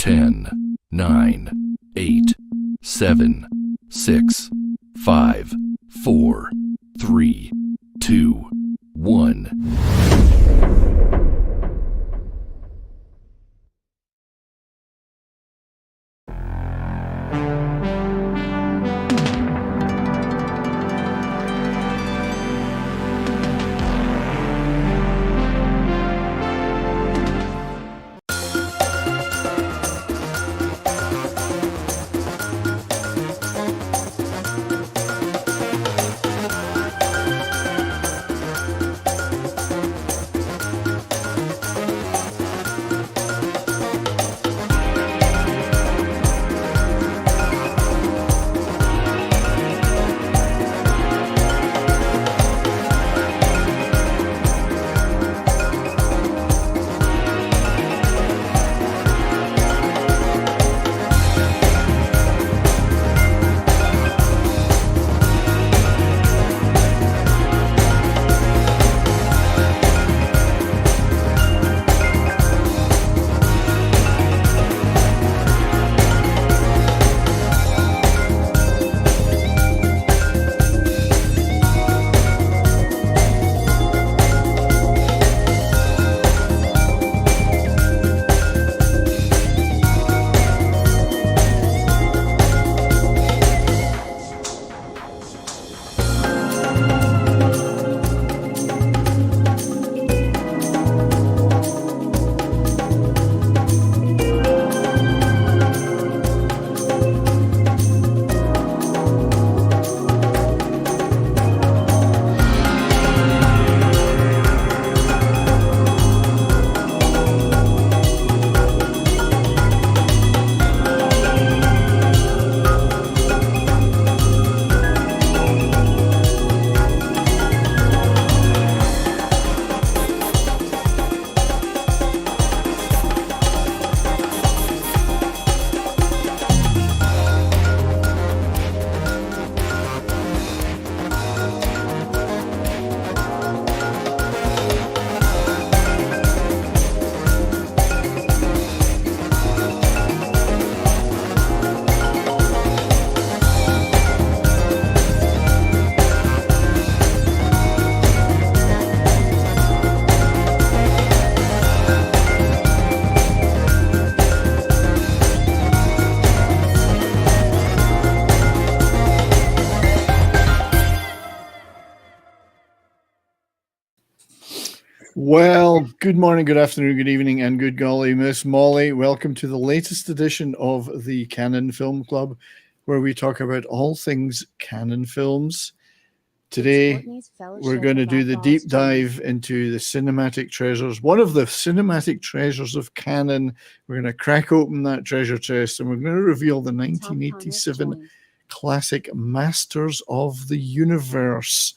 10, 9, 8, 7, 6, 5, 4, 3, 2, 1. Well, good morning, good afternoon, good evening, and good golly, Miss Molly. Welcome to the latest edition of the Canon Film Club, where we talk about all things Canon films. Today, we're going to do the deep dive into the cinematic treasures. One of the cinematic treasures of Canon. We're going to crack open that treasure chest, and we're going to reveal the 1987 classic Masters of the Universe.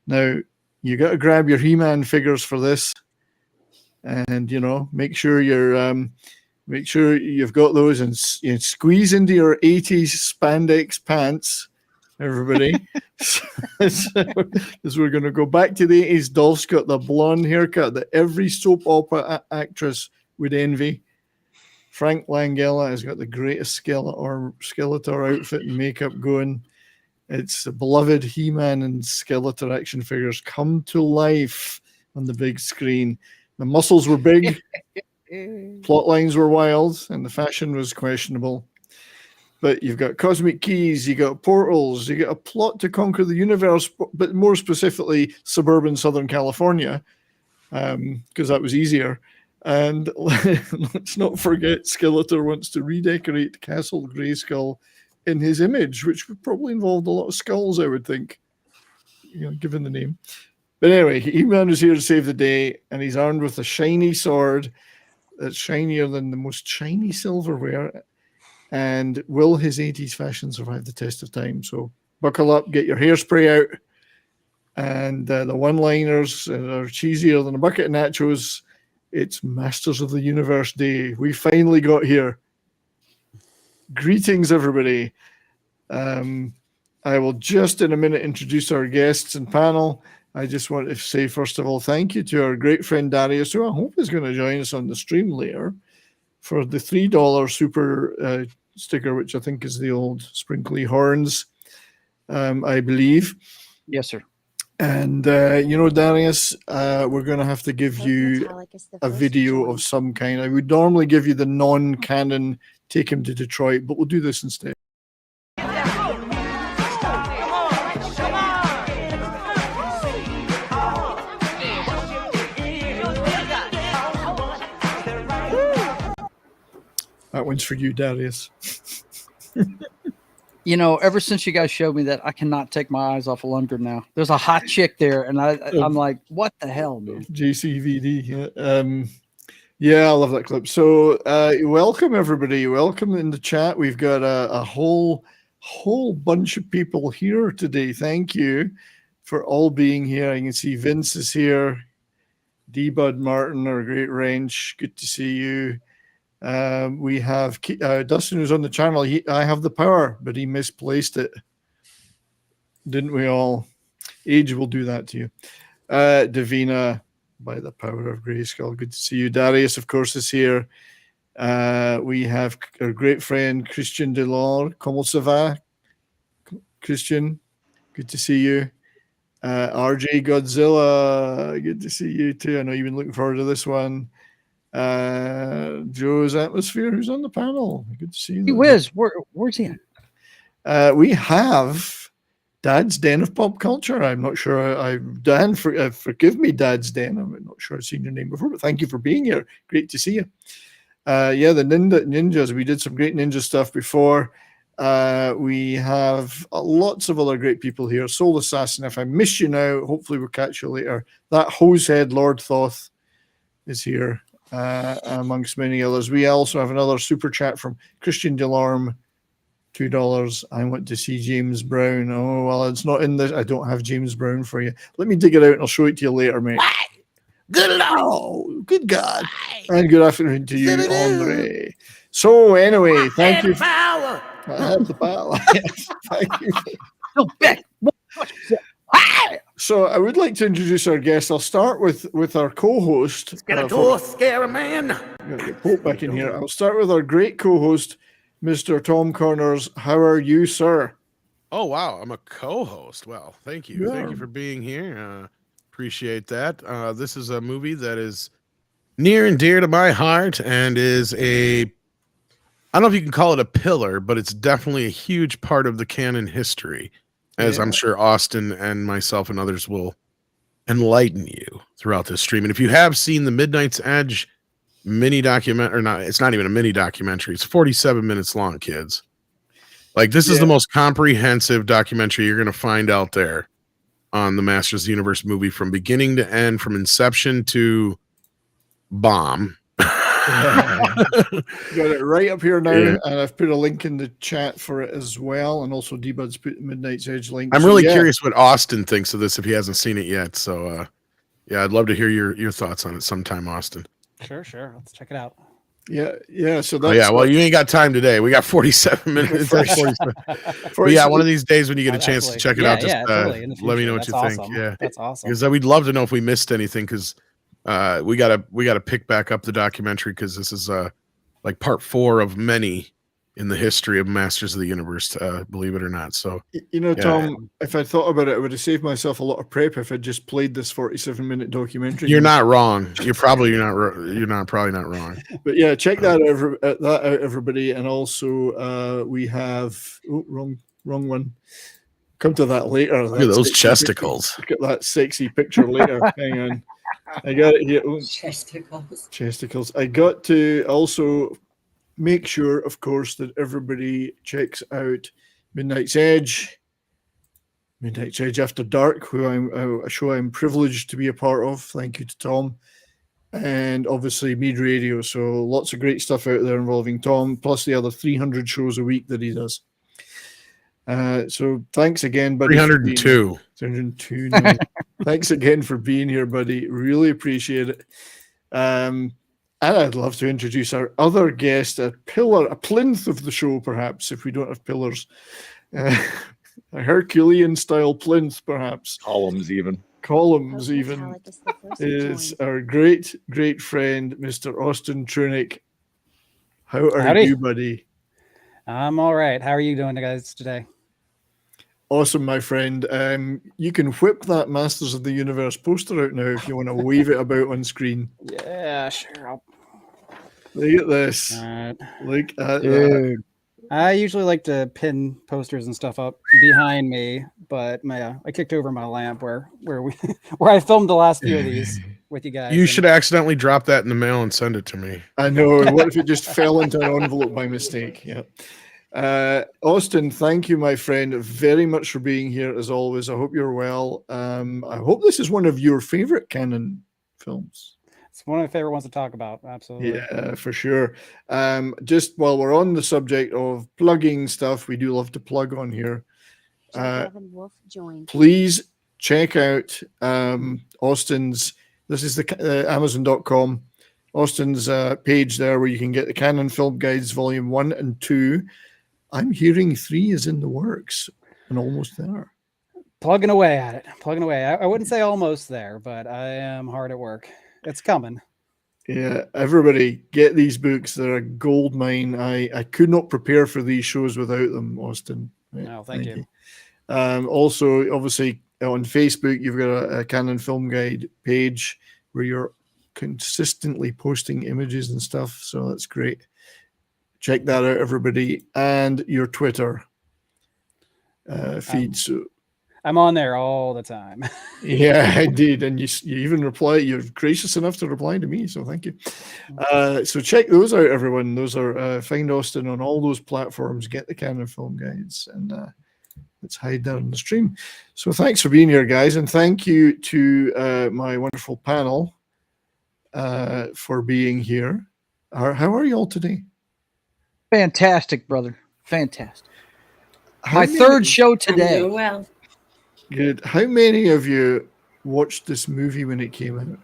Now, you got to grab your He-Man figures for this, and make sure you've got those, and squeeze into your 80s spandex pants, everybody, because we're going to go back to the 80s. Dolph's got the blonde haircut that every soap opera actress would envy. Frank Langella has got the greatest Skeletor outfit and makeup going. It's the beloved He-Man and Skeletor action figures come to life on the big screen. The muscles were big, plot lines were wild, and the fashion was questionable. But you've got cosmic keys, you got portals, you got a plot to conquer the universe, but more specifically, suburban Southern California, because that was easier. And let's not forget, Skeletor wants to redecorate Castle Grayskull in his image, which would probably involve a lot of skulls, I would think, given the name. But anyway, He-Man is here to save the day, and he's armed with a shiny sword that's shinier than the most shiny silverware. And will his 80s fashion survive the test of time? So buckle up, get your hairspray out, and the one-liners are cheesier than a bucket of nachos. It's Masters of the Universe Day. We finally got here. Greetings, everybody. I will just in a minute introduce our guests and panel. I just want to say, first of all, thank you to our great friend Darius, who I hope is going to join us on the stream later. for the $3 super sticker, which I think is the old sprinkly horns, I believe. Yes, sir. And, Darius, we're going to have to give you a video of some kind. I would normally give you the non-canon Take Him to Detroit, but we'll do this instead. That one's for you, Darius. Ever since you guys showed me that, I cannot take my eyes off of Lundgren now. There's a hot chick there, and I'm like, what the hell, man? JCVD. Yeah, I love that clip. So, welcome everybody. Welcome in the chat. We've got a whole bunch of people here today. Thank you for all being here. I can see Vince is here. D-Bud Martin, our great wrench. Good to see you. We have Dustin, who's on the channel. I have the power, but he misplaced it. Didn't we all? Age will do that to you. Davina, by the power of Grayskull. Good to see you. Darius, of course, is here. We have our great friend Christian Delors. Comment ça va? Christian, good to see you. RJ Godzilla, good to see you too. I know you've been looking forward to this one. Joe's Atmosphere, who's on the panel. Good to see you. Hey, Wiz, where's he at? We have Dad's Den of Pop Culture. I'm not sure. Dan, forgive me, Dad's Den. I'm not sure I've seen your name before, but thank you for being here. Great to see you. The ninjas. We did some great ninja stuff before. We have lots of other great people here. Soul Assassin, if I miss you now, hopefully we'll catch you later. That Hosehead Lord Thoth is here. Amongst many others. We also have another super chat from Christian Delorme, $2. I want to see James Brown. Oh, well, it's not in this. I don't have James Brown for you. Let me dig it out and I'll show it to you later, mate. Good Lord. Good God. And good afternoon to you, Andre. So, anyway, thank you. I have the power. Yes, thank you. So I would like to introduce our guest. I'll start with our co-host. Skeletor, scare a man. I'm going to get Pope back in here. I'll start with our great co-host, Mr. Tom Connors. How are you, sir? Oh, wow. I'm a co-host. Well, thank you. Yeah. Thank you for being here. Appreciate that. This is a movie that is near and dear to my heart and is I don't know if you can call it a pillar, but it's definitely a huge part of the canon history. As I'm sure Austin and myself and others will enlighten you throughout this stream. And if you have seen the Midnight's Edge mini document, or not, it's not even a mini documentary. It's 47 minutes long, kids. Like, this is the most comprehensive documentary you're going to find out there on the Masters of the Universe movie from beginning to end, from inception to bomb. Got it right up here now, and I've put a link in the chat for it as well, and also D-Bud's put the Midnight's Edge link. I'm really curious what Austin thinks of this if he hasn't seen it yet. So, I'd love to hear your thoughts on it sometime, Austin. Sure. Let's check it out. Yeah. So that's well, you ain't got time today. We got 47 minutes. 47. But one of these days when you get a chance to check it out, just totally. Let me know what you think. Yeah, that's awesome. Because we'd love to know if we missed anything. Because we gotta pick back up the documentary because this is like part 4 of many in the history of Masters of the Universe, believe it or not. So Tom, if I thought about it, I would have saved myself a lot of prep if I just played this 47-minute documentary. You're not wrong. You're probably not wrong. But yeah, check that out, everybody. And also we have wrong one. Come to that later. Look at those chesticles. Look at that sexy picture later. Hang on. I got it here. Chesticles. I got to also make sure, of course, that everybody checks out Midnight's Edge After Dark, a show I'm privileged to be a part of. Thank you to Tom. And obviously Mead Radio. So lots of great stuff out there involving Tom, plus the other 300 shows a week that he does. So thanks again, buddy. 302. 302. Thanks again for being here, buddy. Really appreciate it. And I'd love to introduce our other guest, a plinth of the show, perhaps, if we don't have pillars. A Herculean-style plinth, perhaps. Columns, even. Is our great, great friend, Mr. Austin Trunick. How are Howdy. you, buddy? I'm all right. How are you doing, guys, today? Awesome, my friend. You can whip that Masters of the Universe poster out now if you want to wave it about on screen. Yeah, sure. Look at this. Look at that. Dude. I usually like to pin posters and stuff up behind me, but I kicked over my lamp where I filmed the last few of these with you guys. You should accidentally drop that in the mail and send it to me. I know. What if it just fell into an envelope by mistake? Yeah. Austin, thank you, my friend, very much for being here as always. I hope you're well. I hope this is one of your favorite canon films. It's one of my favorite ones to talk about. Absolutely. Yeah, for sure. Just while we're on the subject of plugging stuff, we do love to plug on here. Please check out Austin's. This is the Amazon.com. Austin's page there where you can get the Canon Film Guides Volume 1 and 2. I'm hearing 3 is in the works and almost there. Plugging away at it. Plugging away. I wouldn't say almost there, but I am hard at work. It's coming. Yeah, everybody get these books. They're a gold mine. I could not prepare for these shows without them, Austin. No, thank you. Also, obviously, on Facebook, you've got a Canon Film Guide page where you're consistently posting images and stuff. So that's great. Check that out, everybody. And your Twitter feed. So I'm on there all the time. yeah, I did. And you even reply. You're gracious enough to reply to me. So thank you. So check those out, everyone. Those are find Austin on all those platforms. Get the Canon Film Guides and let's hide down in the stream. So thanks for being here, guys. And thank you to my wonderful panel for being here. How are you all today? Fantastic, brother. Fantastic. My third show today. I'm doing well. Good. How many of you watched this movie when it came out?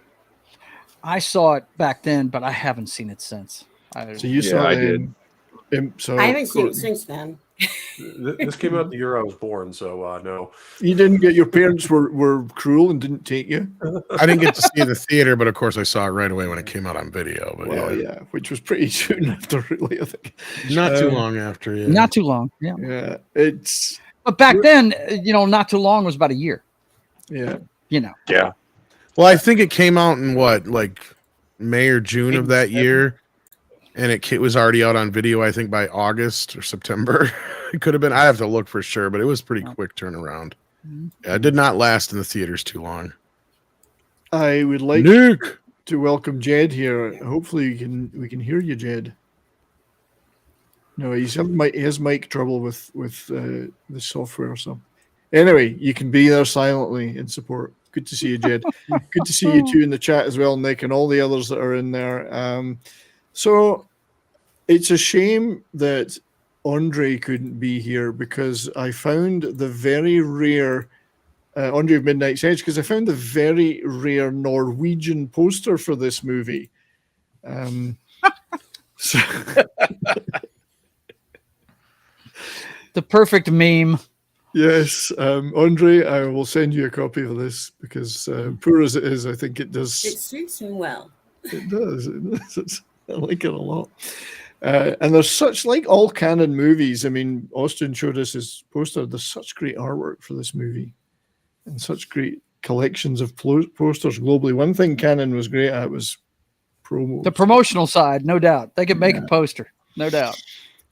I saw it back then, but I haven't seen it since. So you saw it. So I haven't seen it since then. This came out the year I was born, so no. You didn't get your parents were cruel and didn't take you? I didn't get to see it in the theater, but of course I saw it right away when it came out on video. But well, yeah, which was pretty soon after, really, I think. Not too long after. Yeah. Not too long. Yeah. Yeah. It's. But back then, not too long was about a year. Yeah. Yeah. Well, I think it came out in like May or June of that year. And it was already out on video, I think, by August or September. It could have been. I have to look for sure, but it was pretty quick turnaround. Yeah, it did not last in the theaters too long. I would like to welcome Jed here. Hopefully we can hear you, Jed. No, he has mic trouble with the software. So anyway, you can be there silently in support. Good to see you, Jed. Good to see you too in the chat as well, Nick, and all the others that are in there. So it's a shame that Andre couldn't be here because I found the very rare Andre of Midnight's Edge because I found the very rare Norwegian poster for this movie. So the perfect meme. Yes, Andre, I will send you a copy of this because poor as it is, I think it does. It suits him well. It does. I like it a lot. And there's such, like all Canon movies, I mean, Austin showed us his poster. There's such great artwork for this movie and such great collections of posters globally. One thing Canon was great at was promo. The promotional side, no doubt. They could make a poster, no doubt.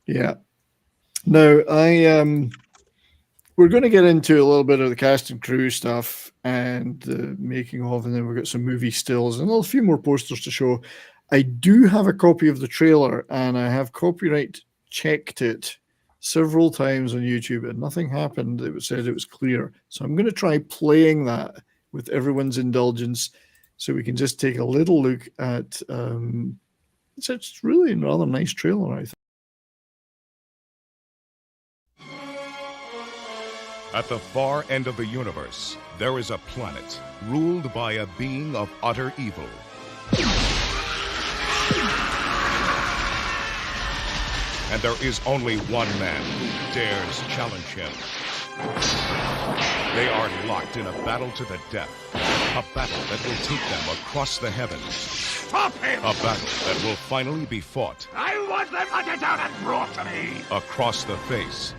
Yeah. Now, we're going to get into a little bit of the cast and crew stuff and the making of, and then we've got some movie stills and a few more posters to show. I do have a copy of the trailer, and I have copyright checked it several times on YouTube, and nothing happened. It said it was clear. So I'm going to try playing that with everyone's indulgence so we can just take a little look at it's really a rather nice trailer, I think. At the far end of the universe, there is a planet ruled by a being of utter evil. And there is only one man who dares challenge him. They are locked in a battle to the death, a battle that will take them across the heavens. Stop him! A battle that will finally be fought. I want them hunted down and brought to me! Across the face.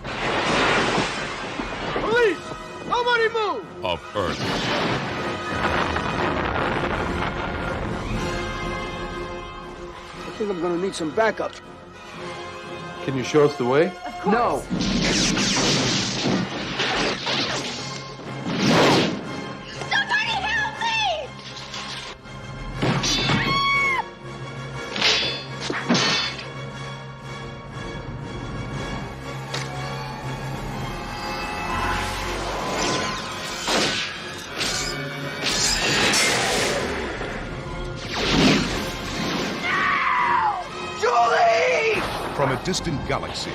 Police! Nobody move! Of Earth. I think I'm gonna need some backup. Can you show us the way? No. Somebody help me! Julie! From a distant galaxy,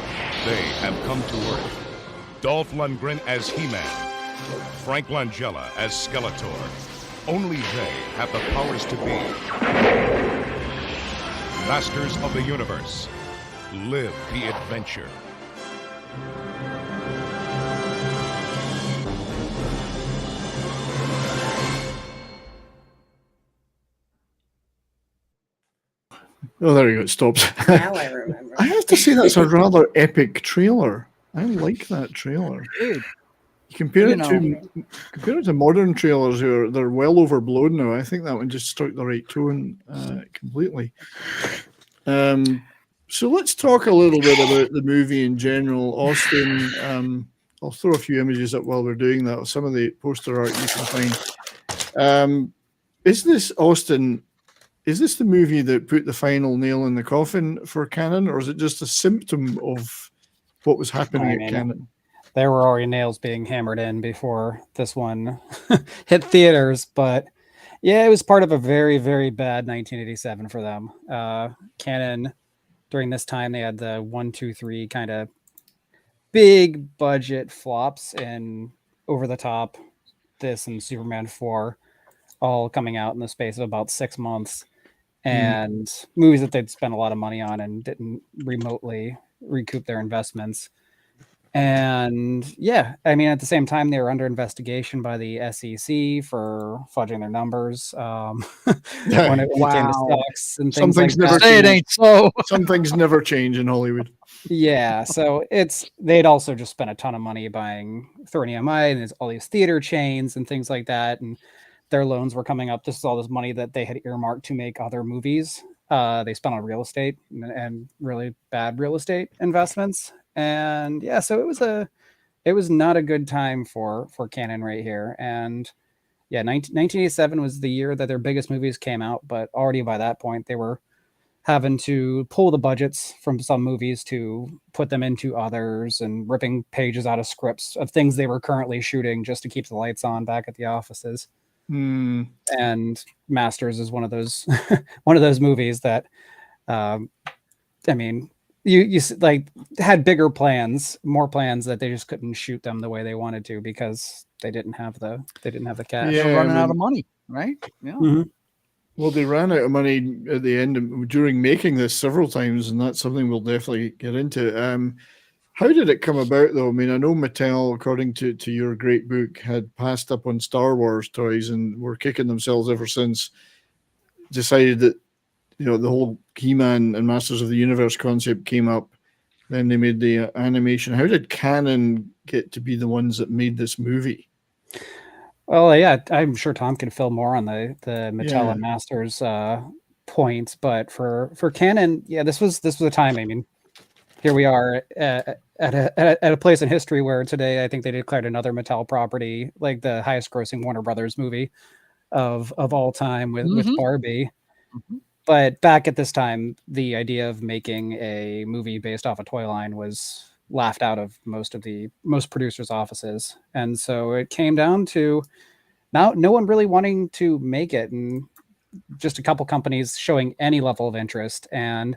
they have come to Earth. Dolph Lundgren as He-Man. Frank Langella as Skeletor. Only they have the powers to be masters of the universe. Live the adventure. Oh, there you go. It stops. Now I remember. I have to say that's a rather epic trailer. I like that trailer. Dude, You compare You it to modern trailers who they're well overblown now. I think that one just struck the right tone completely. So let's talk a little bit about the movie in general. Austin, I'll throw a few images up while we're doing that. Some of the poster art you can find. Is this, Austin, is this the movie that put the final nail in the coffin for Canon, or is it just a symptom of what was happening at Canon? There were already nails being hammered in before this one hit theaters, but yeah, it was part of a very, very bad 1987 for them. Canon, during this time, they had the 1, 2, 3 kind of big budget flops and Over the Top, this and Superman 4, all coming out in the space of about 6 months, and movies that they'd spent a lot of money on and didn't remotely recoup their investments. And yeah, I mean, at the same time, they were under investigation by the SEC for fudging their numbers when it came to stocks and Some things things like never that. say it ain't so. Some things never change in Hollywood. Yeah, so they'd also just spent a ton of money buying Eternia and there's all these theater chains and things like that, and their loans were coming up. This is all this money that they had earmarked to make other movies. They spent on real estate and really bad real estate investments. And yeah, so it was not a good time for Canon right here. And yeah, 1987 was the year that their biggest movies came out, but already by that point they were having to pull the budgets from some movies to put them into others and ripping pages out of scripts of things they were currently shooting just to keep the lights on back at the offices. And Masters is one of those movies that I mean, you like had bigger plans, more plans that they just couldn't shoot them the way they wanted to because they didn't have the cash. Yeah, They're running I out mean- of money, right? Yeah. Mhm. Well, they ran out of money at the end during making this several times, and that's something we'll definitely get into. How did it come about, though? I mean, I know Mattel, according to your great book, had passed up on Star Wars toys and were kicking themselves ever since. Decided that, you know, the whole He-Man and Masters of the Universe concept came up. Then they made the animation. How did Canon get to be the ones that made this movie? Well, yeah, I'm sure Tom can fill more on the Mattel Yeah. and Masters points, but for Canon, yeah, this was a time. I mean, here we are at a place in history where today I think they declared another Mattel property like the highest grossing Warner Brothers movie of all time with Barbie. But back at this time, the idea of making a movie based off a toy line was laughed out of most producers' offices. And so it came down to now no one really wanting to make it and just a couple companies showing any level of interest. And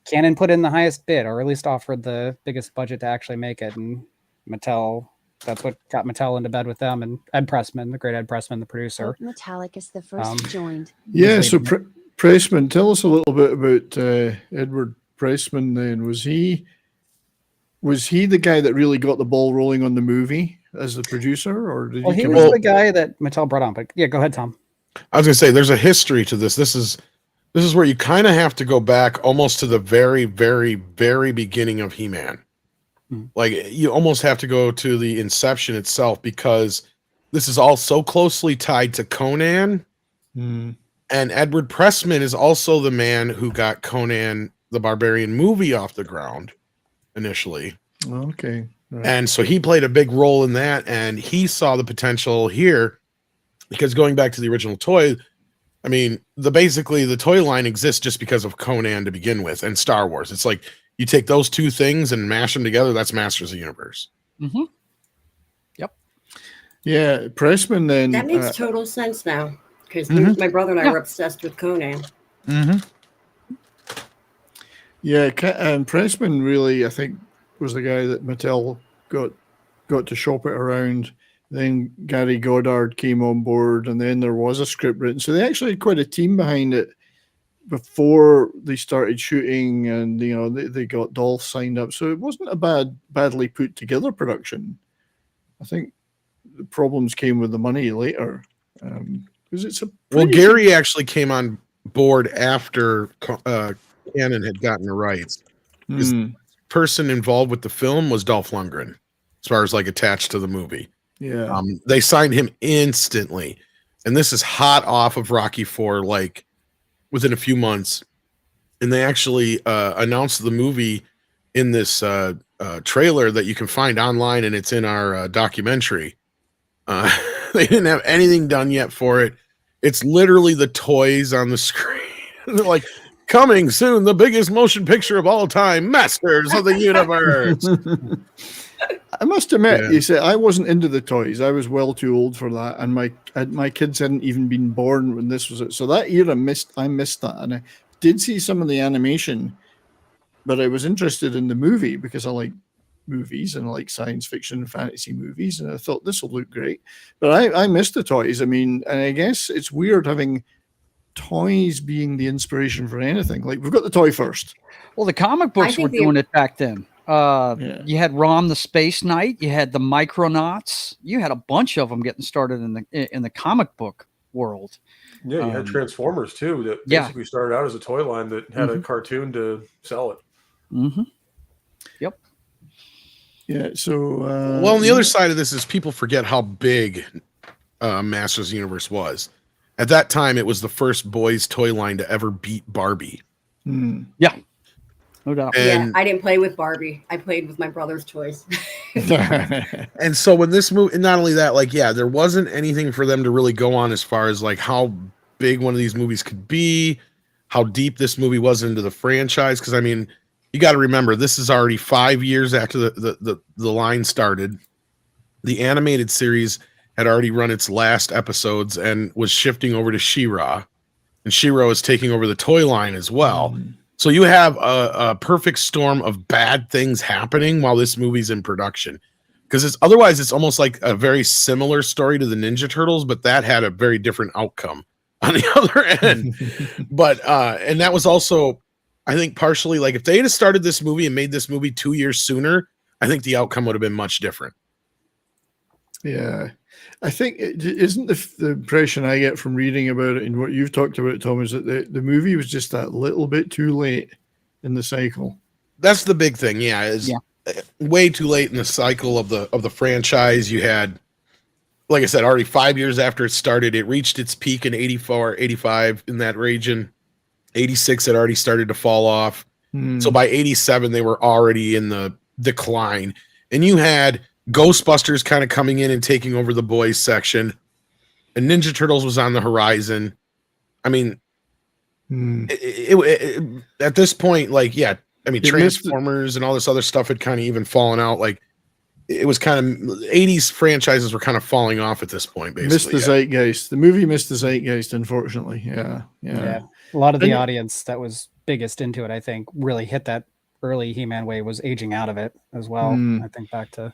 Canon put in the highest bid, or at least offered the biggest budget to actually make it. And Mattel, that's what got Mattel into bed with them. And Ed Pressman, the great Ed Pressman, the producer. Metallic is the first joined. Yeah, so Pressman, tell us a little bit about Edward Pressman then. Was he the guy that really got the ball rolling on the movie as the producer, or did Well, he come was in? the guy that Mattel brought on. But yeah, go ahead, Tom. I was gonna say there's a history to this. This is This is where you kind of have to go back almost to the very, very, very beginning of He-Man. Like you almost have to go to the inception itself, because this is all so closely tied to Conan. And Edward Pressman is also the man who got Conan the Barbarian movie off the ground initially. Okay. Right. And so he played a big role in that, and he saw the potential here, because going back to the original toy, I mean, basically the toy line exists just because of Conan to begin with, and Star Wars. It's like you take those two things and mash them together. That's Masters of the Universe. Yep. Yeah, Pressman then. That makes total sense now, because my brother and I were obsessed with Conan. Yeah, and Pressman really, I think, was the guy that Mattel got to shop it around. Then Gary Goddard came on board, and then there was a script written. So they actually had quite a team behind it before they started shooting, and they got Dolph signed up. So it wasn't a badly put together production. I think the problems came with the money later, because it's a Gary actually came on board after Canon had gotten the rights. The person involved with the film was Dolph Lundgren, as far as like attached to the movie. Yeah. They signed him instantly, and this is hot off of Rocky IV, like within a few months. And they actually announced the movie in this trailer that you can find online, and it's in our documentary. They didn't have anything done yet for it. It's literally the toys on the screen. They're like, coming soon, the biggest motion picture of all time, Masters of the Universe. I must admit, you say I wasn't into the toys. I was well too old for that, and my kids hadn't even been born when this was it. So that era I missed that, and I did see some of the animation, but I was interested in the movie because I like movies and I like science fiction and fantasy movies, and I thought this will look great. But I missed the toys. I mean, and I guess it's weird having toys being the inspiration for anything. Like, we've got the toy first. Well, the comic books were doing it back then. You had Ron the Space Knight, you had the Micronauts, you had a bunch of them getting started in the comic book world. Yeah, you had Transformers too, that basically started out as a toy line that had a cartoon to sell it. Yep. Yeah, so well, on the other side of this is people forget how big Masters of the Universe was. At that time, it was the first boys' toy line to ever beat Barbie. Yeah, no doubt. Yeah, I didn't play with Barbie. I played with my brother's toys. And so when this movie, and not only that, like, yeah, there wasn't anything for them to really go on as far as like how big one of these movies could be, how deep this movie was into the franchise. Because I mean, you got to remember, this is already 5 years after the line started. The animated series had already run its last episodes and was shifting over to She-Ra, and She-Ra is taking over the toy line as well. So you have a perfect storm of bad things happening while this movie's in production, because otherwise it's almost like a very similar story to the Ninja Turtles, but that had a very different outcome on the other end. But and that was also, I think, partially like if they had started this movie and made this movie 2 years sooner, I think the outcome would have been much different. Yeah. I think isn't the impression I get from reading about it and what you've talked about, Tom, is that the movie was just that little bit too late in the cycle. That's the big thing. Yeah. Way too late in the cycle of the franchise. You had, like I said, already 5 years after it started, it reached its peak in 84, 85 in that region. 86 had already started to fall off. So by 87, they were already in the decline. And you had Ghostbusters kind of coming in and taking over the boys section, and Ninja Turtles was on the horizon. I mean, at this point, like, yeah, I mean, Transformers and all this other stuff had kind of even fallen out. Like, it was kind of 80s franchises were kind of falling off at this point, basically. Missed the zeitgeist. The movie missed the zeitgeist, unfortunately. Yeah. A lot of the audience that was biggest into it, I think, really hit that early He-Man wave, was aging out of it as well. I think back to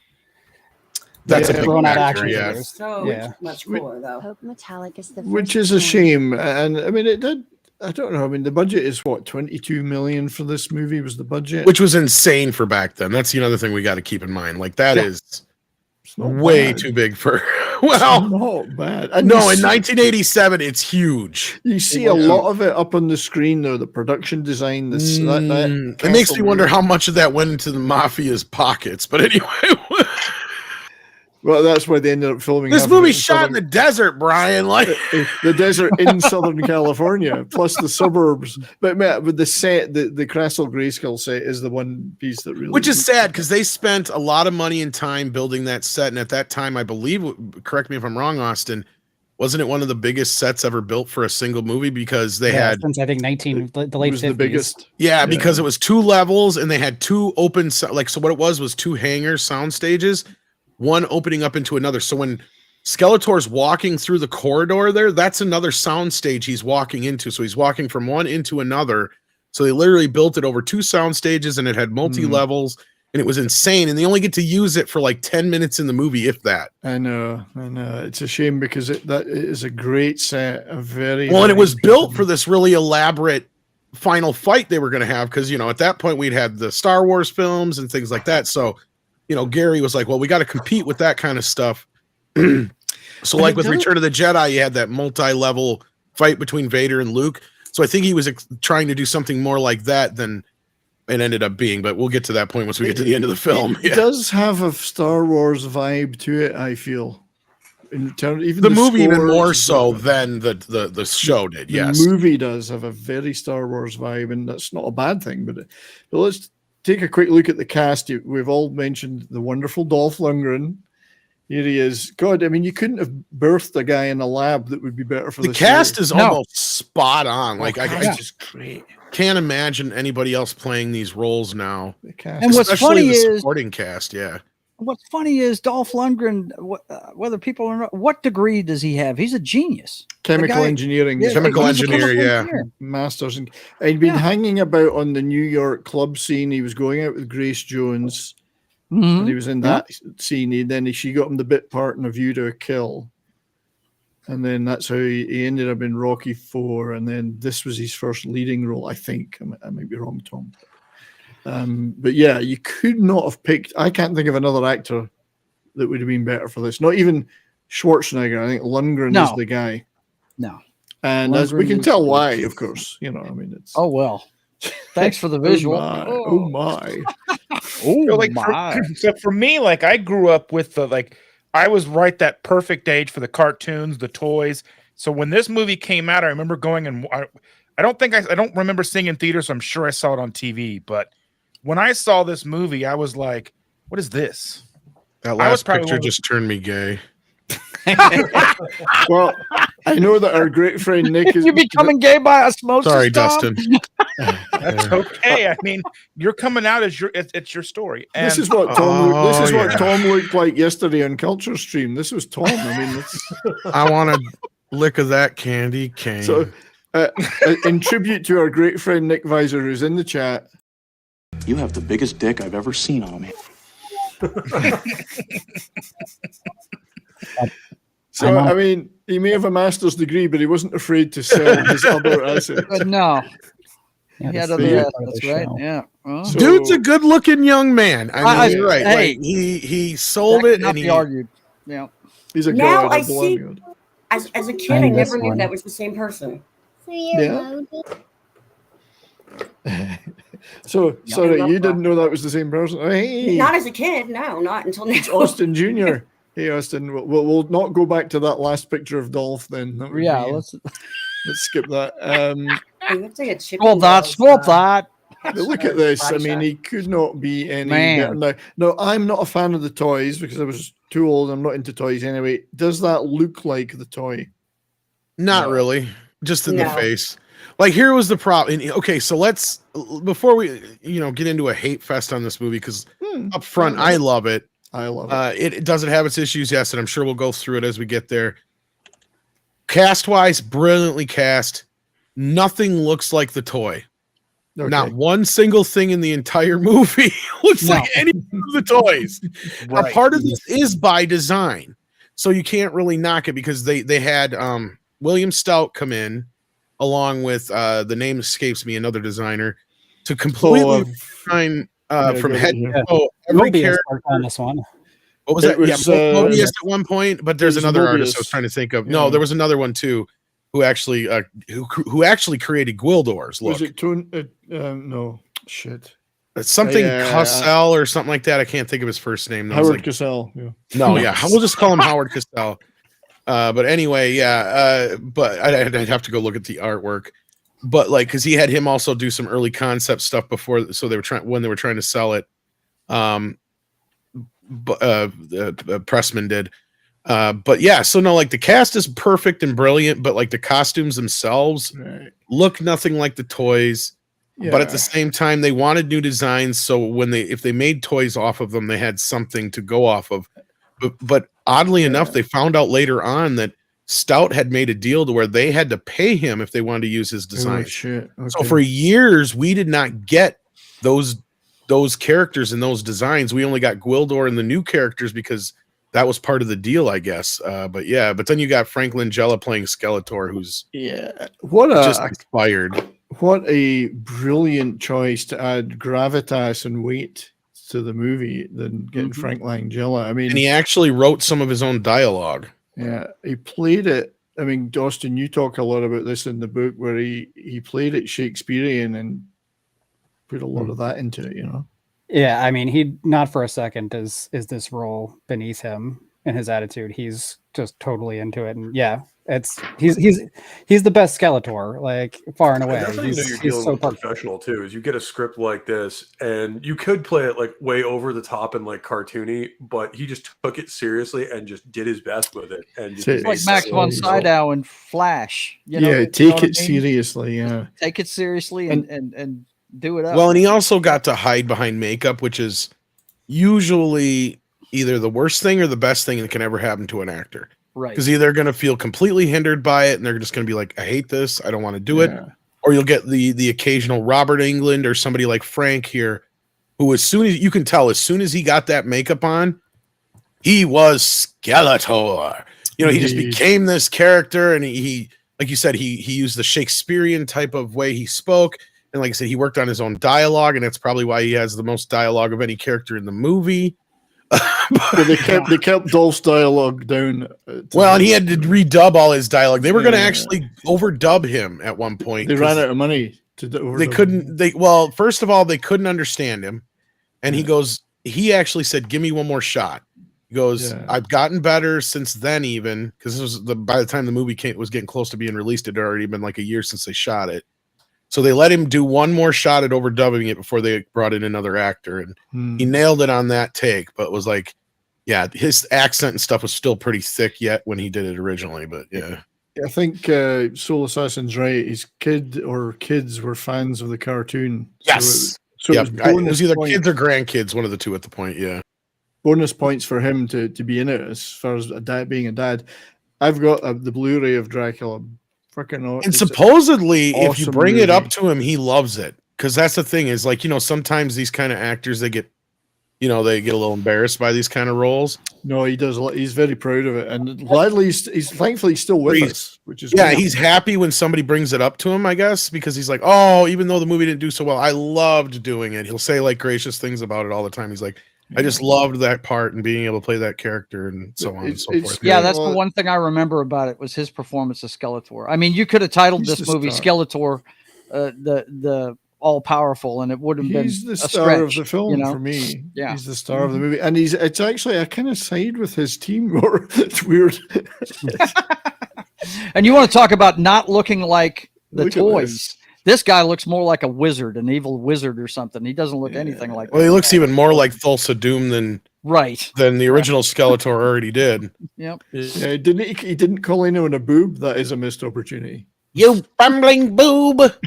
that's a big factor, figures. So much cooler, though. Hope Metallic is the Which is a shame. And I mean, it did. I don't know. I mean, the budget is what, 22 million for this movie was the budget, which was insane for back then. That's the other thing we got to keep in mind. Like, that is It's not way bad. too big for. Well, it's not bad. And no, in 1987, it's huge. You see a lot of it up on the screen, though. The production design, it makes me wonder how much of that went into the mafia's pockets. But anyway, well, that's why they ended up filming. This movie shot in the desert, Brian. Like the desert in Southern California, plus the suburbs. But with the set, the Castle Grayskull set is the one piece that really, which is sad because they spent a lot of money and time building that set, and at that time, I believe, correct me if I'm wrong, Austin, wasn't it one of the biggest sets ever built for a single movie? Because they had, since I think the late 50s. The biggest. Yeah, because it was 2 levels and they had 2 open, so what it was 2 hangars, sound stages, one opening up into another. So when Skeletor's walking through the corridor there, that's another sound stage he's walking into. So he's walking from one into another. So they literally built it over 2 sound stages, and it had multi-levels, and it was insane. And they only get to use it for like 10 minutes in the movie, if that. I know. It's a shame because that is a great set. And it was built for this really elaborate final fight they were going to have, because at that point we'd had the Star Wars films and things like that. So Gary was like, well, we got to compete with that kind of stuff. So like with Return of the Jedi, you had that multi-level fight between Vader and Luke. So I think he was trying to do something more like that than it ended up being, but we'll get to that point once we get to the end of the film. It does have a Star Wars vibe to it, I feel. Even the movie even more so than the show did. Yes, the movie does have a very Star Wars vibe, and that's not a bad thing. But let's take a quick look at the cast. We've all mentioned the wonderful Dolph Lundgren. Here he is. God, I mean, you couldn't have birthed a guy in a lab that would be better for the this cast. series. Is almost spot on. Like I just great. Can't imagine anybody else playing these roles now. The cast. And what's funny the is supporting cast. Yeah. What's funny is Dolph Lundgren. Whether people are not, what degree does he have? He's a genius. Chemical engineering. Yeah, chemical engineer. Yeah. Masters. And he'd been hanging about on the New York club scene. He was going out with Grace Jones. And he was in that scene. Then she got him the bit part in A View to a Kill. And then that's how he ended up in Rocky IV. And then this was his first leading role, I think. I might be wrong, Tom. But yeah, you could not have picked. I can't think of another actor that would have been better for this. Not even Schwarzenegger. I think Lundgren is the guy. No. And as we can tell why, of course. I mean, it's. Oh, well. Thanks for the visual. Oh my. So for me, like I grew up with I was right that perfect age for the cartoons, the toys. So when this movie came out, I remember going and I don't remember seeing in theaters, so I'm sure I saw it on TV. But when I saw this movie, I was like, "What is this?" That last picture just turned me gay. Well, I know that our great friend Nick is. You becoming gay by osmosis? Sorry, Tom? Dustin. That's okay. I mean, you're coming out as it's your story. And this is what Tom. Tom looked like yesterday on Culture Stream. This was Tom. I mean, I want a lick of that candy cane. So, in tribute to our great friend Nick Visor, who's in the chat. You have the biggest dick I've ever seen on me. So, I mean, he may have a master's degree, but he wasn't afraid to sell his other assets. But no. Yeah, that's right. Yeah. Oh. So, Dude's a good-looking young man. I mean, you're right. Hey, he sold it, and he argued. Yeah. He's a now god. I see. As a kid, I never knew that was the same person. Yeah. So sorry, you didn't know that was the same person. Hey. Not as a kid, no, not until now. Austin Jr. Hey, Austin, we'll not go back to that last picture of Dolph then. Yeah, let's skip that. Scroll that. But look at this. I mean, he could not be any better. Now, I'm not a fan of the toys because I was too old. I'm not into toys anyway. Does that look like the toy? Not really. Just in the face. Like, here was the problem. Okay, so let's, before we, get into a hate fest on this movie, because up front, I love it. I love it. It doesn't have its issues, yes, and I'm sure we'll go through it as we get there. Cast-wise, brilliantly cast. Nothing looks like the toy. Okay. Not one single thing in the entire movie looks like any of the toys. Right. A part of this is by design, so you can't really knock it because they had William Stout come in along with the name escapes me, another designer, to completely design from head to toe every character on this one. What was It that? was, Mobius at one point, but there's it was another artist I Mobius. was trying to think of. Yeah. No, there was another one too, who actually created Gwildor's look. Was it no shit. It's something Cassell or something like that. I can't think of his first name. Howard Cassell. Yeah. No, yeah, we'll just call him Howard Cassell. But anyway, yeah. But I'd have to go look at the artwork. But like, because he had him also do some early concept stuff before, so they were trying to sell it. Pressman did. But yeah, so no, like the cast is perfect and brilliant, but like the costumes themselves look nothing like the toys. Yeah. But at the same time, they wanted new designs, so if they made toys off of them, they had something to go off of. But oddly enough, they found out later on that Stout had made a deal to where they had to pay him if they wanted to use his design. Oh, shit. Okay. So for years, we did not get those characters and those designs. We only got Gwildor and the new characters because that was part of the deal, I guess. But then you got Frank Langella playing Skeletor, who's just inspired. What a brilliant choice to add gravitas and weight to the movie than getting Frank Langella. I mean, and he actually wrote some of his own dialogue. Yeah, he played it. I mean, Austin, you talk a lot about this in the book where he played it Shakespearean and put a lot of that into it, you know. Yeah, I mean, he not for a second is this role beneath him in his attitude. He's just totally into it, and yeah, he's the best Skeletor, like far and away. You're dealing with professional too. Is you get a script like this, and you could play it like way over the top and like cartoony, but he just took it seriously and just did his best with it. And just like Max von Sydow and Flash. Take it seriously. Yeah, take it seriously and do it up. Well, and he also got to hide behind makeup, which is usually either the worst thing or the best thing that can ever happen to an actor. Right. Because either they're going to feel completely hindered by it and they're just going to be like, I hate this, I don't want to do it. Or you'll get the occasional Robert Englund or somebody like Frank here, who as soon as he got that makeup on, he was Skeletor. You know, he just became this character, and he like you said, he used the Shakespearean type of way he spoke. And like I said, he worked on his own dialogue, and that's probably why he has the most dialogue of any character in the movie. They kept Dolph's dialogue down. Well, and he had to redub all his dialogue. They were going to actually overdub him at one point. They ran out of money to overdub. They couldn't. Well, first of all, they couldn't understand him, and he actually said, "Give me one more shot." He goes, "I've gotten better since then, even because this was by the time the movie was getting close to being released, it had already been like a year since they shot it." So they let him do one more shot at overdubbing it before they brought in another actor, and he nailed it on that take. But it was like, yeah, his accent and stuff was still pretty thick yet when he did it originally. But yeah, I think Soul Assassin's right. His kids were fans of the cartoon. Yes, so it was either kids or grandkids, one of the two at the point. Yeah, bonus points for him to be in it as far as being a dad. I've got the Blu-ray of Dracula. And supposedly, if you bring it up to him, he loves it. Because that's the thing is, like, you know, sometimes these kind of actors, they get a little embarrassed by these kind of roles. No, he does. He's very proud of it, and gladly, he's thankfully still with us, which is he's happy when somebody brings it up to him, I guess, because he's like, oh, even though the movie didn't do so well, I loved doing it. He'll say like gracious things about it all the time. He's like, I just loved that part and being able to play that character and so on and so forth. Yeah, that's the one thing I remember about it was his performance as Skeletor. I mean, you could have titled this movie Skeletor, the all powerful, and it would have been the star of the film for me. Yeah, he's the star of the movie, and it's actually I kind of side with his team. Or it's weird. And you want to talk about not looking like the toys? This guy looks more like a wizard, an evil wizard or something. He doesn't look anything like. Well, he looks even more like Thulsa Doom than the original Skeletor already did. Yep. Yeah, he didn't call anyone a boob. That is a missed opportunity. You bumbling boob. But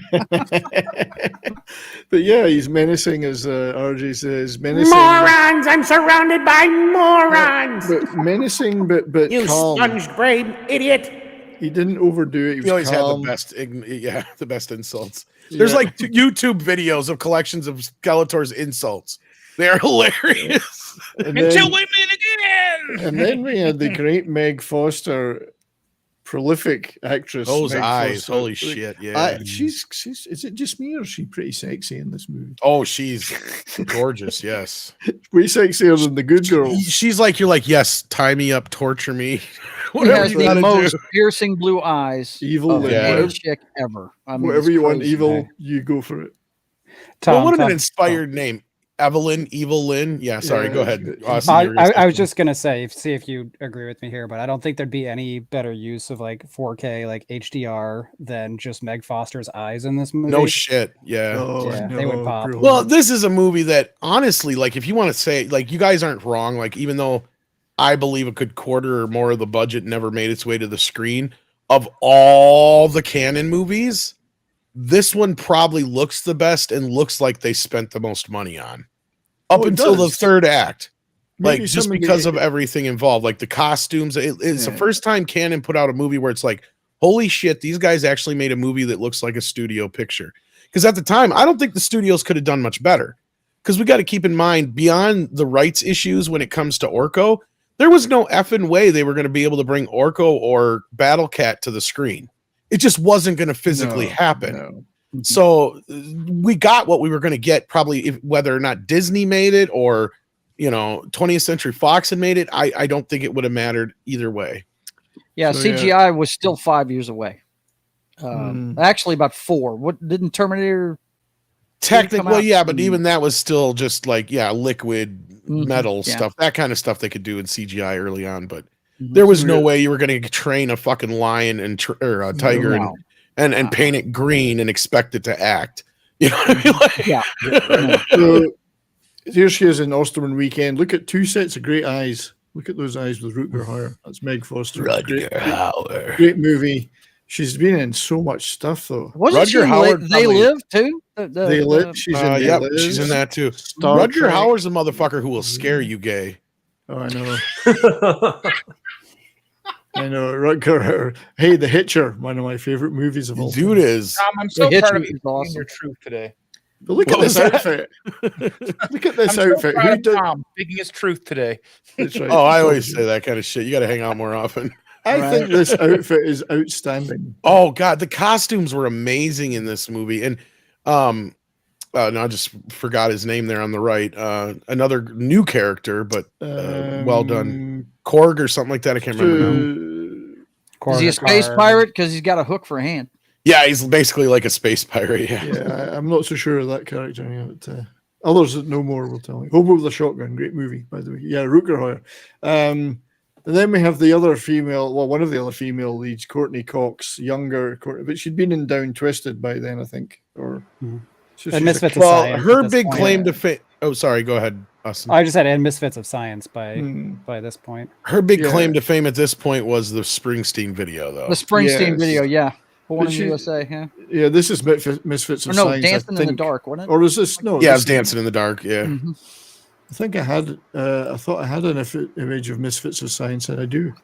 yeah, he's menacing, as RJ says. Menacing. Morons! I'm surrounded by morons. But menacing, but you calm. sponge-brain idiot. He didn't overdo it. He always had the best insults. There's like YouTube videos of collections of Skeletor's insults. They're hilarious. Until we meet again. And then we had the great Meg Foster prolific actress. Those Meg eyes, Foster. holy shit! Yeah, she's. Is it just me or is she pretty sexy in this movie? Oh, she's gorgeous. Yes, way sexier than the good girls. She's like, you're like, yes, tie me up, torture me, She whatever has you the gotta most do. piercing blue eyes Evil, of any chick ever. I mean, whatever it's you want, crazy. evil, you go for it. Well, what an inspired name, Evelyn, Evil Lynn. Yeah, sorry, go ahead. Austin, you were gonna say I was just gonna say, see if you agree with me here, but I don't think there'd be any better use of like 4K, like HDR, than just Meg Foster's eyes in this movie. no shit. Yeah, they would pop. Well, this is a movie that honestly, like, if you want to say, like, you guys aren't wrong. Like, even though I believe a good quarter or more of the budget never made its way to the screen, of all the canon movies, this one probably looks the best and looks like they spent the most money on up until the third act. Maybe Like, just because of everything involved, like the costumes. It's the first time canon put out a movie where it's like, holy shit, these guys actually made a movie that looks like a studio picture. Because at the time, I don't think the studios could have done much better. Because we got to keep in mind, beyond the rights issues when it comes to Orko, there was no effing way they were going to be able to bring Orko or Battle Cat to the screen. It just wasn't going to physically happen. So we got what we were going to get, probably, whether or not Disney made it or, 20th Century Fox had made it. I don't think it would have mattered either way. Yeah, CGI was still 5 years away. Actually, about 4. What didn't Terminator? Technically, yeah, but even that was still just like, liquid metal stuff, that kind of stuff they could do in CGI early on. But there was no way you were going to train a fucking lion or a tiger and paint it green and expect it to act. You know what I mean? Like, So, here she is in Osterman Weekend. Look at 2 sets of great eyes. Look at those eyes with Rutger Hauer. That's Meg Foster. Great movie. She's been in so much stuff, though. Wasn't she in They Live too? They Live. She's in They Live. She's in that too. Star Rutger Trek. Hauer's a motherfucker who will scare you gay. Oh, I know. I know. Rutger Hauer. Hey, The Hitcher, one of my favorite movies of all time. Dude is. I'm so The proud of Hitcher you is being awesome. your truth today. But look at this outfit. Look at this I'm outfit. So Who proud of did? Tom speaking his truth today. That's right. Oh, I always say that kind of shit. You got to hang out more often. I think this outfit is outstanding. Oh God, the costumes were amazing in this movie, and no, I just forgot his name there on the right. Another new character, but well done, Korg or something like that. I can't remember now. Is he a space pirate? Because he's got a hook for a hand. Yeah, he's basically like a space pirate. Yeah, I'm not so sure of that character. But, others that know more will tell me. Hobo with a Shotgun, great movie, by the way. Yeah, Rutger Hauer. And then we have the other female, one of the other female leads, Courtney Cox, younger, but she'd been in Down Twisted by then, I think. Or And Misfits of Science. Her big claim to fame. Oh, sorry, go ahead, Austin. I just said and Misfits of Science by this point. Her big claim to fame at this point was the Springsteen video, though. The Springsteen video, yeah. Born in USA, yeah. Yeah, this is Misfits of Science. Dancing in the Dark, wasn't it? Or is this no? Yeah, it was Dancing in the Dark. Yeah. Mm-hmm. I think I had. I thought I had an image of Misfits of Science, and I do.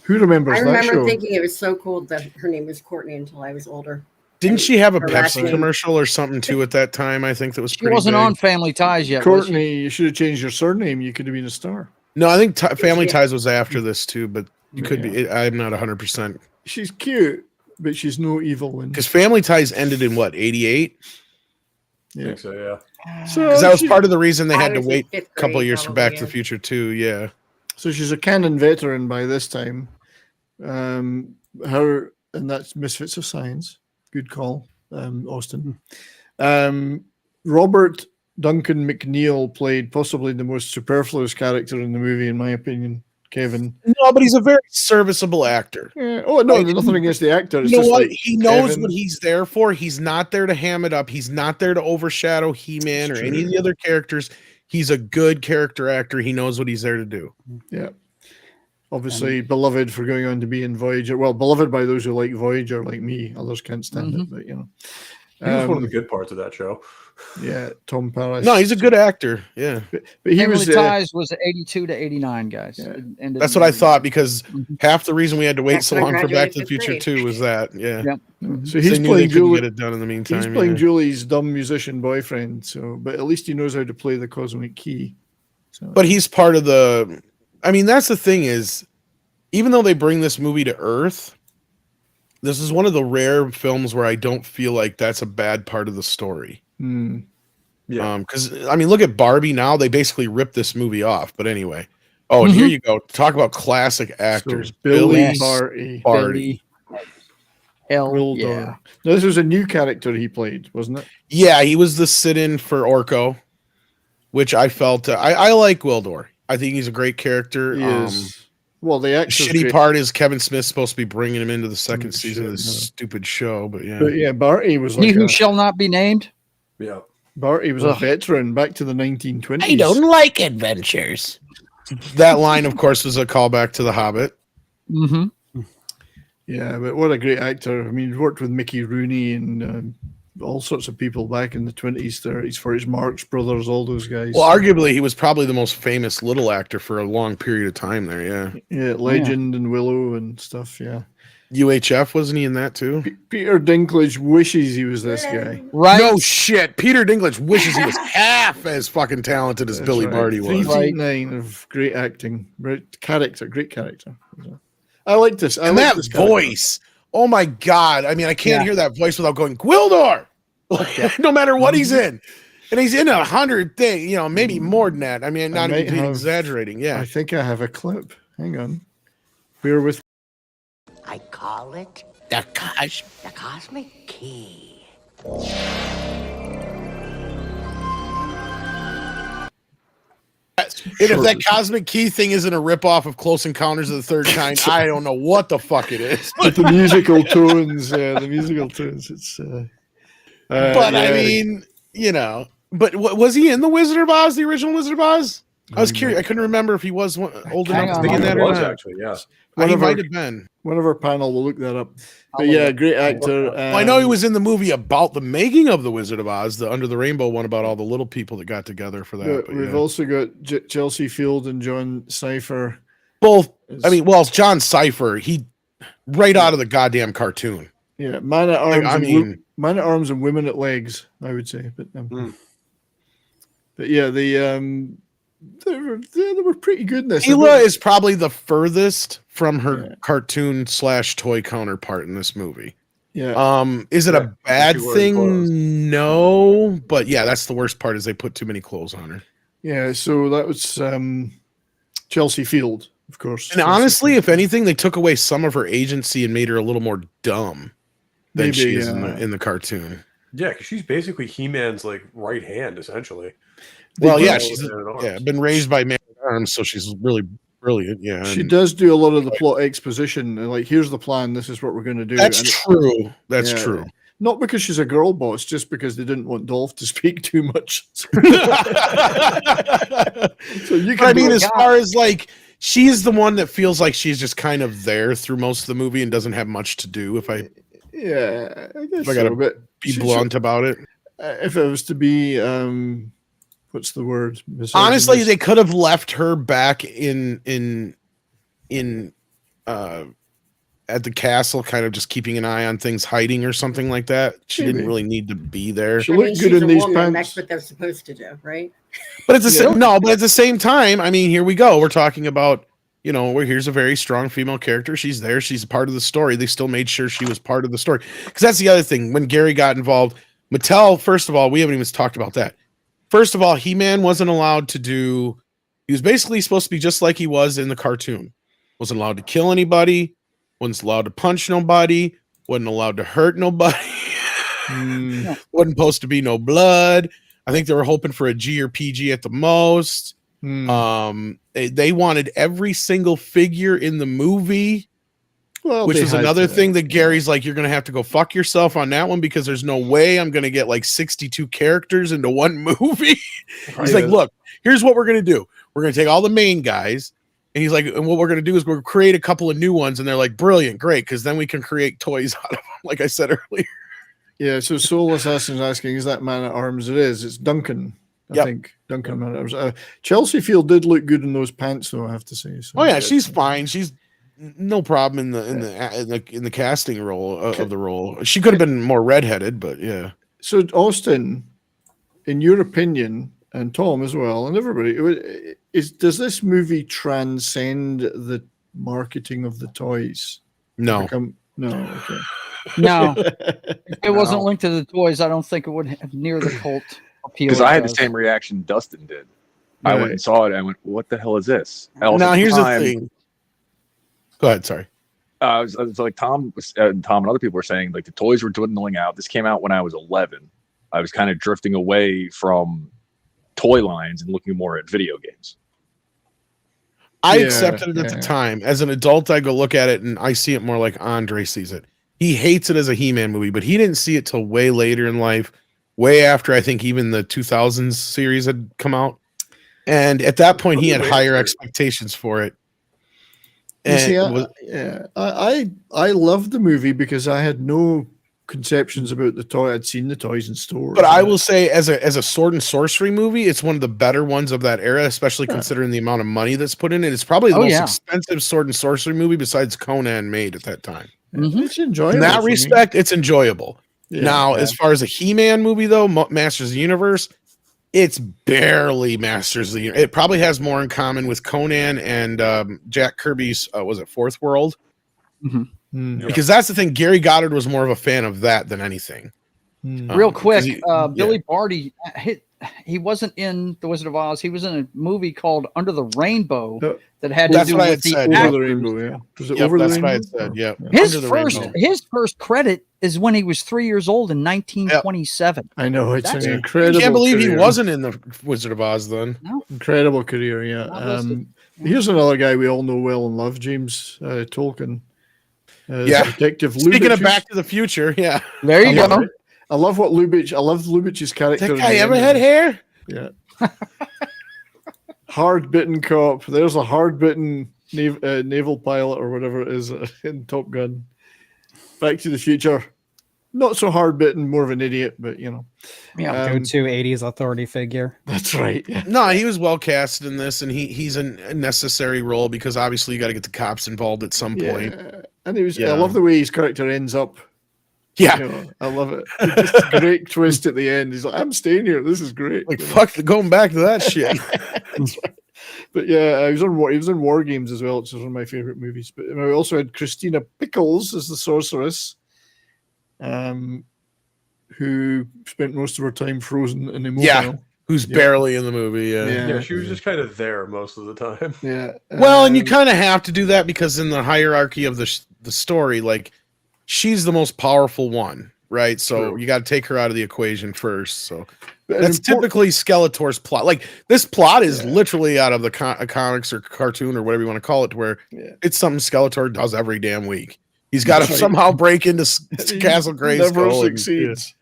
Who remembers I that remember show? thinking it was so cool that her name was Courtney until I was older. Didn't she have a Her Pepsi last name. commercial or something too at that time? I think that was She pretty wasn't big. on Family Ties yet, was she? Courtney, you should have changed your surname. You could have been a star. No, I think Family Ties was after this too, but you could be. I'm not 100%. She's cute, but she's no evil. Because Family Ties ended in what, 88? I think so, yeah. Because that was part of the reason they had to was in wait a fifth couple grade, years for probably, Back to yeah. the Future too. Yeah. So she's a canon veteran by this time. Her and that's Misfits of Science. Good call, Austin. Robert Duncan McNeil played possibly the most superfluous character in the movie, in my opinion. Kevin. No, but he's a very serviceable actor. Yeah. Oh no, there's nothing against the actor. It's You know just what? like He knows Kevin. what he's there for. He's not there to ham it up. He's not there to overshadow He-Man or It's any of true. the other characters. He's a good character actor. He knows what he's there to do. Yeah. Obviously beloved for going on to be in Voyager. Well, beloved by those who like Voyager, like me. Others can't stand it, but you know. He was one of the good parts of that show. Yeah, Tom Paris. No, he's a good actor. Yeah. But he Family was Ties was 82 to 89, guys. That's what I thought, because half the reason we had to wait That's so when I long for Back to the graduated Future fifth 2 was that. Yeah. Yep. So They he's knew playing they couldn't Julie. get it done in the meantime. He's playing yeah. Julie's dumb musician boyfriend. So, but at least he knows how to play the cosmic key. So, But he's part of the. I mean, that's the thing is, even though they bring this movie to Earth, this is one of the rare films where I don't feel like that's a bad part of the story. Yeah. Because I mean, look at Barbie now. They basically ripped this movie off. But anyway. Oh, and here you go. Talk about classic actors. So Billy Barty. Barty. Hell Gwildor. yeah. Now, this was a new character he played, wasn't it? Yeah, he was the sit-in for Orko, which I felt I like Gwildor. I think he's a great character. He is. Well, the actor's shitty great. part is Kevin Smith's supposed to be bringing him into the second season of this stupid show, but yeah. But yeah, Barty was He like who shall not be named. Yeah. Barty was a veteran back to the 1920s. I don't like adventures. That line, of course, was a callback to The Hobbit. Mm-hmm. Yeah, but what a great actor. I mean, he worked with Mickey Rooney and all sorts of people back in the 20s, 30s for his Marx Brothers, all those guys. Well, arguably, he was probably the most famous little actor for a long period of time there, yeah. Yeah, Legend and Willow and stuff, yeah. UHF, wasn't he in that too? Peter Dinklage wishes he was this guy. Right? No shit. Peter Dinklage wishes he was half as fucking talented as Billy Barty was. 3.9 of great acting. Great character. I like this. And that voice. Oh my God. I mean, I can't hear that voice without going, Gwildor! No matter what he's in. And he's in 100 things, maybe more than that. I mean, not even exaggerating. Yeah. I think I have a clip. Hang on. Bear with. I call it the cosmic key. If that cosmic key thing isn't a ripoff of Close Encounters of the Third Kind, I don't know what the fuck it is. With the musical tones, it's. But I mean, but was he in the Wizard of Oz, the original Wizard of Oz? I was curious. I couldn't remember if he was old enough to be in that or not. Actually, yeah. He might have been. One of our panel will look that up. But yeah, great actor. Well, I know he was in the movie about the making of the Wizard of Oz, the Under the Rainbow one, about all the little people that got together for that. But we've also got Chelsea Field and John Cipher. Both. I mean, well, John Cipher, he right out of the goddamn cartoon. Yeah, man at arms and women at legs, I would say. But yeah, they were pretty good in this. Hela is probably the furthest from her cartoon/toy counterpart in this movie. Yeah. Is it a bad thing? No, but yeah, that's the worst part is they put too many clothes on her. Yeah, so that was Chelsea Field, of course. And honestly, if anything, they took away some of her agency and made her a little more dumb than she is in the cartoon. Yeah, because she's basically He-Man's like right hand, essentially. Well, yeah, she's been raised by man at arms, so she's really brilliant. Yeah, she does do a lot of the plot exposition. Like, here's the plan. This is what we're going to do. That's true. That's true. Not because she's a girl boss, just because they didn't want Dolph to speak too much. So you can. I mean, as far as like, she's the one that feels like she's just kind of there through most of the movie and doesn't have much to do. I guess I gotta be blunt about it. If it was to be, what's the word? Honestly, they could have left her back in at the castle, kind of just keeping an eye on things, hiding or something like that. She didn't really need to be there. She looked good in these pants. That's what they're supposed to do, right? But it's but at the same time, I mean, here we go. We're talking about, here's a very strong female character. She's there. She's a part of the story. They still made sure she was part of the story. Because that's the other thing. When Gary got involved, Mattel, first of all, we haven't even talked about that. First of all, He-Man wasn't allowed to do. He was basically supposed to be just like he was in the cartoon. Wasn't allowed to kill anybody. Wasn't allowed to punch nobody. Wasn't allowed to hurt nobody. Wasn't supposed to be no blood. I think they were hoping for a G or PG at the most. They wanted every single figure in the movie, which was another thing that Gary's like, you're going to have to go fuck yourself on that one because there's no way I'm going to get like 62 characters into one movie. He's like, look, here's what we're going to do. We're going to take all the main guys. And he's like, and what we're going to do is we're going to create a couple of new ones. And they're like, brilliant, great. Because then we can create toys out of them, like I said earlier. Yeah, so Soul Assassin's asking, is that man at arms? It is. It's Duncan. I think Duncan man at arms. Chelsea Field did look good in those pants, though, I have to say. So, she's fine. She's no problem in the casting role of the role. She could have been more redheaded, but yeah. So Austin, in your opinion, and Tom as well, and everybody, does this movie transcend the marketing of the toys? No. No. Okay. No, if it wasn't linked to the toys, I don't think it would have near the cult appeal. Because I had does. the same reaction Dustin did. Right. I went and saw it. And I went, "What the hell is this?" Now here's the thing. Go ahead. Sorry. I was like Tom and other people were saying like the toys were dwindling out. This came out when I was 11. I was kind of drifting away from toy lines and looking more at video games. I accepted it at the time. As an adult, I go look at it and I see it more like Andre sees it. He hates it as a He-Man movie, but he didn't see it till way later in life, way after I think even the 2000s series had come out. And at that point, he had higher expectations for it. And see, I loved the movie because I had no conceptions about the toy. I'd seen the toys in stores. But I will say, as a sword and sorcery movie, it's one of the better ones of that era, especially considering the amount of money that's put in it. It's probably the most expensive sword and sorcery movie besides Conan made at that time. It's enjoyable. In that respect, it's enjoyable. Now, as far as a He-Man movie, though, Masters of the Universe, it's barely Masters of the Universe. It probably has more in common with Conan and Jack Kirby's, was it Fourth World? Because that's the thing. Gary Goddard was more of a fan of that than anything. Real quick, Billy Barty, he wasn't in The Wizard of Oz. He was in a movie called Under the Rainbow that had to do with the Over the Rainbow. Yeah, was it Over the Rainbow? That's what I had said. Yeah. His first credit is when he was 3 years old in 1927. I know, it's an incredible. I can't believe career. he wasn't in The Wizard of Oz then. No. Incredible career. Yeah. Here's another guy we all know well and love, James Tolkien. Detective Lubitsch. Speaking of Back to the Future, there you go. I love what Lubitsch. I love Lubitsch's character. That guy ever had hair? Yeah. Hard-bitten cop. There's a hard-bitten naval pilot or whatever it is in Top Gun. Back to the Future. Not so hard-bitten, more of an idiot, but you know. Yeah, go-to 80s authority figure. That's right. Yeah. No, he was well casted in this, and he's a necessary role because obviously you got to get the cops involved at some point. And he was. I love the way his character ends up. Yeah, you know, I love it. It's just a great twist at the end. He's like, "I'm staying here. This is great." Like fuck, going back to that shit. That's right. But yeah, he was in War Games as well, which is one of my favorite movies. But we also had Christina Pickles as the sorceress, who spent most of her time frozen and immobile. Yeah, who's barely in the movie. Yeah, she was just kind of there most of the time. Yeah. Well, and you kind of have to do that because in the hierarchy of the story, like she's the most powerful one, right? So you got to take her out of the equation first. So that's typically Skeletor's plot. Like this plot is literally out of the comics or cartoon or whatever you want to call it, to where it's something Skeletor does every damn week. He's got to somehow break into Castle Grayskull. Never succeeds.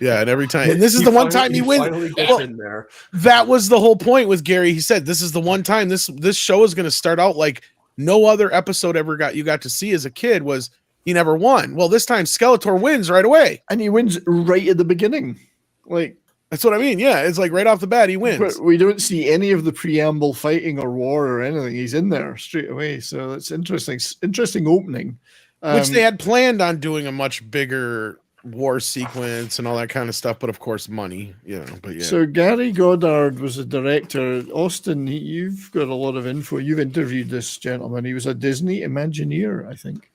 Yeah, and every time. And this is the one time he wins. In there. That was the whole point with Gary. He said, "This is the one time this show is going to start out like no other episode ever you got to see as a kid was he never won. Well, this time Skeletor wins right away, and he wins right at the beginning. Like that's what I mean. Yeah, it's like right off the bat he wins. But we don't see any of the preamble fighting or war or anything. He's in there straight away. So it's interesting. Interesting opening, which they had planned on doing a much bigger war sequence and all that kind of stuff, but of course money, but yeah. So Gary Goddard was a director. Austin, you've got a lot of info. You've interviewed this gentleman. He was a Disney Imagineer, I think.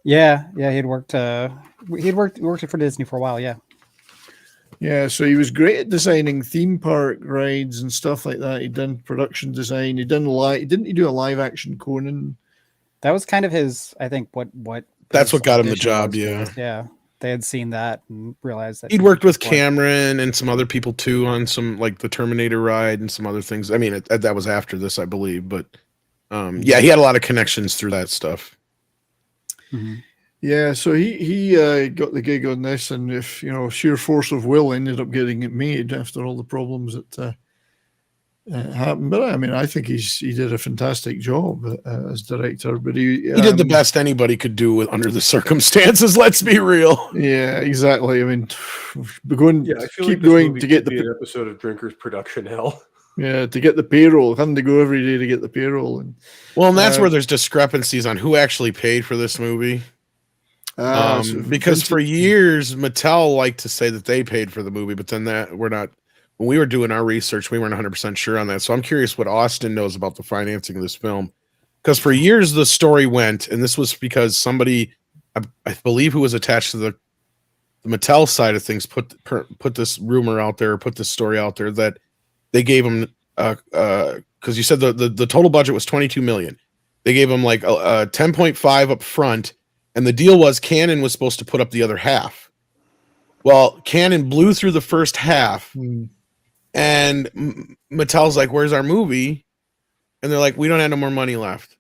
Yeah, he'd worked for Disney for a while. Yeah, so he was great at designing theme park rides and stuff like that. He'd done production design. Didn't he do a live action Conan? That was kind of his, I think, what that's what got him the job. Yeah. They had seen that and realized that he'd worked with Cameron and some other people too on some like the Terminator ride and some other things. I mean, that was after this, I believe, but he had a lot of connections through that stuff. Mm-hmm. Yeah, so he got the gig on this, and if sheer force of will, ended up getting it made after all the problems that happened. But I mean, I think he did a fantastic job as director. But he did the best anybody could do under the circumstances. Let's be real. Yeah, exactly. I mean, keep like going to get the episode of Drinkers Production Hell. Yeah, to get the payroll, having to go every day to get the payroll, and that's where there's discrepancies on who actually paid for this movie. Because for years Mattel liked to say that they paid for the movie, but then when we were doing our research, we weren't 100% sure on that. So I'm curious what Austin knows about the financing of this film. Because for years the story went, and this was because somebody, I believe, who was attached to the Mattel side of things, put this rumor out there, put this story out there that they gave him because you said the total budget was $22 million. They gave him like a 10.5 up front, and the deal was Canon was supposed to put up the other half. Well, Canon blew through the first half, and Mattel's like, "Where's our movie?" And they're like, "We don't have no more money left."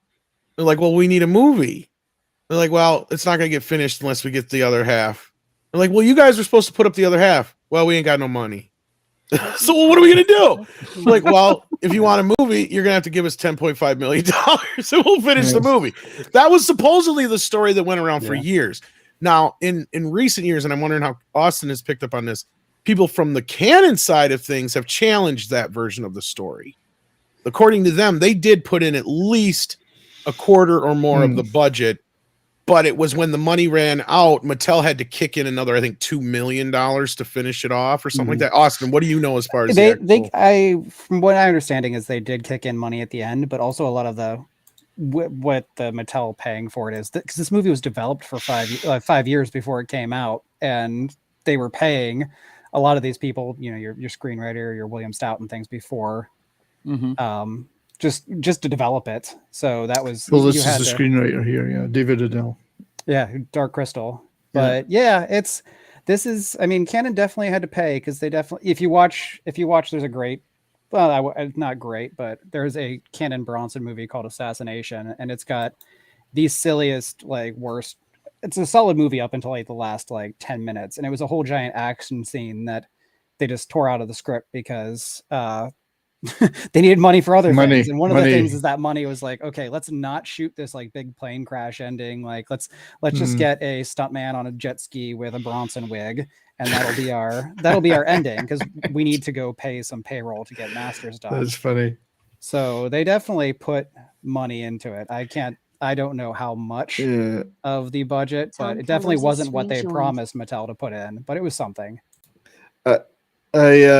They're like, "Well, we need a movie." They're like, "Well, it's not going to get finished unless we get the other half." They're like, "Well, you guys were supposed to put up the other half." "Well, we ain't got no money." So what are we going to do? Like, well, if you want a movie, you're going to have to give us $10.5 million and we'll finish the movie. That was supposedly the story that went around for years. Now, in recent years, and I'm wondering how Austin has picked up on this, people from the canon side of things have challenged that version of the story. According to them, they did put in at least a quarter or more of the budget, but it was when the money ran out, Mattel had to kick in another, I think, $2 million to finish it off or something like that. Austin, what do you know as far as from what I understanding is they did kick in money at the end, but also a lot of the what the Mattel paying for it is because this movie was developed for 5 years before it came out, and they were paying a lot of these people, your screenwriter, your William Stout and things before, just to develop it. So that was this is the screenwriter here, David Adele. Dark Crystal. But Canon definitely had to pay because they definitely, if you watch, there's a great, not great, but there's a Canon Bronson movie called Assassination, and it's got the silliest, worst. It's a solid movie up until the last 10 minutes, and it was a whole giant action scene that they just tore out of the script because they needed money for other things. And one of the things is that money was okay, let's not shoot this big plane crash ending. Let's just get a stuntman on a jet ski with a Bronson wig, and that'll be our ending because we need to go pay some payroll to get masters done. That's funny. So they definitely put money into it. I don't know how much of the budget, but it definitely wasn't what they promised Mattel to put in, but it was something. There's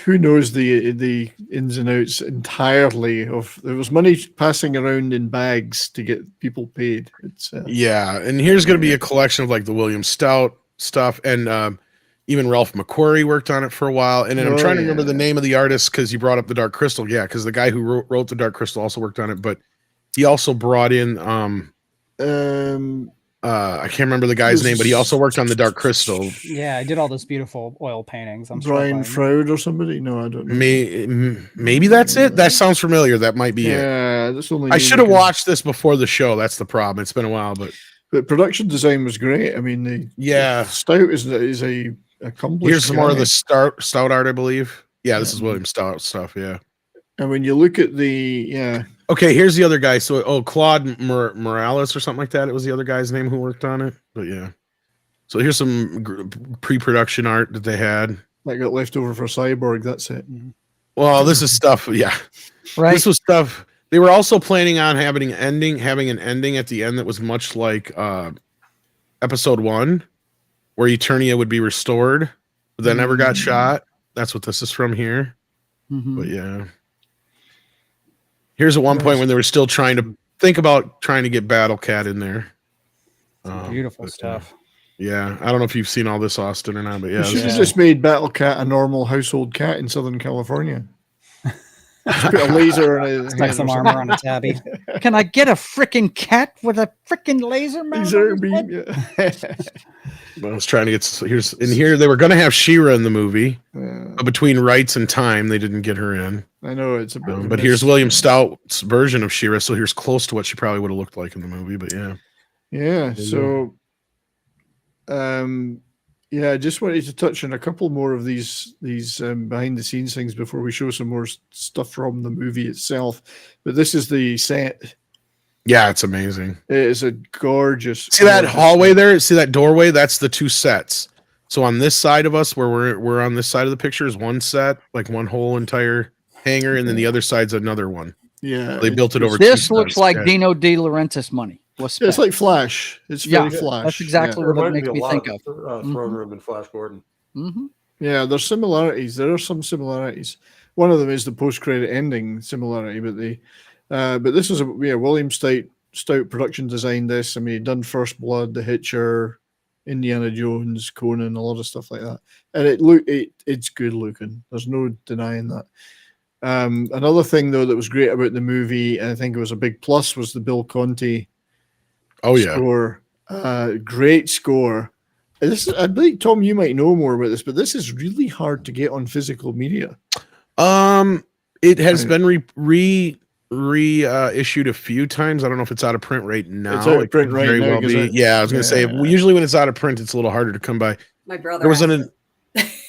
who knows the ins and outs entirely of there was money passing around in bags to get people paid. It's and here's going to be a collection of the William Stout stuff, and even Ralph McQuarrie worked on it for a while. And then I'm trying to remember the name of the artist because you brought up the Dark Crystal, because the guy who wrote the Dark Crystal also worked on it, but he also brought in I can't remember the guy's name, but he also worked on the Dark Crystal. Yeah, I did all those beautiful oil paintings. Brian Froud or somebody? No, I don't know. Maybe that's it. That sounds familiar. That might be it. That's only. I should have watched this before the show. That's the problem. It's been a while, but production design was great. I mean, the Stout is a accomplished. Here's some more of the Stout art, I believe. Yeah, this is William Stout stuff. Yeah. And when you look at the okay, here's the other guy. So, Claude Morales or something like that. It was the other guy's name who worked on it. But yeah. So here's some pre-production art that they had. That got left over for Cyborg. That's it. Well, this is stuff. Yeah. Right. This was stuff. They were also planning on having an ending at the end that was much like episode 1, where Eternia would be restored, but that never got shot. That's what this is from here. But yeah. Here's at one point when they were still trying to think about trying to get Battle Cat in there. Beautiful stuff. Yeah, I don't know if you've seen all this, Austin, or not, but yeah. You should have just made Battle Cat a normal household cat in Southern California. Just put a laser on it. Some armor on a tabby. Can I get a freaking cat with a freaking laser mount? Laser beam, I was trying to get here. They were going to have She-Ra in the movie, but between rights and time, they didn't get her in. I know it's a bit. But here's William Stout's version of She-Ra, so here's close to what she probably would have looked like in the movie. But yeah. So, I just wanted to touch on a couple more of these behind the scenes things before we show some more stuff from the movie itself. But this is the set. Yeah, it's amazing. It is a gorgeous. See that hallway there? See that doorway? That's the 2 sets. So on this side of us, where we're on this side of the picture, is one set, like one whole entire hangar, and then the other side's another one. Yeah, they built it over. This looks like Dino De Laurentiis money. It's like Flash. It's very Flash. That's exactly what it makes me think of. Throne Room and Flash Gordon. Yeah, there's similarities. There are some similarities. One of them is the post-credit ending similarity, but But this was William Stout production designed this. I mean, he'd done First Blood, The Hitcher, Indiana Jones, Conan, a lot of stuff like that. And it's good looking. There's no denying that. Another thing though that was great about the movie, and I think it was a big plus, was the Bill Conti score. Great score. I believe, Tom, you might know more about this, but this is really hard to get on physical media. It has been reissued a few times. I don't know if it's out of print right now. It's out of print right now. Yeah, I was going to say, usually when it's out of print, it's a little harder to come by. My brother. There was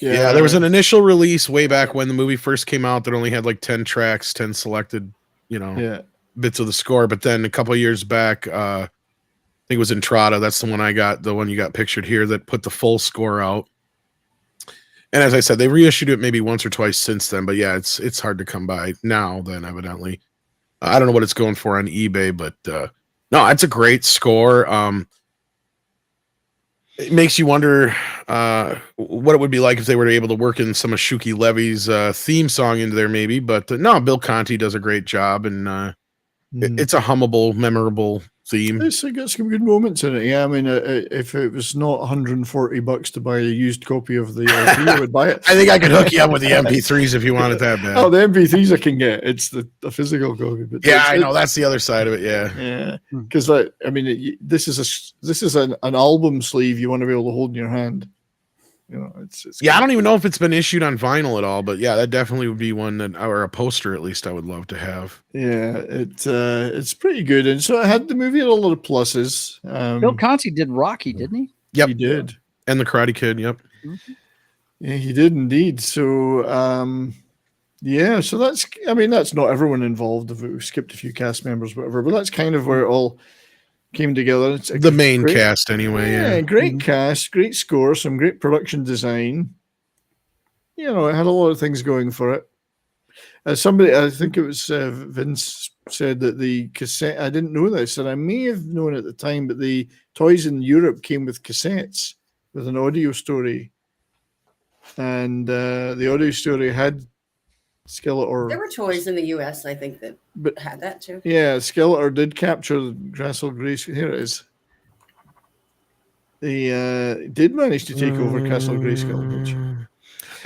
there was an initial release way back when the movie first came out that only had like 10 tracks, 10 selected, bits of the score. But then a couple of years back, I think it was Entrada. That's the one I got, the one you got pictured here, that put the full score out. And as I said, they reissued it maybe once or twice since then. But yeah, it's hard to come by now. Then evidently, I don't know what it's going for on eBay, but no, it's a great score. It makes you wonder what it would be like if they were able to work in some of Shuki Levy's theme song into there, maybe. But no, Bill Conti does a great job, and it's a hummable, memorable theme. It's got some good moments in it. Yeah, I mean, if it was not $140 to buy a used copy of the LP, I would buy it. I think I could hook you up with the MP3s if you wanted that bad. Oh, the MP3s I can get. It's the physical copy. But yeah, I know that's the other side of it. Yeah, because this is an album sleeve you want to be able to hold in your hand. It's I don't even know if it's been issued on vinyl at all, but yeah, that definitely would be one that, or a poster at least, I would love to have. Yeah, it's pretty good, and so I had the movie had a lot of pluses. Bill Conti did Rocky, didn't he? Yep, he did, and the Karate Kid. Yep, yeah, he did indeed. So, so that's not everyone involved. If we skipped a few cast members, whatever, but that's kind of where it all came together. It's the main cast anyway. Yeah, great cast, great score, some great production design. It had a lot of things going for it. Somebody, I think it was Vince, said that the cassette, I didn't know this, and I may have known at the time, but the toys in Europe came with cassettes with an audio story, and the audio story had Skeletor. There were toys in the U.S., I think, that had that too. Yeah, Skeletor did capture Castle Grayskull. Here it is. They did manage to take over Castle Grayskull, which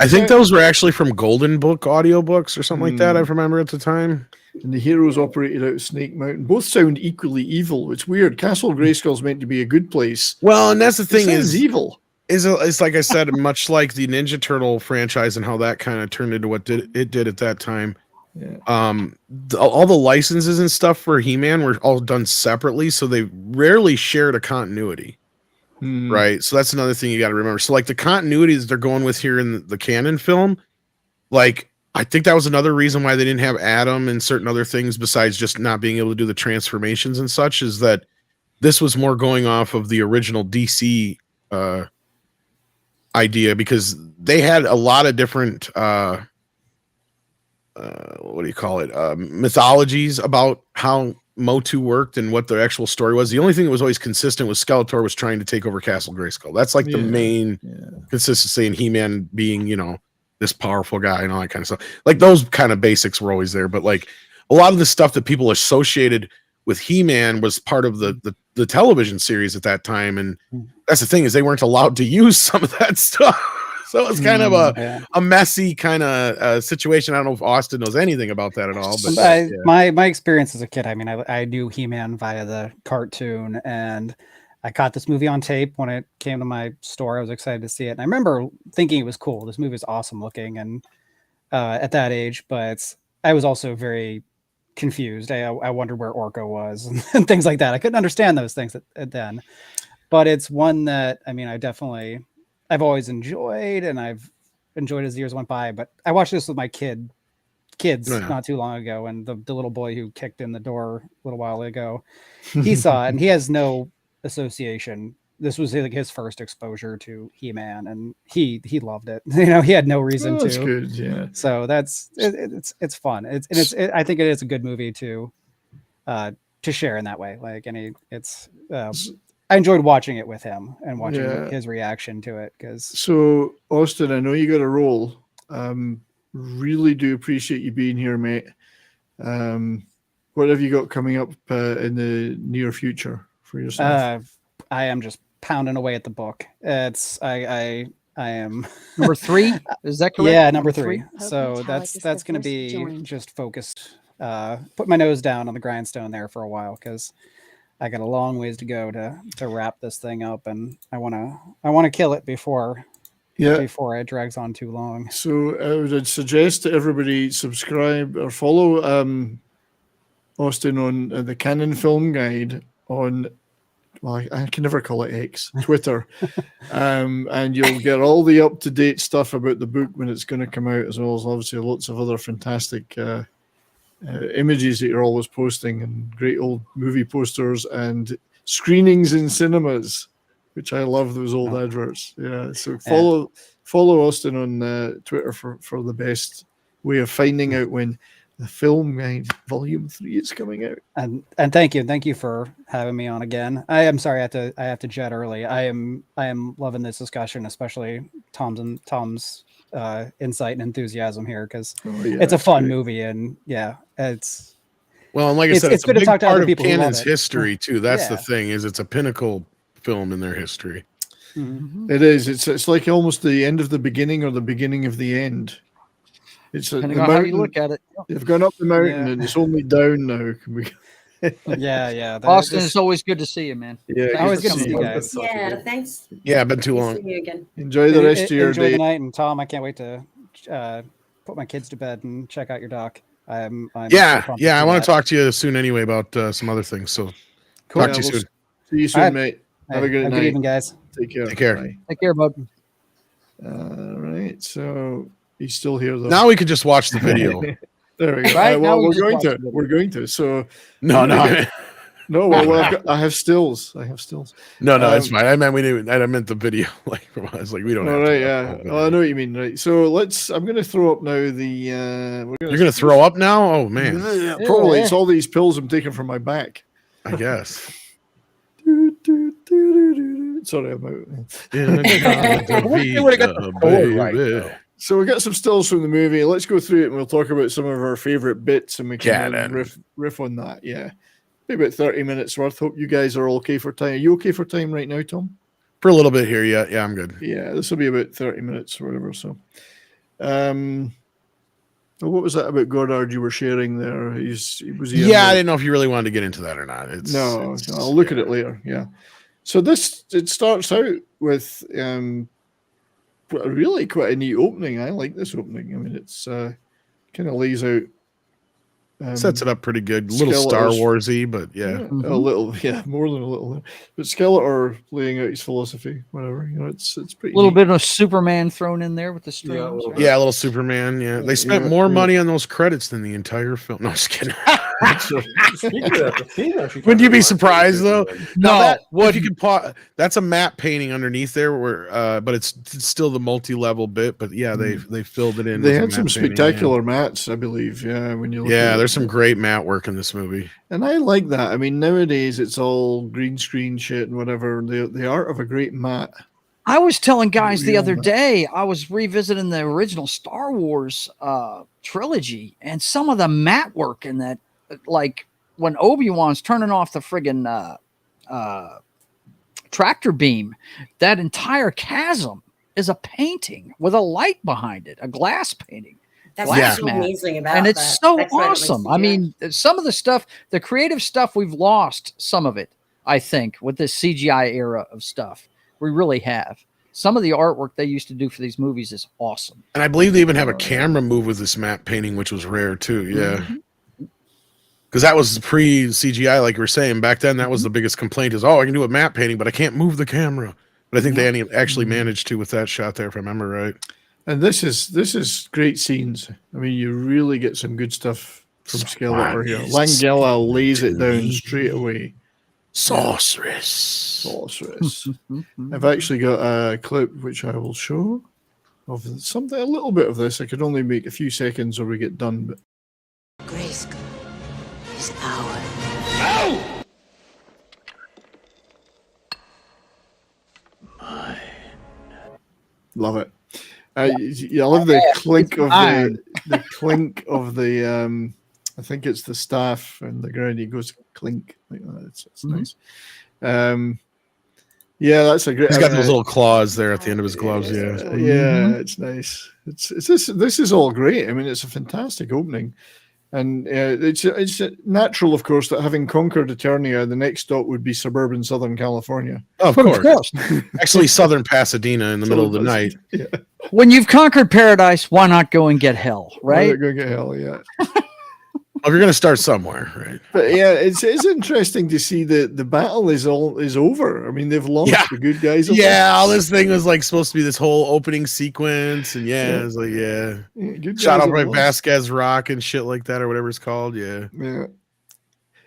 I think those were actually from Golden Book audiobooks or something like that. I remember at the time. And the heroes operated out of Snake Mountain. Both sound equally evil. It's weird. Castle Grayskull's meant to be a good place. Well, and that's the thing, is evil. It's like I said, much like the Ninja Turtle franchise and how that kind of turned into what it did at that time. Yeah. All the licenses and stuff for He-Man were all done separately, so they rarely shared a continuity. Right. So that's another thing you got to remember. So like the continuities they're going with here in the canon film, like I think that was another reason why they didn't have Adam and certain other things besides just not being able to do the transformations and such, is that this was more going off of the original DC idea, because they had a lot of different mythologies about how Motu worked and what the actual story was. The only thing that was always consistent was Skeletor was trying to take over Castle Grayskull. That's like the main consistency, in He-Man being, this powerful guy and all that kind of stuff. Like those kind of basics were always there, but like a lot of the stuff that people associated with He-Man was part of the television series at that time. And that's the thing, is they weren't allowed to use some of that stuff. So it's kind of a messy kind of situation. I don't know if Austin knows anything about that at all. But my experience as a kid, I mean, I knew He-Man via the cartoon, and I caught this movie on tape when it came to my store. I was excited to see it. And I remember thinking it was cool. This movie was awesome looking, and at that age, but I was also very confused. I wondered where Orko was and things like that. I couldn't understand those things then. But it's one that, I mean, I've always enjoyed, and I've enjoyed as the years went by. But I watched this with my kids not too long ago, and the little boy who kicked in the door a little while ago, he saw it, and he has no association. This was like his first exposure to He-Man, and he loved it. He had no reason to. That's good, yeah. So it's fun. I think it is a good movie to share in that way. Like, I enjoyed watching it with him and watching his reaction to it. So, Austin, I know you got a role. Really do appreciate you being here, mate. what have you got coming up in the near future for yourself? I am just pounding away at the book. It's I am number 3. Is that correct? Yeah, number 3. So that's going to be just focused. Put my nose down on the grindstone there for a while because I got a long ways to go to wrap this thing up, and I want to kill it before it drags on too long. So I would suggest to everybody subscribe or follow Austin on the Canon Film Guide on, well, I can never call it X, Twitter. And you'll get all the up-to-date stuff about the book when it's going to come out, as well as obviously lots of other fantastic images that you're always posting, and great old movie posters and screenings in cinemas, which I love those old adverts. Yeah, so follow Austin on Twitter for the best way of finding out when the Film Guide Volume 3 is coming out. And thank you for having me on again. I am sorry I have to jet early. I am loving this discussion, especially Tom's insight and enthusiasm here, because it's a fun movie, and it's well, and like I said, it's a good big to talk to part other of people Canon's who love it. history too. That's the thing, is it's a pinnacle film in their history. Mm-hmm. It is. It's like almost the end of the beginning or the beginning of the end. It's depending on how you look at it. They've gone up the mountain and it's only down now. Can we? Yeah. Austin, it's always good to see you, man. Yeah, always good to see you guys. Yeah, thanks. Yeah, been too long. See you again. Enjoy the rest of your Enjoy day. the night, and Tom, I can't wait to put my kids to bed and check out your doc. I'm Yeah, so pumped I do want that. to talk to you soon anyway about some other things. So Cool. talk to you soon. See you soon, All right. mate. Hey, Have a good night. Good evening, guys. Take care. Take care. Bye. Take care, bud. All right. So he's still here though. Now we could just watch the video. There we go. Right, now well, we we're just going watch to. the video. We're going to. So No. no. Well, I have stills. No, it's fine. I meant the video. Like, I was like, we don't. All have right. to Yeah. Well, I know what you mean. Right. So I'm going to throw up now the. You're gonna throw up now? Oh man. Yeah, probably. It's all these pills I'm taking from my back. I guess. Sorry about So we got some stills from the movie. Let's go through it and we'll talk about some of our favorite bits, and we can riff on that. Yeah, maybe about 30 minutes worth. Hope you guys are okay for time. Are you okay for time right now, Tom? For a little bit here, yeah, I'm good. Yeah, this will be about 30 minutes or whatever. So, what was that about Goddard you were sharing there? I didn't know if you really wanted to get into that or not. No, I'll look at it later. Yeah. So it starts out with really quite a neat opening. I like this opening. I mean, it's kind of lays out. Sets it up pretty good. A little Star Warsy, but yeah. A little, more than a little. But Skeletor laying out his philosophy, whatever. It's pretty. A little neat. bit of Superman thrown in there with the strings. Yeah, a little Superman. Yeah, they spent more money on those credits than the entire film. No, just kidding. Wouldn't you be surprised though? No. If you could that's a matte painting underneath there, where but it's still the multi-level bit. But yeah, they filled it in. They had some spectacular mats, I believe. Yeah, when you look at there's some great matte work in this movie, and I like that. I mean, nowadays it's all green screen shit and whatever. The art of a great mat. I was telling guys the other day, I was revisiting the original Star Wars trilogy, and some of the matte work in that, like when Obi-Wan's turning off the friggin' tractor beam, that entire chasm is a painting with a light behind it, a glass painting. That's so amazing about and it's so awesome. I mean, some of the stuff, the creative stuff, we've lost some of it, I think, with this CGI era of stuff. We really have. Some of the artwork they used to do for these movies is awesome. And I believe they even have a camera move with this matte painting, which was rare too. Yeah. Because that was pre-CGI, like you were saying. Back then, that was the biggest complaint is, I can do a matte painting, but I can't move the camera. But I think they actually managed to with that shot there, if I remember right. And this is great scenes. I mean, you really get some good stuff from Skeletor here. Langella lays it down straight away. Sorceress. I've actually got a clip which I will show of a little bit of this. I could only make a few seconds or we get done. But Grayskull is ours. Ow! Love it. I love the clink of the I think it's the staff and the ground. He goes clink like that. It's Mhm. nice. Yeah, that's a great. He's got those little claws there at the end of his gloves. Yeah. Yeah, it's nice. This is all great. I mean, it's a fantastic opening, and it's natural, of course, that having conquered Eternia, the next stop would be suburban Southern California. Of course. Actually, Southern Pasadena in the middle of the night. Yeah. When you've conquered paradise, why not go and get hell, Why right? not go get hell, yeah. Well, you're going to start somewhere, right? But yeah, it's interesting to see that the battle is over. I mean, they've launched Yeah. the good guys. Yeah, all this thing was like supposed to be this whole opening sequence, and it's like good shot guys up by have lost. Vasquez Rock and shit like that, or whatever it's called. Yeah.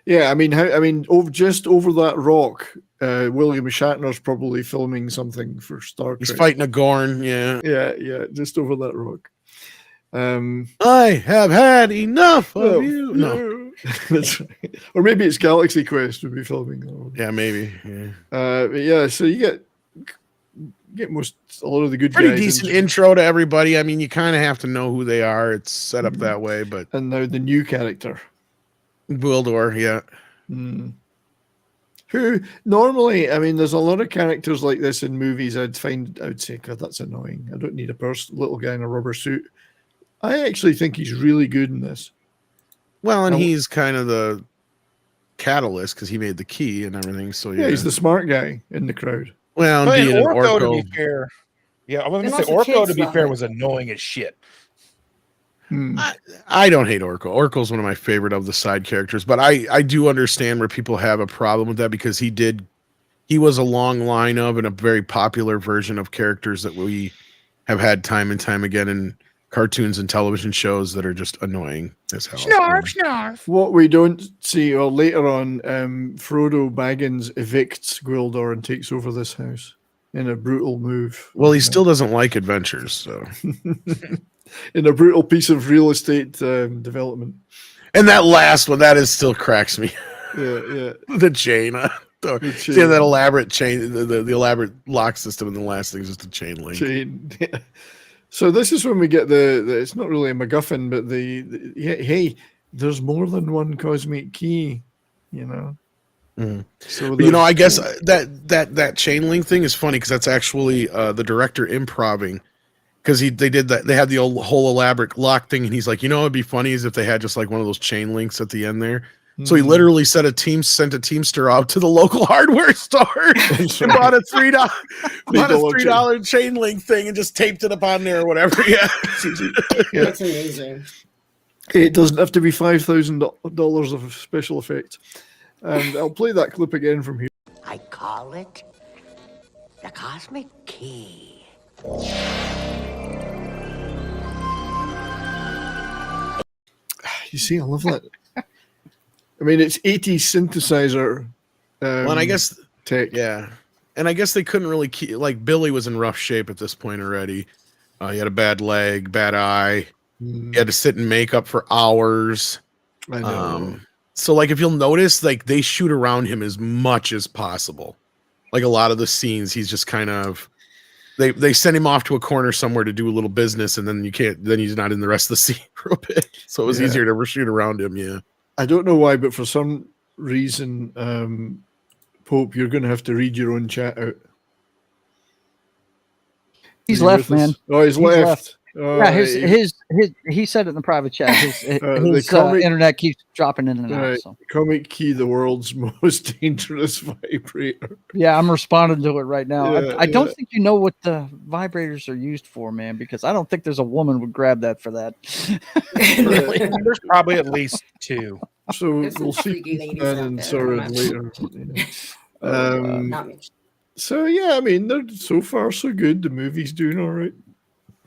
Yeah. I mean, just over that rock, William Shatner's probably filming something for Star Trek. He's fighting a Gorn. Yeah. Yeah, just over that rock. I have had enough of you. No. That's right. Or maybe it's Galaxy Quest would be filming that. Yeah, maybe. Yeah. But yeah, so you get a lot of the good Pretty guys. decent intro to everybody. I mean, you kind of have to know who they are. It's set up that way, but and now the new character, Gwildor, yeah. Who normally, I mean, there's a lot of characters like this in movies. I would say, God, that's annoying. I don't need a little guy in a rubber suit. I actually think he's really good in this. Well, and he's kind of the catalyst because he made the key and everything. So yeah, he's the smart guy in the crowd. Well, But being an Orko, Orko, to be fair, I was And going to say also Orko, kids to be love fair, it. was annoying as shit. I don't hate Orko. Orko's one of my favorite of the side characters, but I do understand where people have a problem with that because he was a long line of and a very popular version of characters that we have had time and time again in cartoons and television shows that are just annoying as hell. Snarf. What we don't see, or later on, Frodo Baggins evicts Gwildor and takes over this house in a brutal move. Well, he still doesn't like adventures, so in a brutal piece of real estate development. And that last one, that is still cracks me. Yeah. The chain. chain. Yeah, that elaborate chain, the elaborate lock system, and the last thing is just a chain link. Yeah. So this is when we get the it's not really a MacGuffin, but hey, there's more than one cosmic key, you know. So But, I guess that chain link thing is funny because that's actually the director improving because they did that. They had the whole elaborate lock thing, and he's like, it'd be funny is if they had just like one of those chain links at the end there. So he literally sent a Teamster out to the local hardware store and bought a $3 chain link thing and just taped it up on there or whatever. Yeah, That's amazing. It doesn't have to be $5,000 of special effects. And I'll play that clip again from here. I call it the cosmic key. You see, I love that. I mean, it's 80s synthesizer. Well, and I guess tech. Yeah, and I guess they couldn't really keep like Billy was in rough shape at this point already. He had a bad leg, bad eye. He had to sit in makeup for hours. I know. So, like, if you'll notice, like they shoot around him as much as possible. Like a lot of the scenes, he's just kind of they send him off to a corner somewhere to do a little business, and then he's not in the rest of the scene for a bit. So it was easier to shoot around him. Yeah. I don't know why, but for some reason, Pope, you're going to have to read your own chat out. He's left, man. Oh, he's left. Oh, yeah, his he said it in the private chat. His internet keeps dropping in and out. So. Comic Key, the world's most dangerous vibrator. Yeah, I'm responding to it right now. Yeah, I don't think you know what the vibrators are used for, man, because I don't think there's a woman would grab that for that. Really? There's probably at least two. So we'll see that and Soren later. Not me. So yeah, I mean, they're so far so good. The movie's doing all right.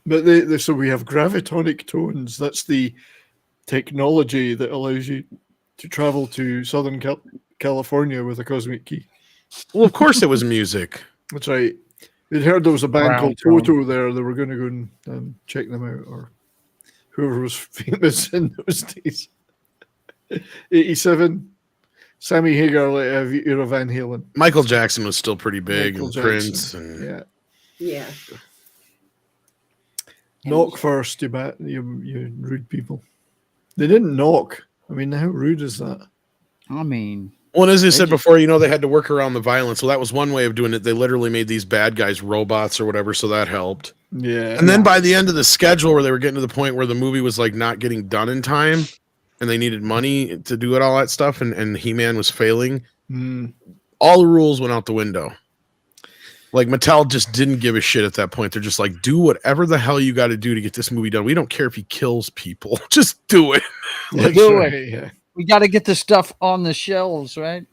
But so we have gravitonic tones. That's the technology that allows you to travel to Southern California with a cosmic key. Well, of course it was music. That's right. We'd heard there was a band called Brown Toto there. They were going to go and check them out, or whoever was famous in those days. 87. Sammy Hagar, Era Van Halen. Michael Jackson was still pretty big, Michael and Jackson. Prince, and Yeah. Knock first, you rude people. They didn't knock. I mean, how rude is that? I mean, well, as I said before, they had to work around the violence. So that was one way of doing it. They literally made these bad guys robots or whatever, so that helped. Yeah. And then by the end of the schedule, where they were getting to the point where the movie was like not getting done in time, and they needed money to do it, all that stuff, and He-Man was failing, all the rules went out the window. Like Mattel just didn't give a shit at that point. They're just like, do whatever the hell you got to do to get this movie done. We don't care if he kills people. Just do it. Like, do it. Yeah. We got to get the stuff on the shelves, right?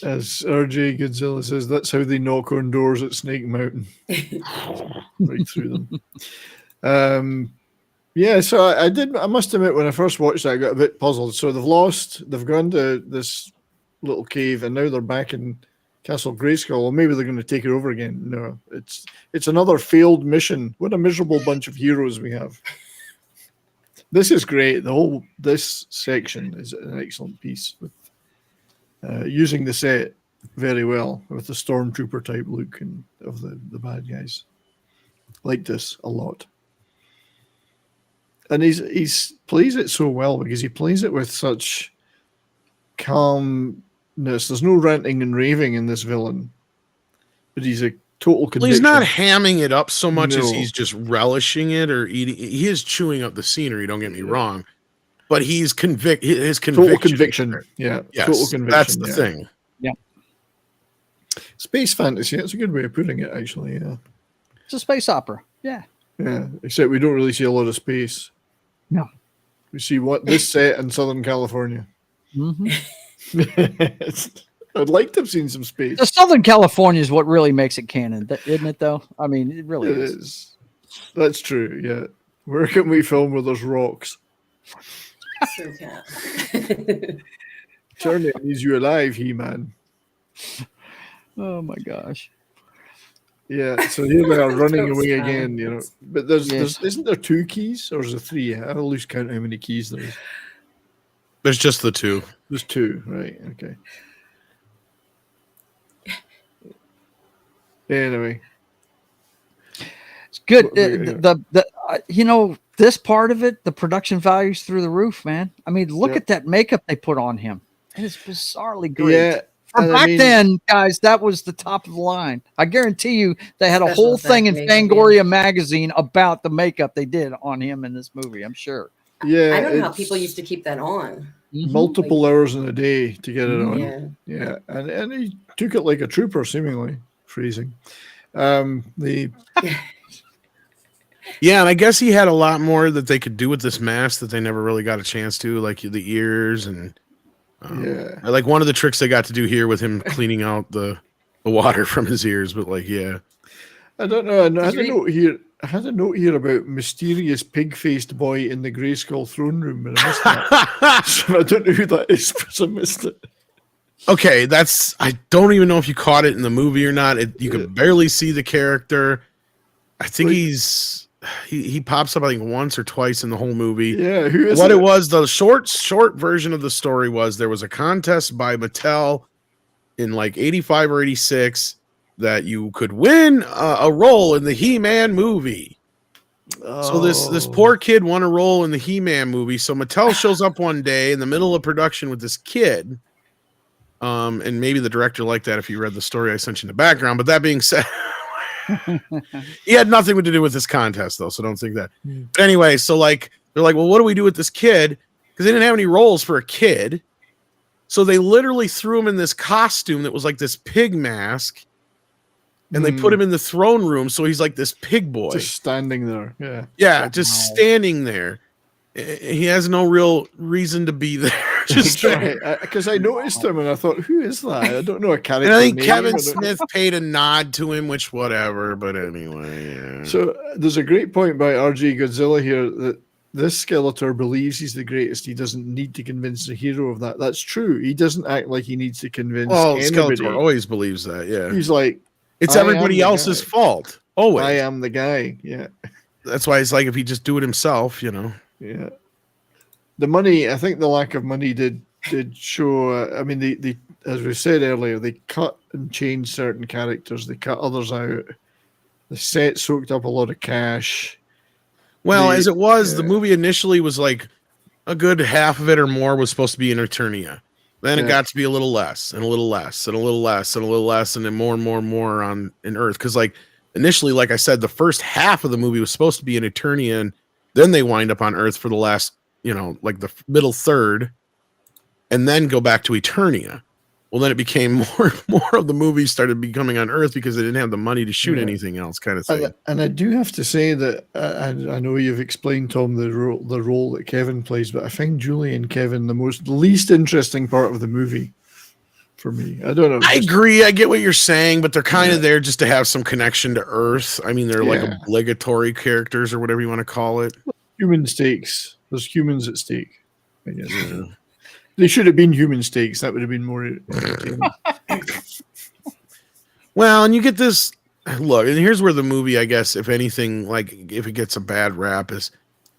As RJ Godzilla says, that's how they knock on doors at Snake Mountain. Right through them. Yeah, so I must admit, when I first watched that, I got a bit puzzled. So they've gone to this little cave, and now they're back in Castle Grayskull. Well, maybe they're going to take it over again. No, it's another failed mission. What a miserable bunch of heroes we have. This is great. This section is an excellent piece with using the set very well with the stormtrooper type look and of the bad guys. Like this a lot. And he's plays it so well because he plays it with such calmness. There's no ranting and raving in this villain, but he's a total conviction. Well, he's not hamming it up so much as he's just relishing it or eating. He is chewing up the scenery. Don't get me wrong, but he's his total conviction. Yeah, yes, total conviction. That's the thing. Yeah, space fantasy. That's a good way of putting it. Actually, yeah, it's a space opera. Yeah, yeah. Except we don't really see a lot of space. No, we see this set in Southern California. Mm-hmm. I'd like to have seen some space. The Southern California is what really makes it canon, isn't it? Though I mean, it really is. That's true. Yeah. Where can we film where there's rocks? Eternia needs you alive, He-Man. Oh my gosh. Yeah. So here they are running away again. But there's isn't there 2 keys or is there 3? I lose count how many keys there is. There's just the 2. There's 2, right? Okay. Anyway, it's good. This part of it, the production values through the roof, man. I mean, look at that makeup they put on him. It is bizarrely great. Yeah. Back then, guys, that was the top of the line. I guarantee you, they had a whole thing in Fangoria magazine about the makeup they did on him in this movie. I'm sure. Yeah, I don't know how people used to keep that on. Multiple hours in a day to get it on. Yeah, and he took it like a trooper, seemingly. Freezing. Yeah, and I guess he had a lot more that they could do with this mask that they never really got a chance to, like the ears and I like one of the tricks they got to do here with him cleaning out the water from his ears, but I don't know. I had a note here about mysterious pig-faced boy in the Grayskull throne room, and I missed that. So I don't know who that is because I missed it. Okay, I don't even know if you caught it in the movie or not. You could barely see the character. I think he pops up, I think, once or twice in the whole movie. Yeah, who is what it was, the short version of the story was there was a contest by Mattel in like 85 or 86 that you could win a role in the He-Man movie. So this poor kid won a role in the He-Man movie. So Mattel shows up one day in the middle of production with this kid. And maybe the director liked that if you read the story I sent you in the background. But that being said, he had nothing to do with this contest, though, so don't think that. But anyway, so they're like, well, what do we do with this kid? Because they didn't have any roles for a kid. So they literally threw him in this costume that was like this pig mask. And they put him in the throne room, so he's like this pig boy. Just standing there. Yeah. Yeah, just standing there. He has no real reason to be there. Just because I noticed him and I thought, who is that? I don't know a character. And I think Kevin Smith paid a nod to him, which whatever. But anyway, yeah. So there's a great point by RJ Godzilla here that this Skeletor believes he's the greatest. He doesn't need to convince the hero of that. That's true. He doesn't act like he needs to convince anybody. Skeletor always believes that. Yeah, he's like, it's everybody else's fault. Always, I am the guy. Yeah, that's why it's like if he just do it himself, Yeah. The money, I think the lack of money did show. I mean, they as we said earlier, they cut and changed certain characters. They cut others out. The set soaked up a lot of cash. Well, as it was, the movie initially was like a good half of it or more was supposed to be in Eternia. Then it Yeah. got to be a little less and a little less and a little less and a little less and then more and more and more on in Earth. Because like initially, like I said, the first half of the movie was supposed to be in Eternia, and then they wind up on Earth for the last, like the middle third, and then go back to Eternia. Well, then it became more of the movie started becoming on Earth because they didn't have the money to shoot anything else, kind of thing. And I do have to say that I know you've explained, Tom, the role that Kevin plays, but I find Julie and Kevin the least interesting part of the movie for me. I don't know. I agree. I get what you're saying, but they're kind of there just to have some connection to Earth. I mean, they're like obligatory characters or whatever you want to call it. Human stakes. There's humans at stake, I guess. Yeah. They should have been human stakes. That would have been more entertaining. Well, and you get this look, and here's where the movie, I guess, if anything, like if it gets a bad rap, is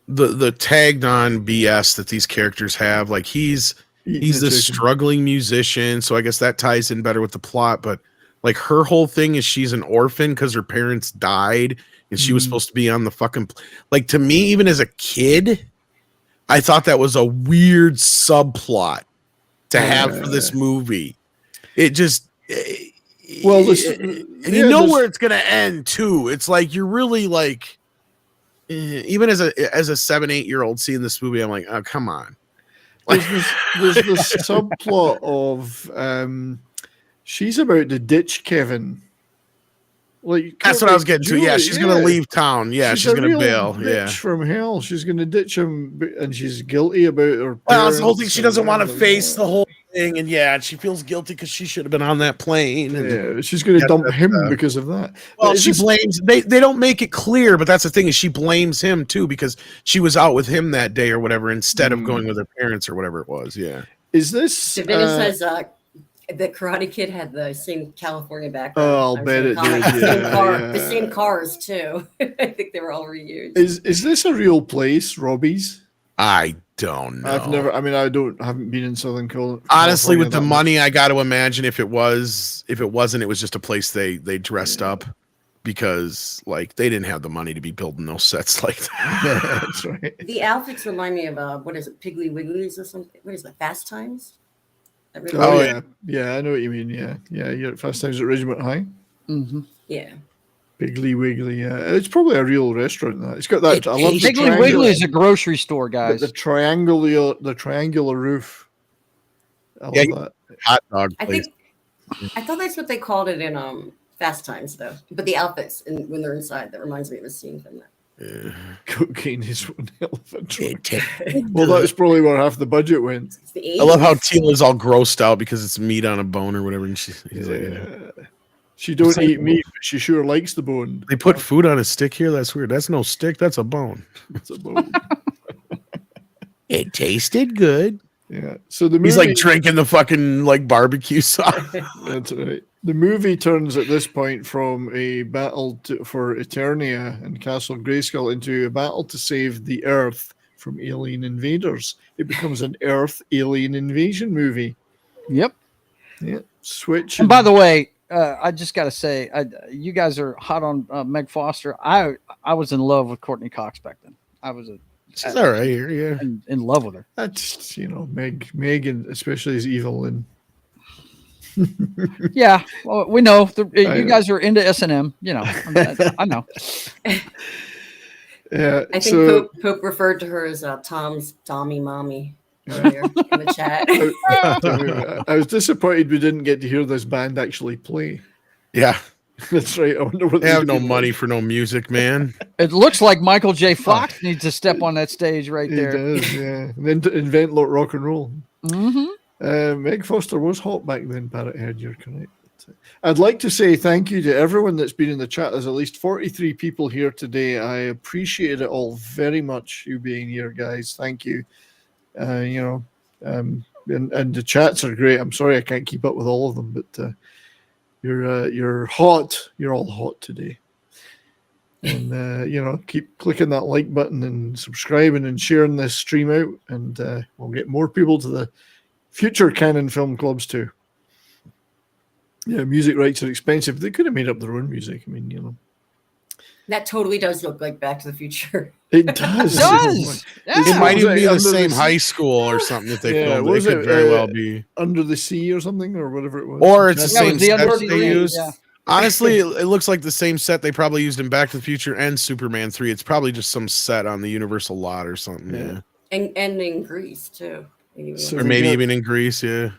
the tagged on BS that these characters have. Like he's this struggling musician, so I guess that ties in better with the plot. But like her whole thing is she's an orphan because her parents died, and she was supposed to be on the fucking like. To me, even as a kid, I thought that was a weird subplot to have for this movie. It just well, you know where it's gonna end too. It's like you're really like, even as a 7-8-year-old seeing this movie, I'm like, oh come on. There's this subplot of she's about to ditch Kevin. Like that's what I was getting to. Yeah, she's gonna leave town. Yeah, she's gonna bail. Yeah, from hell. She's gonna ditch him, and she's guilty about her. Well, it's the whole thing. She doesn't want to face the whole thing, and she feels guilty because she should have been on that plane. And she's gonna dump him because of that. Well, she blames. They don't make it clear, but that's the thing is she blames him too because she was out with him that day or whatever instead of going with her parents or whatever it was. Yeah. Is this? Savannah says the Karate Kid had the same California background. Oh, I'll bet it did. The same cars too. I think they were all reused. Is this a real place, Robbie's? I don't know. I haven't been in Southern California. Honestly, with the money, I got to imagine if it wasn't, it was just a place they dressed up because like they didn't have the money to be building those sets like that. That's right. The outfits remind me of what is it, Piggly Wigglies or something? What is that, Fast Times? Yeah, I know what you mean. Yeah, you're at Fast Times at Regiment High. Mm-hmm. Yeah. Piggly Wiggly, yeah. It's probably a real restaurant. It's got that. I love Piggly Wiggly is a grocery store, guys. The triangular roof. I love that. Hot dog place. I thought that's what they called it in Fast Times, though. But the outfits when they're inside, that reminds me of a scene from that. Cocaine is one hell of a drug. Well, that's probably where half the budget went. I love how Tila's all grossed out because it's meat on a bone or whatever, and she's like, she don't eat meat, but she sure likes the bone. They put food on a stick here. That's weird. That's no stick. That's a bone. It's a bone. It tasted good. Yeah. So the movie, he's like drinking the fucking like barbecue sauce. That's right. The movie turns at this point from a battle for Eternia and Castle Grayskull into a battle to save the Earth from alien invaders. It becomes an Earth alien invasion movie. Yep. Yeah. Switch. And by the way, I just got to say, you guys are hot on Meg Foster. I was in love with Courtney Cox back then. She's all right here, yeah. In love with her. That's Meg, and especially as evil and. Yeah, well, we know you guys are into S&M. You know, I know. Yeah, I think Pope referred to her as Tom's Tommy Mommy earlier in the chat. I was disappointed we didn't get to hear this band actually play. Yeah, that's right. I wonder what they have no money for no music, man. It looks like Michael J. Fox needs to step on that stage right there. He does, yeah. And then to invent rock and roll. Mm-hmm. Meg Foster was hot back then, Parrothead, you're correct. I'd like to say thank you to everyone that's been in the chat. There's at least 43 people here today. I appreciate it all very much, you being here, guys. Thank you. And the chats are great. I'm sorry I can't keep up with all of them, but you're hot. You're all hot today. And, keep clicking that like button and subscribing and sharing this stream out, and we'll get more people to the future Canon Film Clubs too. Yeah, music rights are expensive. They could have made up their own music. I mean, That totally does look like Back to the Future. It does. It does. It Yeah. might even be the Under same sea- high school or something that they Yeah, filmed. was It could it, very well be. Under the Sea or something, or whatever it was. Or it's the Yeah, it was same the set Undersea they Sea, used. yeah. Honestly, it looks like the same set they probably used in Back to the Future and Superman 3. It's probably just some set on the Universal lot or something. Yeah. And in Greece too. So Or we maybe get- even in Greece, yeah.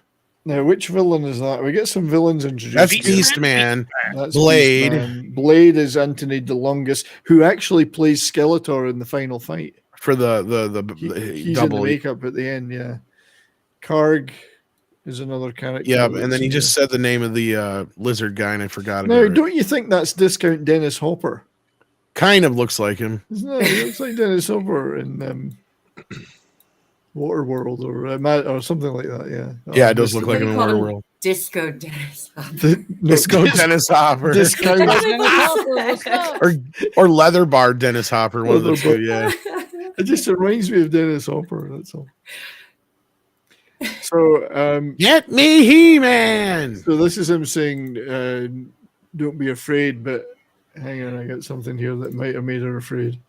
Now, which villain is that? We get some villains introduced. That's here. Beast Man. That's Blade. Beastman. Blade is Anthony DeLongis, who actually plays Skeletor in the final fight. For the He's double. in the makeup at the end, yeah. Karg is another character. Yeah, and then that's he in just said the name of the lizard guy, and I forgot there. about Now, it. don't you think that's discount Dennis Hopper? Kind of looks like him. Isn't it? He looks like Dennis Hopper in Waterworld or something like that, yeah. Yeah, it does look like him in They call him Waterworld. Disco Dennis. Disco Dennis Hopper. Discount. or Leather Bar Dennis Hopper, one of the Leather two, yeah. It just reminds me of Dennis Hopper, that's all. So Get me He-Man. So this is him saying, "Don't be afraid." But hang on, I got something here that might have made her afraid.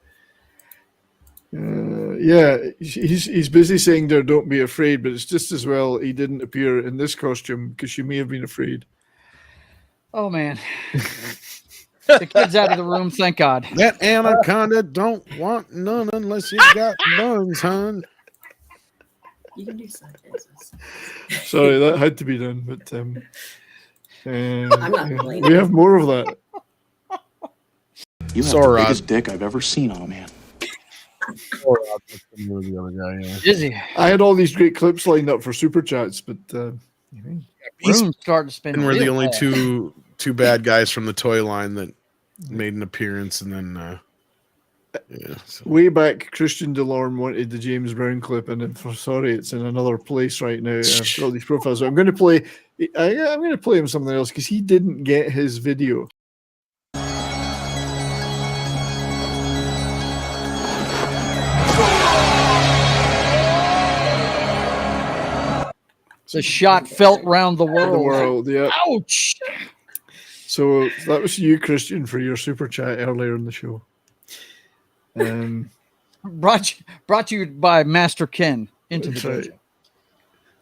Yeah, he's busy saying there, "Don't be afraid," but it's just as well he didn't appear in this costume because she may have been afraid. Oh man. The kid's out of the room, thank God. That anaconda don't want none unless you got buns, hon. You can do something. Sorry, that had to be done, but I'm not blaming. we have more of that. You have Sorry, the biggest dick I've ever seen on a man. The other guy, yeah. Dizzy. I had all these great clips lined up for super chats, but Room's starting to spin. And we're the real only fast. two bad guys from the toy line that made an appearance, and then yeah. So. way back, Christian Delorme wanted the James Brown clip, and sorry, it's in another place right now. I've got these profiles. So I'm going to play. I'm going to play him something else because he didn't get his video. The shot felt round the world. The world, yeah. Ouch! So that was you, Christian, for your super chat earlier in the show. Brought to you by Master Ken into the That's right. dojo.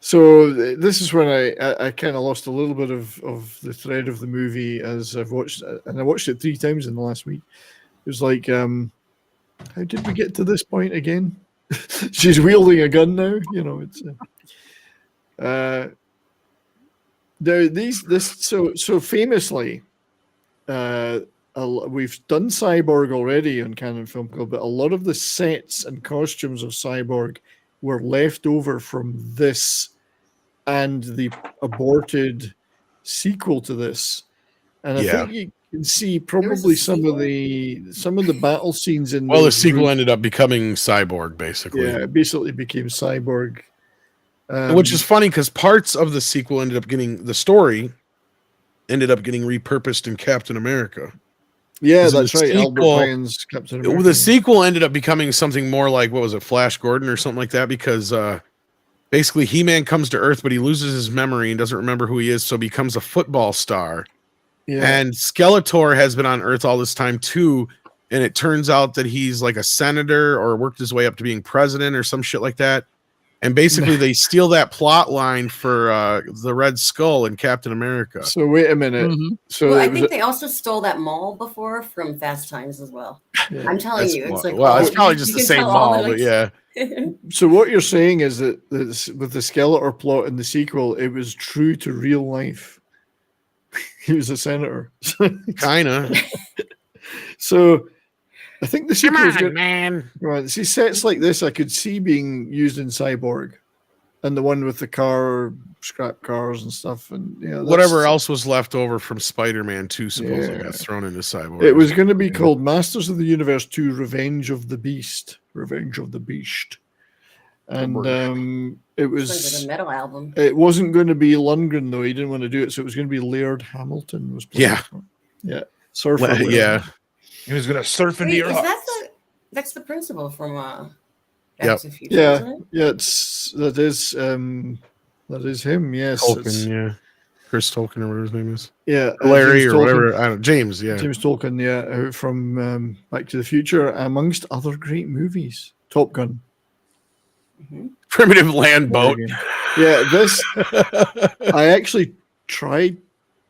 So this is when I kind of lost a little bit of the thread of the movie as I've watched, and I watched it 3 times in the last week. It was like, how did we get to this point again? She's wielding a gun now, you know. It's so famously, we've done Cyborg already on Canon Film Club, but a lot of the sets and costumes of Cyborg were left over from this and the aborted sequel to this. And I think you can see probably some of the battle scenes in the sequel ended up becoming Cyborg, basically. Yeah, it basically became Cyborg. Which is funny because parts of the sequel ended up getting repurposed in Captain America. Yeah, that's right. Albert Pyne's Captain America. The sequel ended up becoming something more like, what was it, Flash Gordon or something like that, because basically He-Man comes to Earth, but he loses his memory and doesn't remember who he is, so becomes a football star. Yeah. And Skeletor has been on Earth all this time too, and it turns out that he's like a senator or worked his way up to being president or some shit like that. And basically they steal that plot line for the Red Skull in Captain America. So wait a minute. Mm-hmm. So I think they also stole that mall before from Fast Times as well. Yeah. I'm telling you, it's like it's probably just the same mall, but yeah. So what you're saying is that with the Skeletor plot in the sequel, it was true to real life. He was a senator. Kinda. So I think the sequel is good. Man. Right. See, sets like this I could see being used in Cyborg. And the one with the scrap cars and stuff, and whatever else was left over from Spider-Man 2 supposedly got thrown into Cyborg. It was going to be called Masters of the Universe 2: Revenge of the Beast. And it was like a metal album. It wasn't going to be Lundgren though. He didn't want to do it, so it was going to be Laird Hamilton was playing. Yeah, surfer. Yeah, he was going to surf into your house. That's the principal from Yep. to the Future, isn't it? Yeah, that is him. Yes, Culkin, Chris Tolkien or whatever his name is. Yeah, Larry James or Tolkien. whatever. I don't know. James, yeah. James Tolkien, yeah, from Back to the Future, amongst other great movies. Top Gun. Primitive land boat. Yeah, this I actually tried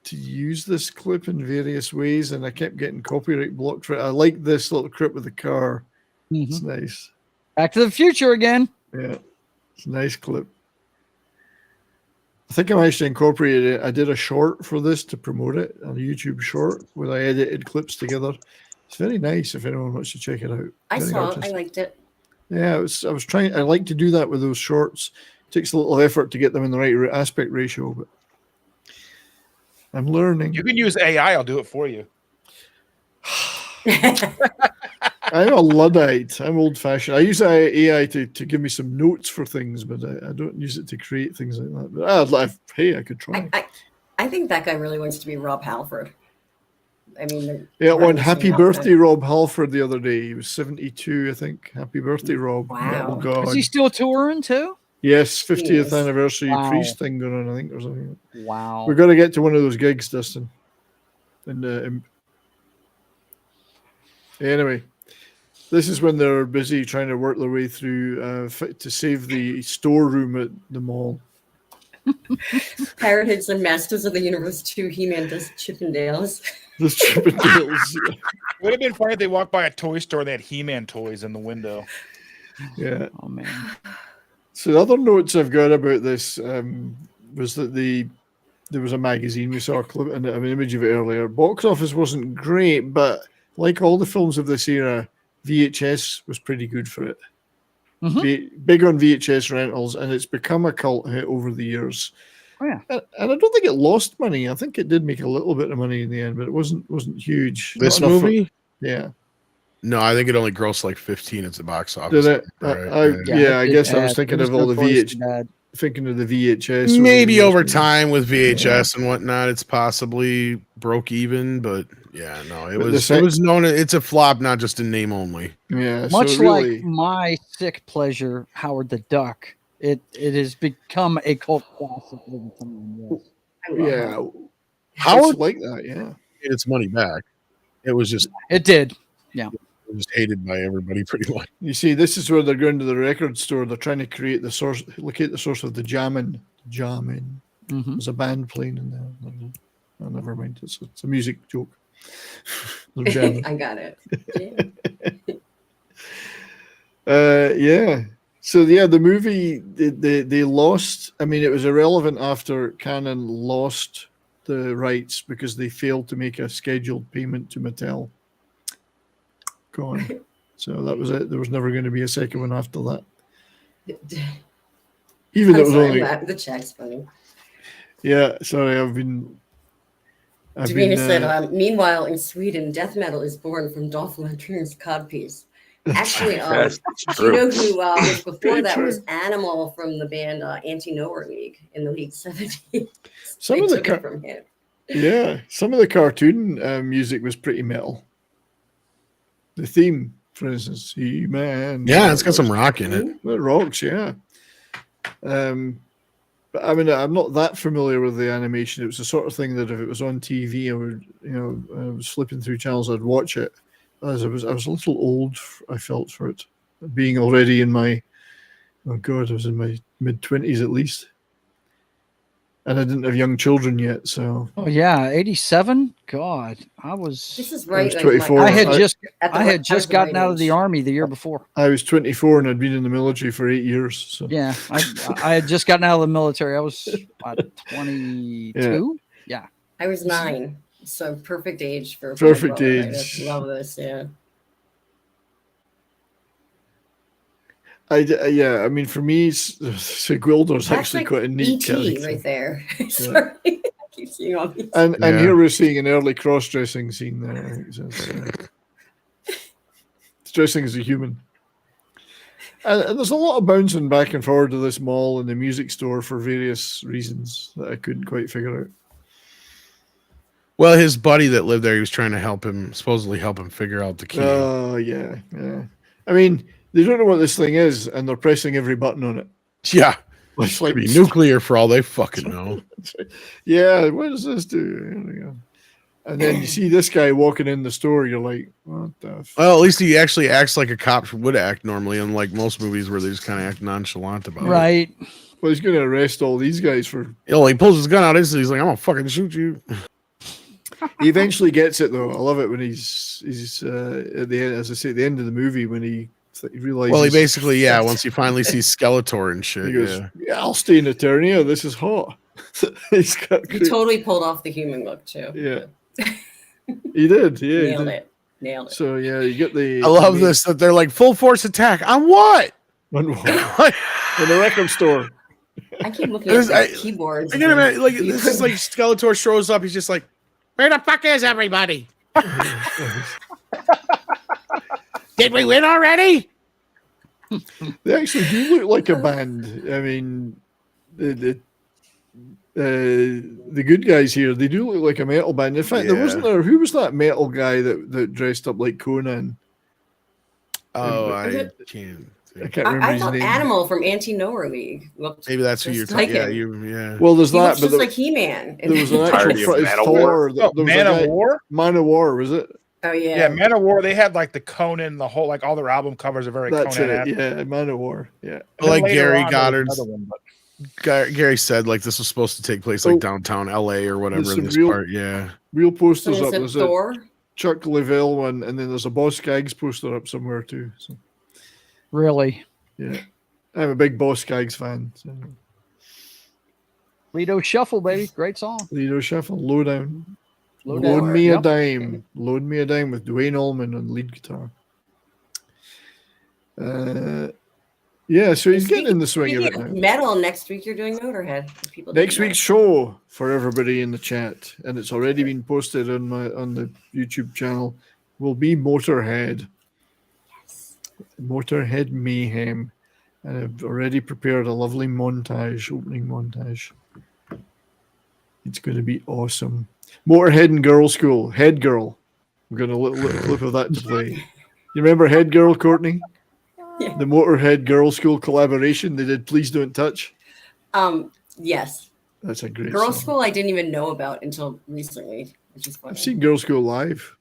to use this clip in various ways, and I kept getting copyright blocked for it. I like this little clip with the car. It's nice. Back to the Future again. Yeah, it's a nice clip. I think I actually incorporated it. I did a short for this to promote it, a YouTube short where I edited clips together. It's very nice if anyone wants to check it out. I Very saw it. artistic. I liked it. Yeah, I was trying. I like to do that with those shorts. It takes a little effort to get them in the right aspect ratio, but I'm learning. You can use AI. I'll do it for you. I'm a Luddite. I'm old fashioned. I use AI to give me some notes for things, but I don't use it to create things like that. But hey, I could try. I think that guy really wants to be Rob Halford. I mean, Yeah, one happy birthday, Rob Halford, the other day. He was 72, I think. Happy birthday, Rob. Wow. Oh, God. Is he still touring too? Yes, 50th Yes. anniversary Wow. priest thing going on, I think, or something. Wow. We're going to get to one of those gigs, Dustin. And anyway, this is when they're busy trying to work their way through to save the storeroom at the mall. Parrotheads and Masters of the Universe 2, He-Man does Chippendales. The Chippendales. Yeah. It would have been funny if they walked by a toy store and they had He-Man toys in the window. Yeah. Oh man. So the other notes I've got about this was that there was a magazine, we saw a clip and an image of it earlier. Box office wasn't great, but like all the films of this era, VHS was pretty good for it. Big on VHS rentals, and it's become a cult hit over the years. Oh, yeah. And I don't think it lost money. I think it did make a little bit of money in the end, but it wasn't huge. This Not enough for- movie? yeah. No, I think it only grossed like 15 at the box office. Did it? Right, Yeah, I guess I was It thinking was of all the notoriously bad. thinking of the VHS. Maybe or the over USB. time with VHS and whatnot, it's possibly broke even, but yeah, no, it But was the it was known. It's a flop, not just in name only. Yeah, Much so really, like my sick pleasure, Howard the Duck, it has become a cult classic. Over time, yes. yeah, Howard it's like that. Yeah, made its money back. It was just It did. Yeah. it was hated by everybody pretty much. you see, this is where they're going to the record store. They're trying to create the source, locate the source of the jamming. There's a band playing in there. Oh, never mind. It's a music joke. They're jamming. I got it. Yeah. So yeah, the movie they lost. I mean, it was irrelevant after Canon lost the rights because they failed to make a scheduled payment to Mattel. Gone. So that was it. There was never going to be a second one after that. Even though it was only the check's funny. yeah. Sorry, I've been. Davina said, meanwhile, in Sweden, death metal is born from Dolph Lundgren's codpiece. Actually, do you know who was before that was Animal from the band Anti-Nowhere League in the late 70s. Some They of the took it from him. Yeah, some of the cartoon music was pretty metal. The theme, for instance, He-Man. Yeah, it's got some rock in it. It rocks, yeah. But I mean, I'm not that familiar with the animation. It was the sort of thing that if it was on TV, I would, I was flipping through channels, I'd watch it. As I was a little old, I felt, for it, being already in my, oh God, I was in my mid-20s at least. And I didn't have young children yet, so. Oh yeah, 87. God, I was. This is right. I was 24. I had I just gotten out of the army the year before. I was 24 and I'd been in the military for 8 years. So. Yeah, I had just gotten out of the military. I was 22. Yeah. I was 9, so perfect age for perfect my brother. age. I just love this, yeah. I mean, for me, Gwildor's That's actually like quite a neat E.T. character. right there. Sorry, I keep seeing all these. And here we're seeing an early cross-dressing scene there. It's dressing as a human. And there's a lot of bouncing back and forward to this mall and the music store for various reasons that I couldn't quite figure out. Well, his buddy that lived there, he was trying to supposedly help him figure out the key. Oh, yeah. I mean, they don't know what this thing is, and they're pressing every button on it. Yeah. It's Could be nuclear for all they fucking know. Yeah, what does this do? Here we go. And then you see this guy walking in the store. You're like, what the? Well, at least he actually acts like a cop would act normally, unlike most movies where they just kind of act nonchalant about it. Right. Well, he's going to arrest all these guys for. He pulls his gun out instantly. He's like, I'm gonna fucking shoot you. He eventually gets it though. I love it when he's at the end, as I say, at the end of the movie when he realizes. Well, he basically, once he finally sees Skeletor and shit, he goes, yeah, I'll stay in Eternia. This is hot. He's got He totally pulled off the human look too. Yeah. He did. Yeah. Nailed it. So yeah, you get the. I love this that they're like full force attack on what? On what? In the record store. I keep looking at the keyboards. I get him like this is like Skeletor shows up. He's just like, where the fuck is everybody? Did we win already? They actually do look like a band. I mean, the good guys here, they do look like a metal band. In fact, there wasn't there. Who was that metal guy that dressed up like Conan? Oh, I can't. I can't remember I his thought name. Animal from Anti-Nowhere League. Maybe that's who you're talking. Yeah. Well, there's He that, looks but just like He-Man. There was an actual Man of Thor. War? There was Man a of guy- War? Man of War, was it? Oh yeah. Yeah, Man of War. They had like the Conan, the whole like all their album covers are very That's Conan. it. Yeah, Man of War. Yeah. Like Later Gary on, there was Goddard's. another one, but- Gary said like this was supposed to take place like downtown LA or whatever There's in this some part. Yeah. Real posters So up. is it There's a Thor? Chuck Leavell one, and then there's a Boss Skaggs poster up somewhere too. So Really. yeah, I'm a big Boss Skaggs fan. So. Lido Shuffle, baby. Great song. Lido Shuffle, Lowdown. Load Load Down. me a Yep. dime. Load me a dime with Dwayne Allman on lead guitar. Yeah, so he's getting in the swing of it Speaking of now. metal, next week you're doing Motorhead. If people Next didn't know. week's show for everybody in the chat, and it's already been posted on the YouTube channel, will be Motorhead. Motorhead Mayhem. And I've already prepared a lovely opening montage. It's going to be awesome. Motorhead and Girl School, Head Girl. I'm going to little clip of that to play. You remember Head Girl, Courtney? Yeah. The Motorhead Girl School collaboration they did. Please Don't Touch. Yes. That's a great Girl song. School I didn't even know about until recently, which is funny. I've seen Girl School live.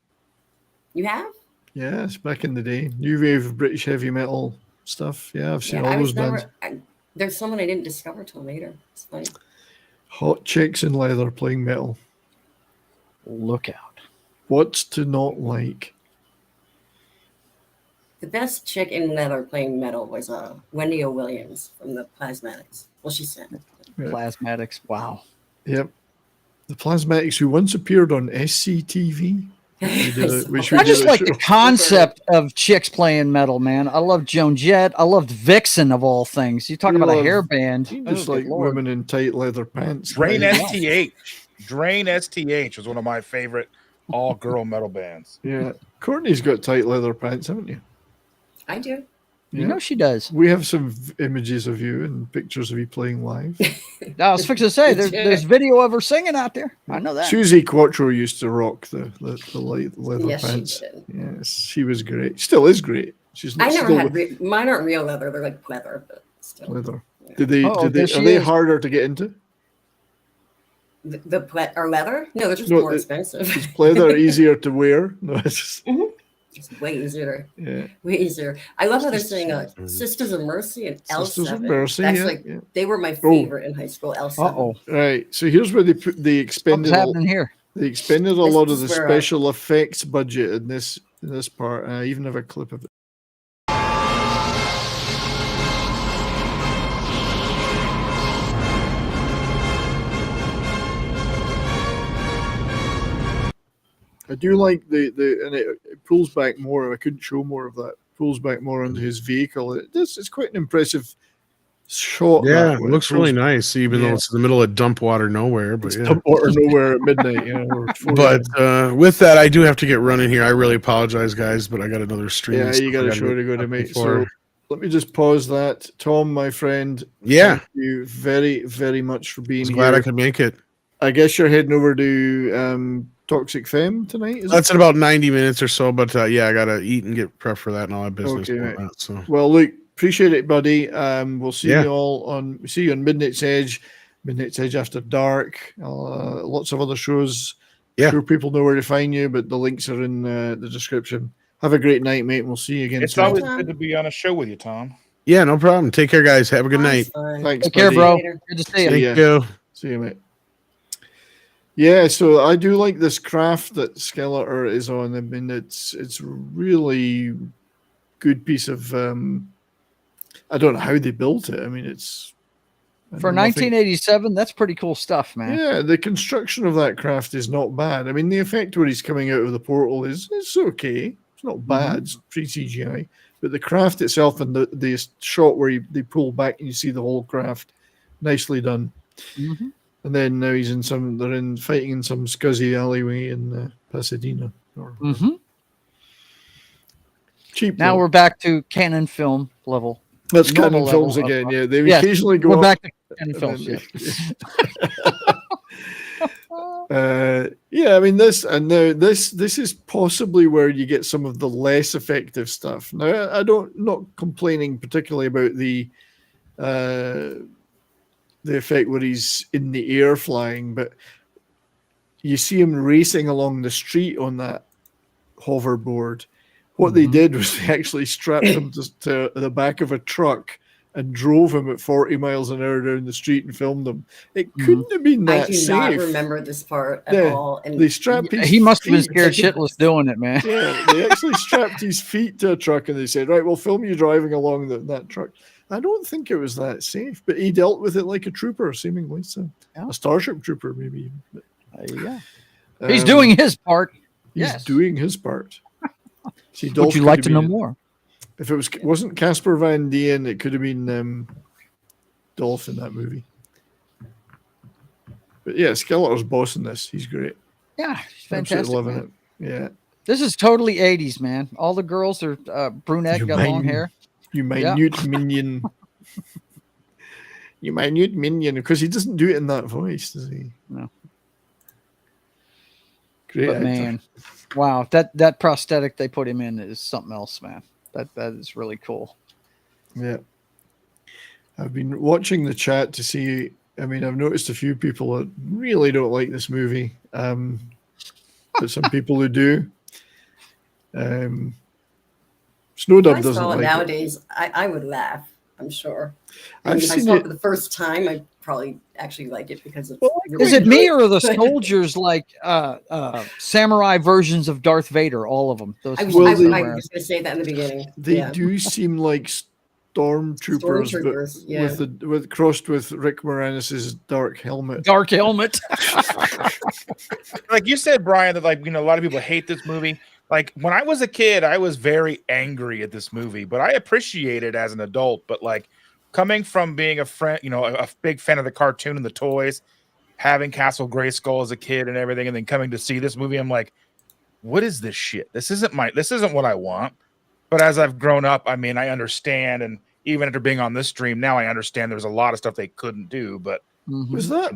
You have? Yeah, it's back in the day. New wave of British heavy metal stuff. Yeah, I've seen all I those was bands. never. There's someone I didn't discover till later. It's funny. Hot chicks in leather playing metal. Look out. What's to not like? The best chick in leather playing metal was Wendy O. Williams from the Plasmatics. Well, she sang. Plasmatics. Wow. Yep. The Plasmatics who once appeared on SCTV. I just like the concept of chicks playing metal, man. I love Joan Jett. I loved Vixen of all things. You talk about a hair band. Just like women in tight leather pants. Drain STH. Drain STH was one of my favorite all-girl metal bands. Yeah. Courtney's got tight leather pants, haven't you? I do. You know she does. We have some images of you and pictures of you playing live. I was fixing to say, there's video of her singing out there. I know that. Susie Quattro used to rock the light leather Yes, she pants. did. Yes, she was great. Still is great. She's I never still had mine aren't real leather. They're like leather, but still. leather. Did they? Uh-oh, Did they? there Are she they is. harder to get into? Are leather? No, they're just No, more expensive. Is leather easier to wear? No, it's just It's way easier. yeah. Way easier. I love how they're saying Sisters of Mercy and L7. Sisters of Mercy, That's yeah, like yeah. they were my favorite in high school. L7. Uh-oh. Right. So here's where they expended. What's happening here? They expended a This lot of the is where, special effects budget in this part. I even have a clip of it. I do like the and it pulls back more. I couldn't show more of that. Pulls back more onto his vehicle. It's quite an impressive shot. Yeah, that it way. looks really nice, even though Yeah. it's in the middle of dump water nowhere. But yeah. Dump water nowhere at midnight. You know, or 4 But a.m. with that, I do have to get running here. I really apologize, guys, but I got another stream. Yeah, and you stuff got I a gotta show to get go to, up mate. before. So let me just pause that. Tom, my friend. Yeah. Thank you very, very much for being I was here. glad I could make it. I guess you're heading over to Toxic Femme tonight, is That's it? in about 90 minutes or so, but yeah, I gotta eat and get prep for that and all that business. Okay, and all right. that, so Well, look, appreciate it, buddy. We'll see Yeah. you all on. See you on Midnight's Edge, Midnight's Edge After Dark. Lots of other shows. Yeah. Sure, people know where to find you, but the links are in the description. Have a great night, mate. And we'll see you again It's soon. always good to be on a show with you, Tom. Yeah, no problem. Take care, guys. Have a good night. Thanks, Take care, buddy. bro. Good to see you. Thank you. See you, mate. Yeah, so I do like this craft that Skeletor is on. I mean, it's really good piece of. I don't know how they built it. I mean, it's For 1987, that's pretty cool stuff, man. Yeah, the construction of that craft is not bad. I mean, the effect where he's coming out of the portal is okay. It's not bad. It's pre-CGI. But the craft itself and the shot where they pull back and you see the whole craft, nicely done. Mm-hmm. And then now they're fighting in some scuzzy alleyway in Pasadena. Mm-hmm. Cheap. Now though. we're back to canon film level. That's normal canon films level again. of- Yeah, they Yes, occasionally go. we're up, back to canon and films. then Yeah. yeah, I mean this this is possibly where you get some of the less effective stuff. Now, I don't not complaining particularly about the effect where he's in the air flying, but you see him racing along the street on that hoverboard. What they did was they actually strapped him to the back of a truck and drove him at 40 miles an hour down the street and filmed him. It couldn't have been that I do safe. not remember this part at Yeah, all. And they strapped his He must have been feet- scared shitless doing it, man. Yeah, they actually strapped his feet to a truck and they said, right, we'll film you driving along that truck. I don't think it was that safe, but he dealt with it like a trooper, seemingly. So a Starship Trooper, maybe even. But, yeah. He's doing his part. He's Yes. doing his part. See, Would Dolph you could like have to know been- more? If it wasn't Casper Van Dien, it could have been Dolph in that movie. But yeah, Skeletor's boss in this. He's great. Yeah, he's Absolutely fantastic. loving Man. it. Yeah. This is totally 80s, man. All the girls are brunette, You got long minute- hair. You Yeah. minute minion. You minute minion. Because he doesn't do it in that voice, does he? No. Great But actor. man, wow, that prosthetic they put him in is something else, man. That is really cool. Yeah. I've been watching the chat to see. I mean, I've noticed a few people that really don't like this movie. But some people who do. Snowdub if I doesn't saw it like it. nowadays, I would laugh. I'm sure. I've And if I seen saw it- it for the first time, I'd probably actually like it because it's. Is it me or are the good. soldiers like samurai versions of Darth Vader? All of them. Those I was, Well, I, they- I was going to say that in the beginning. They yeah. do seem like stormtroopers, Stormtroopers, yeah. with crossed with Rick Moranis's dark helmet. Dark helmet. Like you said, Brian, that like a lot of people hate this movie. Like when I was a kid, I was very angry at this movie, but I appreciate it as an adult. But like coming from being a friend, a big fan of the cartoon and the toys, having Castle Grayskull as a kid and everything, and then coming to see this movie, I'm like, what is this shit? This isn't what I want. But as I've grown up, I mean, I understand, and even after being on this stream now, I understand there's a lot of stuff they couldn't do. But Was that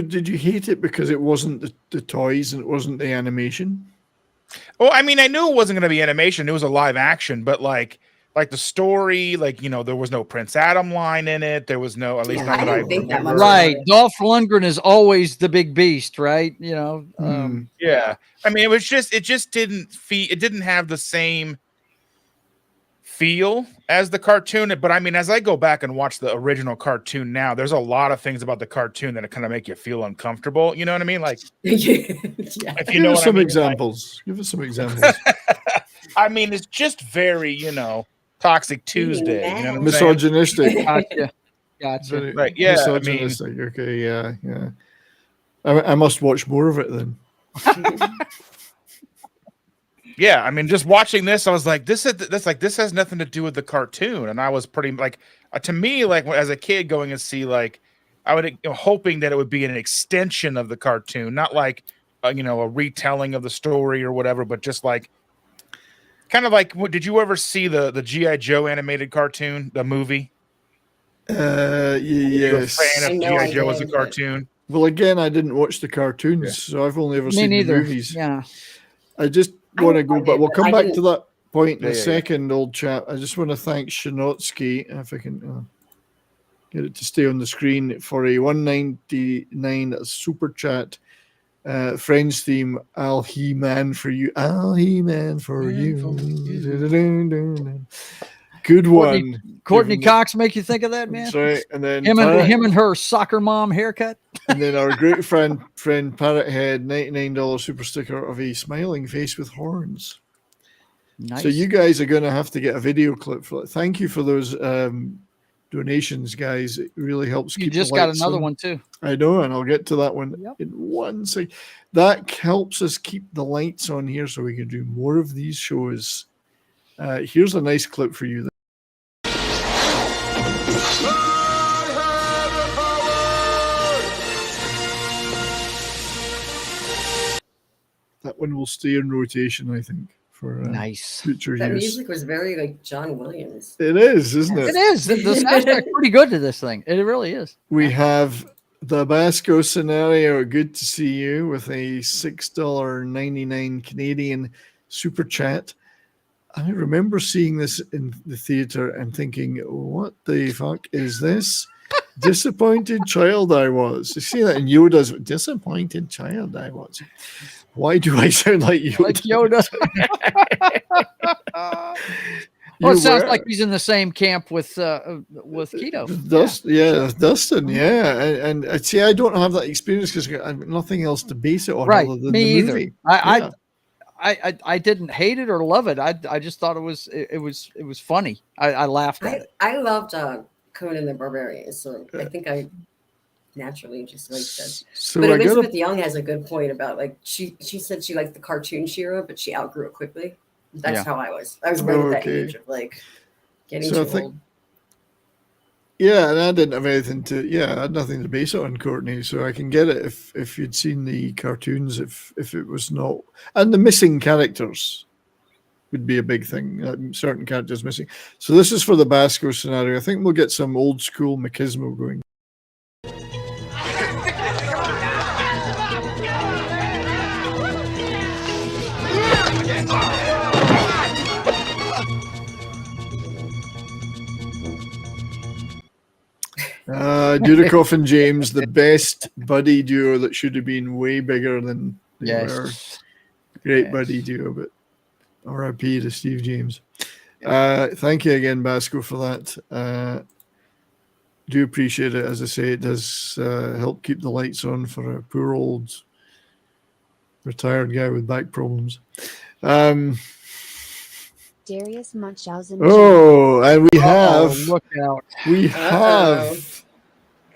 did you hate it because it wasn't the toys and it wasn't the animation? Well, I mean, I knew it wasn't going to be animation; it was a live action. But like the story, there was no Prince Adam line in it. There was no, at least not that I remember. Right. Dolph Lundgren is always the big beast, right? Yeah. I mean, it just didn't it didn't have the same feel as the cartoon. But I mean, as I go back and watch the original cartoon now, there's a lot of things about the cartoon that kind of make you feel uncomfortable. You know what I mean? Like, if you know Give us what I some mean, examples. Give us some examples. I mean, it's just very, Toxic Tuesday. You know what I'm Misogynistic. Gotcha. Gotcha. Very Right, yeah, I mean- misogynistic. Okay, yeah. I must watch more of it then. Yeah, I mean, just watching this, I was like, this has nothing to do with the cartoon, and I was pretty like, to me, like as a kid going and see I would hoping that it would be an extension of the cartoon, not like a retelling of the story or whatever, but just like kind of like, did you ever see the G.I. Joe animated cartoon, the movie? Yes. You a fan of G.I. Joe as a cartoon? Well, again, I didn't watch the cartoons, so I've only ever Me seen neither. the movies. Yeah. I just want to go, but we'll come back to that. point in Yeah, a yeah, yeah. second, old chap. I just want to thank Shinotsky, if I can get it to stay on the screen, for a 199 super chat. Friends theme, I'll He-Man for you. I'll He-Man for you. Good one. Courtney Given- Cox make you think of that, man? That's right. And then Him and her soccer mom haircut. And then our great friend Parrothead, $99 super sticker of a smiling face with horns. Nice. So you guys are going to have to get a video clip for it. Thank you for those donations, guys. It really helps You keep just the got lights another on. one too. I know, and I'll get to that one in 1 second. That helps us keep the lights on here so we can do more of these shows. Here's a nice clip for you. That one will stay in rotation, I think, for nice future That use. music was very like John Williams. It is, isn't it? It is. The soundtrack's pretty good to this thing. It really is. We have the Basco scenario. Good to see you with a $6.99 Canadian super chat. I remember seeing this in the theater and thinking, what the fuck is this? Disappointed child I was. You see that in Yoda's disappointed child I was. Why do I sound like Yoda? Like Yoda. Well, it sounds like he's in the same camp with Keto. Dustin, yeah. And see, I don't have that experience because I have nothing else to base it on Right, other than me the either. movie. I didn't hate it or love it. I just thought it was funny. I laughed at it. I loved Conan the Barbarian, so I think I naturally just liked that. So but I Elizabeth Young has a good point about like she said she liked the cartoon She-Ra, but she outgrew it quickly. That's how I was. I was right at that age of like getting too old. Yeah, and I didn't have anything I had nothing to base it on, Courtney. So I can get it if you'd seen the cartoons, if it was not, and the missing characters would be a big thing. Certain characters missing. So this is for the Basco scenario. I think we'll get some old school machismo going. Dudikoff and James, the best buddy duo that should have been way bigger than they were. Great buddy duo, but RIP to Steve James. Thank you again, Basco, for that. Do appreciate it. As I say, it does help keep the lights on for a poor old retired guy with back problems. Darius Munchausen. Oh, and we have look out. We have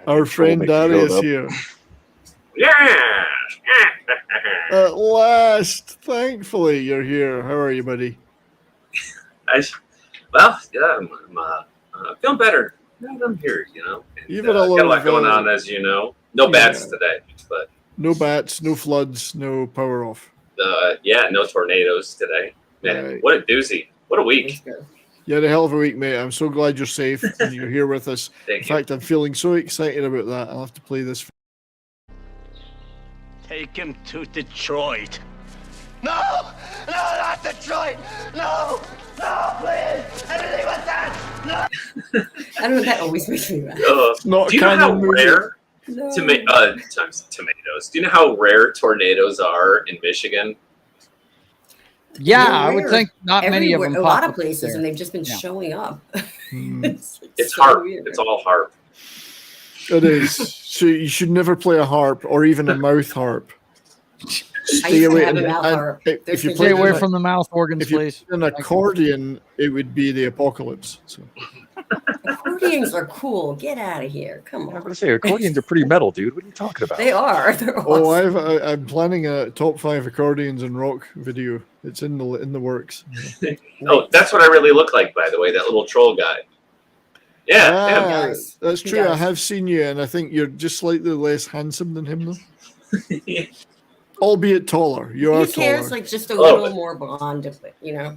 our friend Darius here. Yeah. At last, thankfully, you're here. How are you, buddy? I'm feeling better. I'm here, you know. And, You've had got a lot going on, as you know. No bats today, but no bats, no floods, no power off. No tornadoes today. Man, what a doozy! What a week! You had a hell of a week, mate. I'm so glad you're safe and you're here with us. In fact, I'm feeling so excited about that. I'll have to play this. Take him to Detroit. No, not Detroit. No, please. Anything with that. No. I don't know. That always makes me laugh. Do you know how rare tomatoes? Do you know how rare tornadoes are in Michigan? Yeah, I would think not many of them. A lot of places, and they've just been showing up. It's so harp. weird. It's all harp. It is. So you should never play a harp or even a mouth harp. Stay away. If you stay away from the mouth organs, please. An accordion, it would be the apocalypse. So. Accordions are cool. Get out of here. Come on. I'm going to say, accordions are pretty metal, dude. What are you talking about? They are. They're awesome. I'm planning a top 5 accordions and rock video. It's in the works. Oh, that's what I really look like, by the way. That little troll guy. Yeah, that's true. I have seen you, and I think you're just slightly less handsome than him, though. Albeit taller. You are His taller. hair's like just a little more blonde, you know.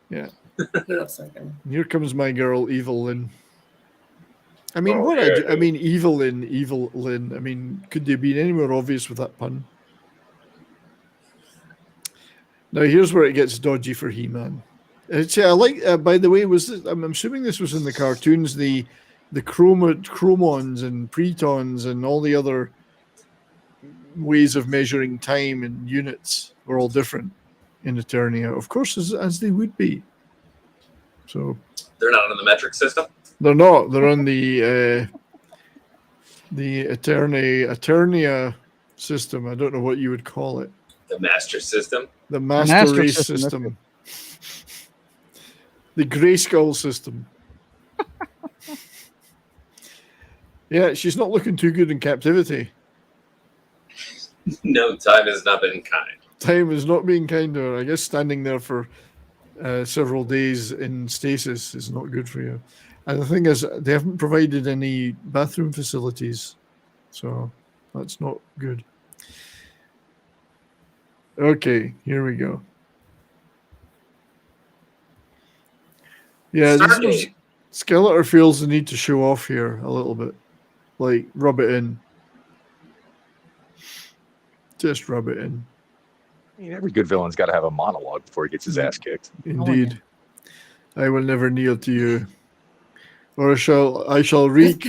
Yeah. He looks like him. Here comes my girl, Evil Lynn. I mean, Evil Lynn. I mean, could they be any more obvious with that pun? Now, here's where it gets dodgy for He-Man. I like. By the way, I'm assuming this was in the cartoons. The chromons and pretons and all the other ways of measuring time and units were all different in Eternia, of course, as they would be. So They're not on the metric system. they're not. They're on the Eternia system. I don't know what you would call it. The master system. The master race system. The Grayskull system. Yeah, she's not looking too good in captivity. No, time has not been kind. Time is not being kind to her. I guess standing there for several days in stasis is not good for you. And the thing is, they haven't provided any bathroom facilities, so that's not good. Okay, here we go. Yeah, Skeletor feels the need to show off here a little bit. Like, rub it in. Just rub it in. I mean, every good villain's got to have a monologue before he gets his ass kicked. Indeed. I will never kneel to you. Or I shall wreak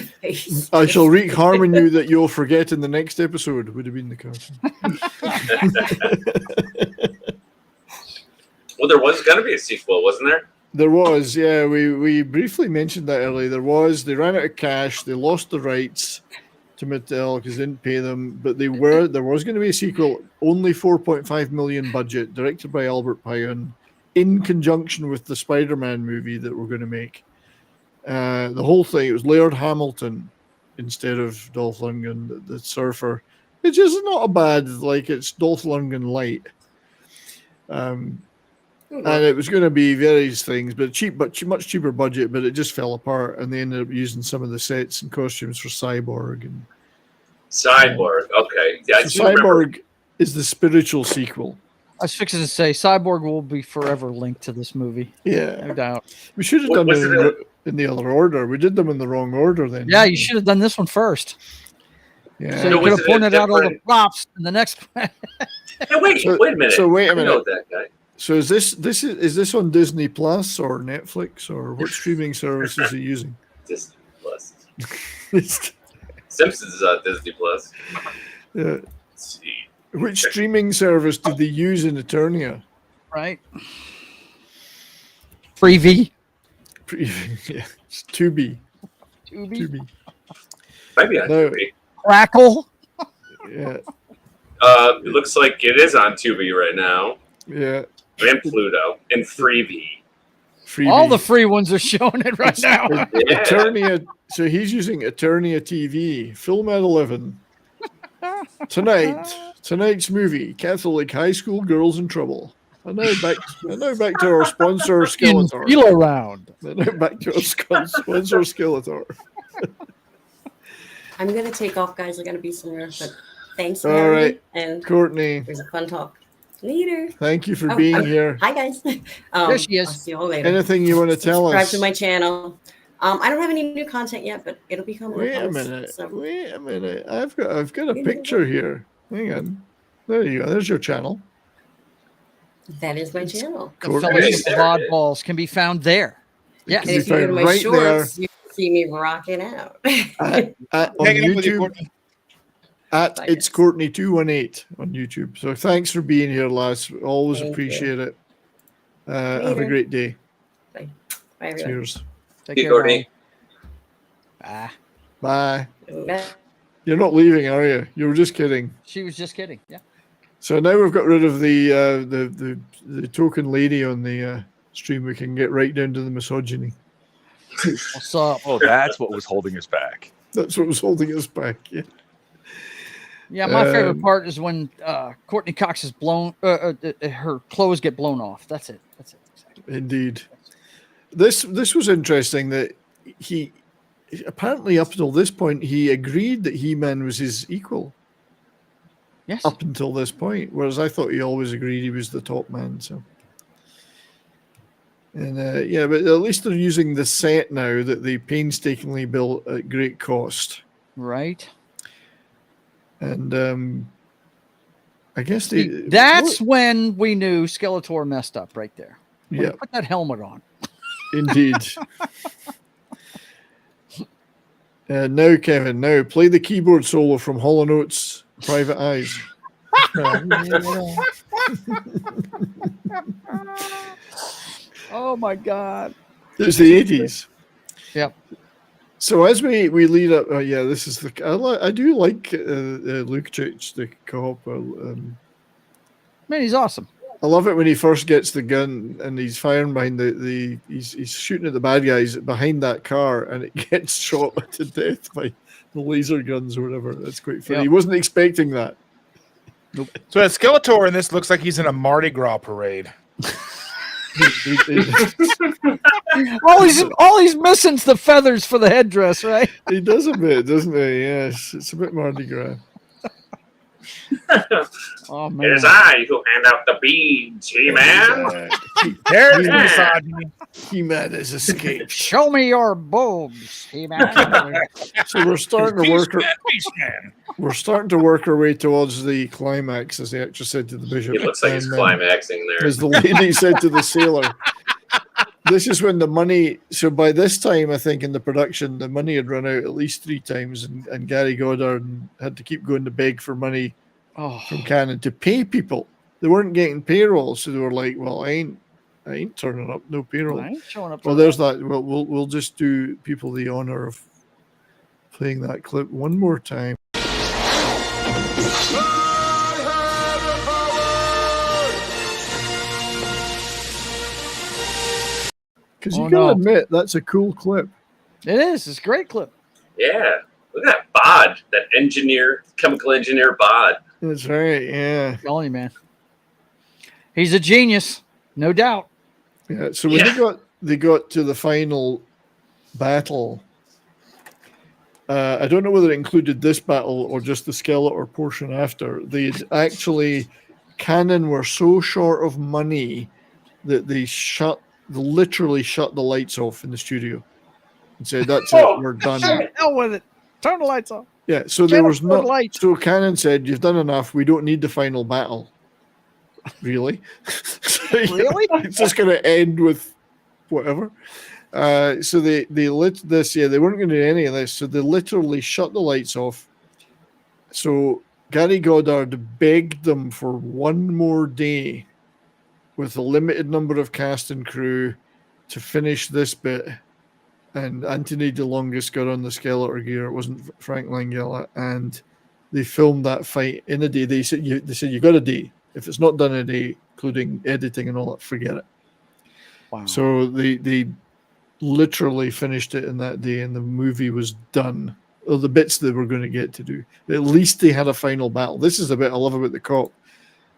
harm in you that you'll forget in the next episode, would have been the cartoon. Well, there was going to be a sequel, wasn't there? There was, yeah. We briefly mentioned that earlier. They ran out of cash. They lost the rights to Mattel because they didn't pay them. But there was going to be a sequel, only $4.5 million budget, directed by Albert Pyun, in conjunction with the Spider-Man movie that we're going to make. The whole thing, it was Laird Hamilton instead of Dolph Lundgren, the surfer. It's just not a bad, it's Dolph Lundgren light. And it was going to be various things, but much cheaper budget, but it just fell apart, and they ended up using some of the sets and costumes for Cyborg. Cyborg, okay. Yeah, so Cyborg is the spiritual sequel. I was fixing to say Cyborg will be forever linked to this movie. Yeah, no doubt. We should have done it in the other order. We did them in the wrong order then. Yeah, you should have done this one first. Yeah, so you could have pointed out all the props in the next one. Hey, wait a minute. So wait a minute. I know that guy. So is this on Disney Plus or Netflix, or what streaming service is he using? Disney Plus. Simpsons is on Disney Plus. Yeah. Let's see. Which streaming service did they use in Eternia? Right. Freevee. Yeah. It's Tubi. Tubi. Maybe on Tubi. Crackle. Yeah. It looks like it is on Tubi right now. Yeah. And Pluto and Freevee. All the free ones are showing it right now. Yeah. Eternia. So he's using Eternia TV. Film at 11. Tonight's movie: Catholic high school girls in trouble. And now back to our sponsor, Skeletor. Feel around. Now back to our sponsor, Skeletor. I'm gonna take off, guys. I gotta be somewhere, but thanks. All Harry, right, and Courtney. It was a fun talk. Later. Thank you for being here. Hi, guys. There she is. I'll see you all later. Anything you want to tell Subscribe us? to my channel. I don't have any new content yet, but it'll be coming. Wait a minute. I've got a picture here. Hang on. There you go. There's your channel. That is my channel. The Fellowship of Oddballs can be found there. Yes. And if you go to my shorts, you can see me rocking out. On YouTube. It's Courtney 218 on YouTube. So thanks for being here, lads. Always appreciate it. Have a great day. Bye. Bye, everyone. Cheers. Take care, Courtney. Bye. You're not leaving, are you? You were just kidding. She was just kidding. Yeah. So now we've got rid of the token lady on the stream. We can get right down to the misogyny. What's up? Oh, that's what was holding us back. That's what was holding us back. Yeah. Yeah, my favorite part is when Courtney Cox is blown. Her clothes get blown off. That's it. Exactly. Indeed. This was interesting that he apparently up until this point he agreed that He-Man was his equal. Yes. Up until this point, whereas I thought he always agreed he was the top man. So. And yeah, but at least they're using the set now that they painstakingly built at great cost. Right. And I guess that's when we knew Skeletor messed up right there. Yeah. Put that helmet on. Indeed. Now, Kevin, now play the keyboard solo from Hall & Oates' Private Eyes. Oh my God. It's the 80s. Yep. So as we lead up, this is I do like Luke Church, the co-op. Man, he's awesome. I love it when he first gets the gun and he's firing behind he's shooting at the bad guys behind that car, and it gets shot to death by the laser guns or whatever. That's quite funny. Yep. He wasn't expecting that. Nope. So at Skeletor in this looks like he's in a Mardi Gras parade. all he's missing is the feathers for the headdress, right? He does a bit, doesn't he? Yes, it's a bit Mardi Gras. Oh man! It is I who hand out the beads, He-Man. There's misogyny. He-Man has escaped. Show me your boobs, He-Man. So we're starting to work. We're starting to work our way towards the climax, as the actress said to the bishop. It looks like he's climaxing there. As the lady said to the sailor. This is when the money. So by this time, I think in the production, the money had run out at least 3 times, and Gary Goddard had to keep going to beg for money from Canon to pay people. They weren't getting payroll, so they were like, "Well, I ain't turning up, no payroll." I ain't showing up. Well, there's that. Well, we'll just do people the honor of playing that clip one more time. Because you gotta admit, that's a cool clip. It is. It's a great clip. Yeah. Look at that bod, that engineer, chemical engineer bod. That's right, yeah. I'm telling you, man. He's a genius, no doubt. Yeah, so when they got to the final battle, I don't know whether it included this battle or just the Skeletor portion after. They'd actually, Canon were so short of money that they literally shut the lights off in the studio and said, "That's it, we're done." Hell with it. Turn the lights off. Yeah, so there was no lights. So Canon said, "You've done enough. We don't need the final battle." Really? Really? It's just going to end with whatever. So they lit this. Yeah, they weren't going to do any of this. So they literally shut the lights off. So Gary Goddard begged them for one more day with a limited number of cast and crew to finish this bit. And Anthony DeLongis got on the Skeletor gear. It wasn't Frank Langella. And they filmed that fight in a day. They said you got a day. If it's not done in a day, including editing and all that, forget it. Wow. So they literally finished it in that day, and the movie was done. Or the bits they were going to get to do. At least they had a final battle. This is the bit I love about the cop.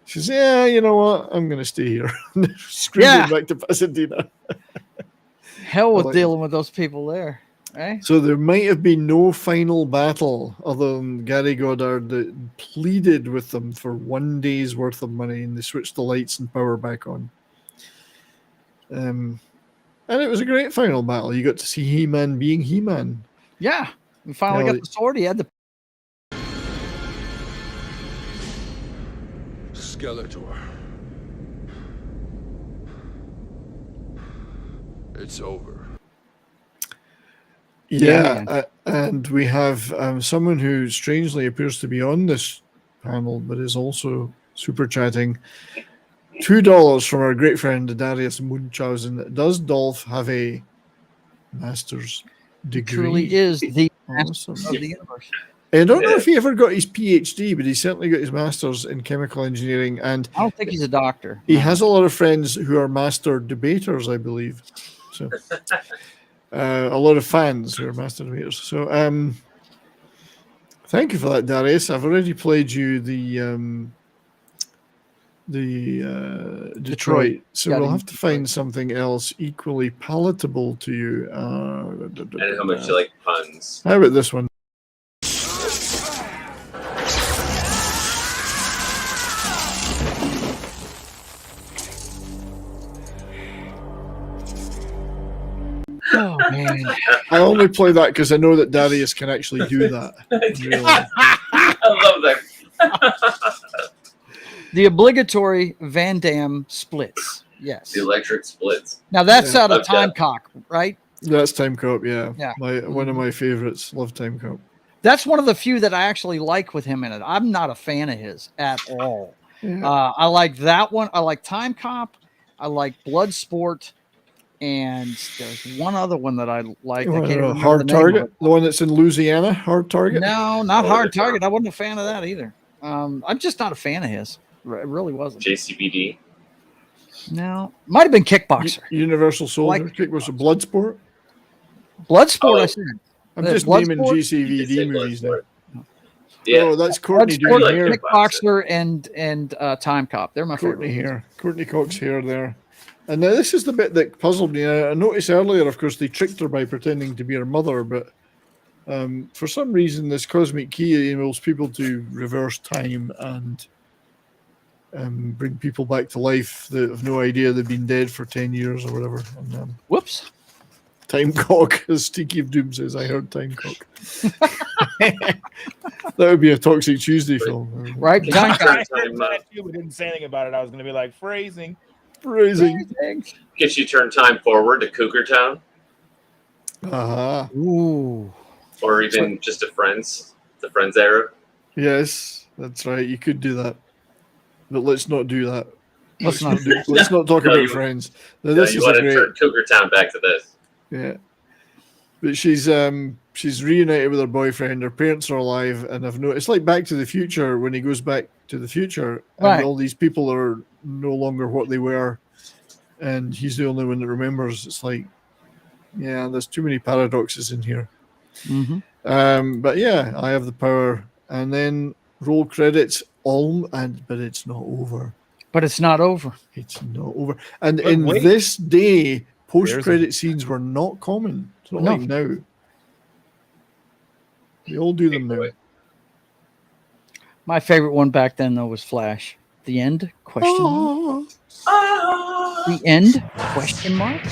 She says, "Yeah, you know what? I'm going to stay here." Screaming back to Pasadena. Hell with dealing with those people there. Right? So there might have been no final battle other than Gary Goddard that pleaded with them for one day's worth of money, and they switched the lights and power back on. And it was a great final battle. You got to see He-Man being He-Man. Yeah. We finally got the sword. He had the Skeletor. It's over. Yeah, and we have someone who strangely appears to be on this panel, but is also super chatting. $2 from our great friend Darius Munchausen. Does Dolph have a master's degree? truly is the master of the universe. I don't know if he ever got his PhD, but he certainly got his master's in chemical engineering. And I don't think he's a doctor. He has a lot of friends who are master debaters, I believe. So. A lot of fans who are master debaters. So, thank you for that, Darius. I've already played you the Detroit. So we'll have to find something else equally palatable to you. And how much you like puns. How about this one? Oh man! I only play that because I know that Darius can actually do that. Really. I love that. The obligatory Van Damme splits. Yes. The electric splits. Now that's out of Okay. Time Cock, right? That's Time Cop, yeah. Yeah. One of my favorites. Love Time Cop. That's one of the few that I actually like with him in it. I'm not a fan of his at all. Yeah. I like that one. I like Time Cop. I like Bloodsport. And there's one other one that I like. I can't remember Hard the name of Target, it. the one that's in Louisiana. Hard Target. No, not Hard Target. I wasn't a fan of that either. I'm just not a fan of his. It really wasn't. JCVD. No, might have been Kickboxer. Universal Soldier. Like Kickboxer. Bloodsport. Bloodsport. I said. I'm just naming GCVD movies now. Yeah. Oh, that's Courtney Bloodsport, doing hair. Kickboxer, and Time Cop. They're my Courtney favorite. hair. Courtney Cox hair there. And now this is the bit that puzzled me. I noticed earlier, of course, they tricked her by pretending to be her mother, but for some reason, this cosmic key enables people to reverse time and bring people back to life that have no idea they've been dead for 10 years or whatever. And, Whoops. Time Cock, as Tiki of Doom says, I heard Time Cock. That would be a Toxic Tuesday film. Right? Time Cop. We didn't say anything about it. I was going to be like, phrasing. Gets you turn time forward to Cougar Town. Uh-huh. Ooh. Or even just the Friends era. Yes, that's right. You could do that. But let's not do that. Let's not do Let's not talk No, about you- Friends. No, This you is want a to great... turn Cougar Town back to this. Yeah. But she's reunited with her boyfriend. Her parents are alive, and I've noticed, it's like Back to the Future when he goes back to the future, and Right. all these people are no longer what they were, and he's the only one that remembers. It's like, yeah, there's too many paradoxes in here. Mm-hmm. But yeah, I have the power, and then roll credits. But it's not over. But it's not over. It's not over. And But in wait. this day, There's post-credit scenes were not common. It's not No. like now. They all do them now. My favorite one back then though was Flash. The end? Question mark? The end? Question mark?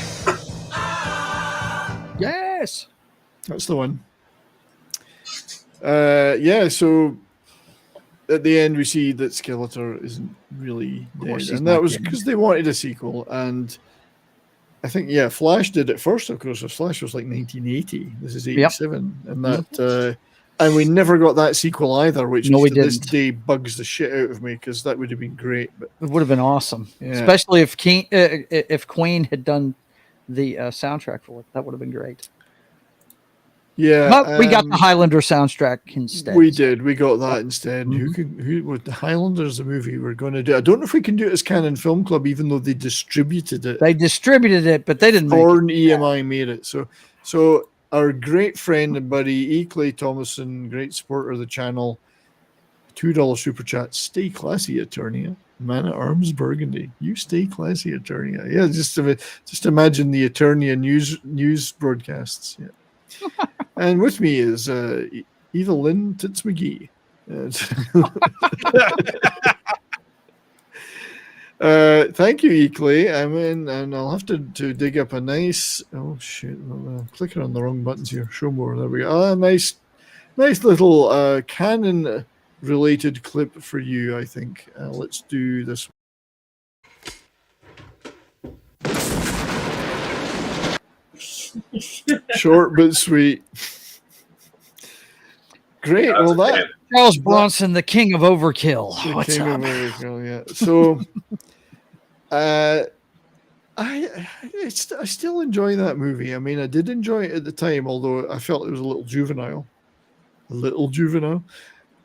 Yes. That's the one. Yeah, so at the end we see that Skeletor isn't really dead. course he's And that not was dead. because they wanted a sequel. And I think, yeah, Flash did it first, of course. Flash was like 1980. This is 87. And that and we never got that sequel either, which No, we to this didn't. day bugs the shit out of me because that would have been great. But It would have been awesome. Yeah. Especially if Queen had done the soundtrack for it. That would have been great. yeah, But we got the Highlander soundtrack instead. We did. We got that instead. Who with the Highlanders, the movie we're going to do? I don't know if we can do it as Canon Film Club, even though they distributed it. They distributed it, but they didn't make Thorn it. EMI made it. So our great friend and buddy E. Clay Thomason, great supporter of the channel, $2 super chat. Stay classy, Eternia. Man at Arms Burgundy. You stay classy, Eternia. Yeah, just imagine the Eternia news broadcasts. Yeah. And with me is Eva Lynn Tits McGee. Thank you, E. Clay. I'm in, and I'll have to dig up a nice. Oh shit! I'm clicking on the wrong buttons here. Show more. There we go. Nice little Canon related clip for you. I think. Let's do this. Short but sweet. Great. Well, that Charles Bronson, the king of overkill. The What's king up? of overkill, yeah. So, I still enjoy that movie. I mean, I did enjoy it at the time, although I felt it was a little juvenile.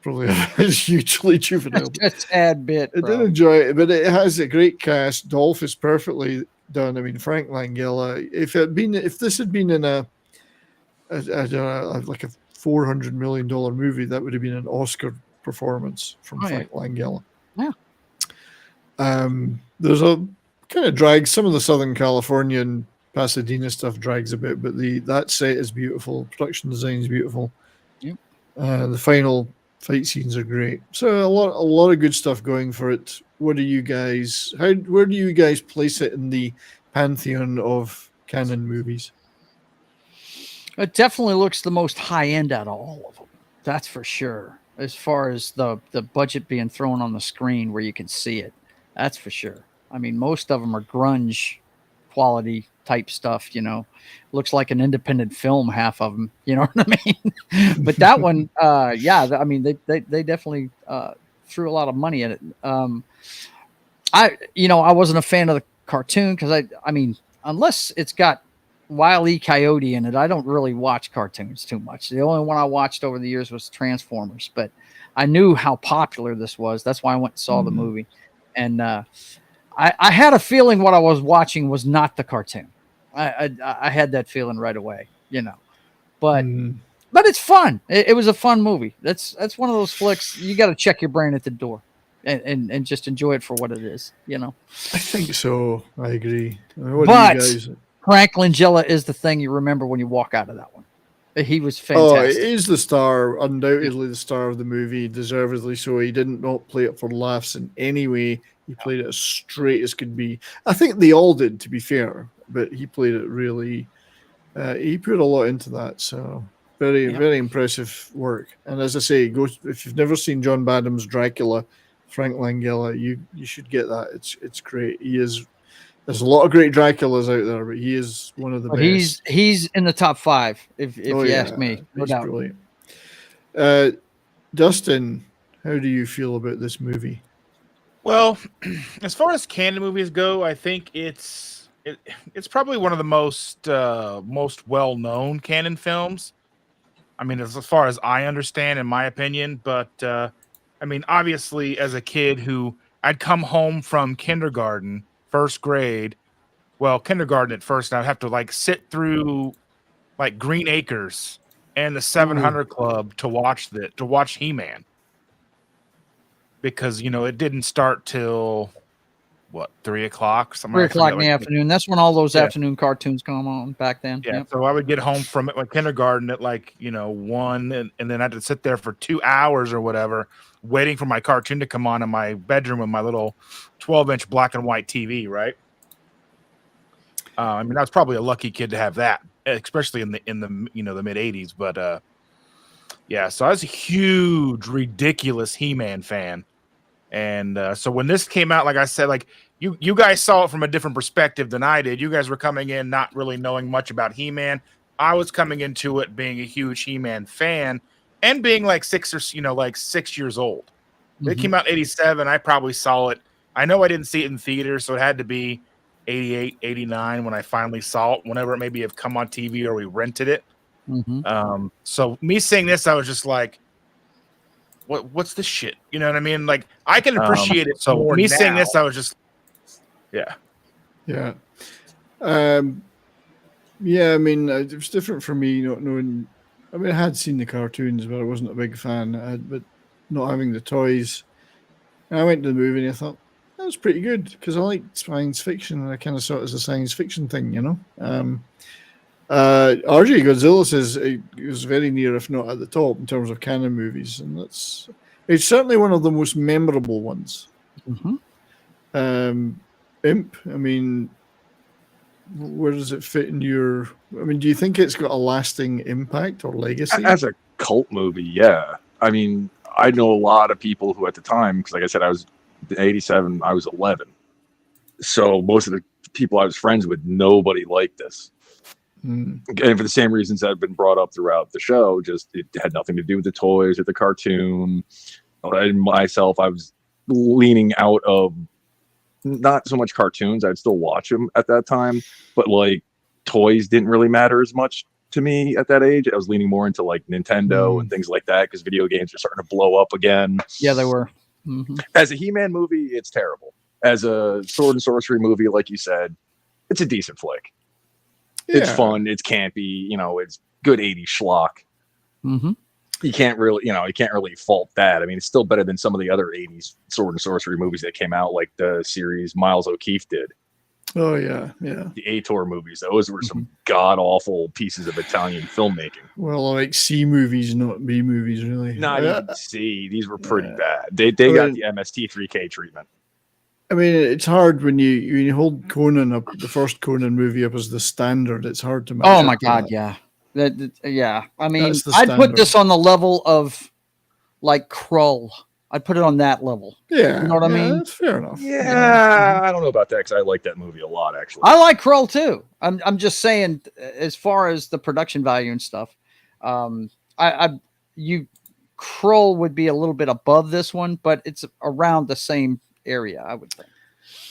Probably hugely juvenile. Just a tad bit. I did enjoy it, but it has a great cast. Dolph is perfectly done. I mean, Frank Langella. If this had been in a like a $400 million movie, that would have been an Oscar performance from Frank Langella. Yeah. There's a kind of drag. Some of the Southern California and Pasadena stuff drags a bit, but that set is beautiful. Production design is beautiful. Yep. The final fight scenes are great. So a lot of good stuff going for it. What do you guys? Where do you guys place it in the pantheon of canon movies? It definitely looks the most high end out of all of them. That's for sure. As far as the budget being thrown on the screen where you can see it, that's for sure. I mean, most of them are grunge quality type stuff, you know. Looks like an independent film, half of them, you know what I mean? But that one, yeah, I mean, they definitely threw a lot of money at it. I wasn't a fan of the cartoon because I mean, unless it's got Wile E. Coyote in it, I don't really watch cartoons too much. The only one I watched over the years was Transformers, but I knew how popular this was. That's why I went and saw the movie. And I had a feeling what I was watching was not the cartoon. I had that feeling right away, you know. But it's fun. It was a fun movie. That's one of those flicks you got to check your brain at the door and just enjoy it for what it is, you know. I think so. I agree. What do But you guys? Frank Langella is the thing you remember when you walk out of that one. He was Oh, fantastic. he's the star, undoubtedly the star of the movie, deservedly so. He didn't not play it for laughs in any way. He played it as straight as could be. I think they all did, to be fair, but he played it really. He put a lot into that, so very impressive work. And as I say, go if you've never seen John Badham's Dracula, Frank Langella, you should get that. It's great. He is. There's a lot of great Draculas out there, but he is one of the best. He's in the top 5, if you ask me. No doubt. Brilliant. Dustin, how do you feel about this movie? Well, as far as canon movies go, I think it's probably one of the most well-known canon films. I mean, as far as I understand, in my opinion. But I mean, obviously, as a kid who I'd come home from kindergarten, first grade, well, kindergarten at first, and I'd have to like sit through like Green Acres and the 700 Club to watch He-Man, because it didn't start till what, 3 o'clock, something 3 o'clock in the afternoon. That's when all those afternoon cartoons come on back then. Yeah. So I would get home from like kindergarten at 1, and then I had to sit there for 2 hours or whatever, waiting for my cartoon to come on in my bedroom with my little 12-inch black and white TV, right? I mean, I was probably a lucky kid to have that, especially in the the mid 80s. But yeah, so I was a huge, ridiculous He-Man fan, and so when this came out, like I said, like you guys saw it from a different perspective than I did. You guys were coming in not really knowing much about He-Man. I was coming into it being a huge He-Man fan and being like 6 years old. It came out in 87. I probably saw it. I know I didn't see it in theaters, so it had to be 88, 89 when I finally saw it, whenever it maybe have come on TV or we rented it. So me seeing this, I was just like, what's this shit? You know what I mean? Like, I can appreciate it. So me seeing this, I was just, yeah. Yeah. I mean, it was different for me not knowing. I mean, I had seen the cartoons, but I wasn't a big fan. But not having the toys, and I went to the movie and I thought that was pretty good because I liked science fiction and I kind of saw it as a science fiction thing, RJ Godzilla says it was very near, if not at the top, in terms of canon movies, and it's certainly one of the most memorable ones. Imp, I mean, where does it fit in your? I mean, do you think it's got a lasting impact or legacy? As a cult movie, yeah. I mean, I know a lot of people who at the time, because like I said, I was 87, I was 11. So most of the people I was friends with, nobody liked this. And for the same reasons that have been brought up throughout the show, just it had nothing to do with the toys or the cartoon. Myself, I was leaning out of not so much cartoons. I'd still watch them at that time, but like toys didn't really matter as much to me at that age. I was leaning more into like Nintendo and things like that because video games are starting to blow up again. Yeah, they were. As a He-Man movie, it's terrible. As a sword and sorcery movie, like you said, it's a decent flick. Yeah. It's fun. It's campy. It's good 80s schlock. You can't really fault that. I mean, it's still better than some of the other 80s sword and sorcery movies that came out, like the series Miles O'Keefe did. Oh, yeah. The Ator movies. Those were some god-awful pieces of Italian filmmaking. Well, like C movies, not B movies, really. Not even C. These were pretty bad. They got the MST3K treatment. I mean, it's hard when you hold Conan up, the first Conan movie up as the standard. It's hard to match. Oh, my God, yeah. Yeah. I mean, I'd put this on the level of like Krull. I'd put it on that level. Yeah, you know what I mean. That's fair enough. Yeah, I don't know about that because I like that movie a lot. Actually, I like Krull too. I'm just saying, as far as the production value and stuff, Krull would be a little bit above this one, but it's around the same area, I would think.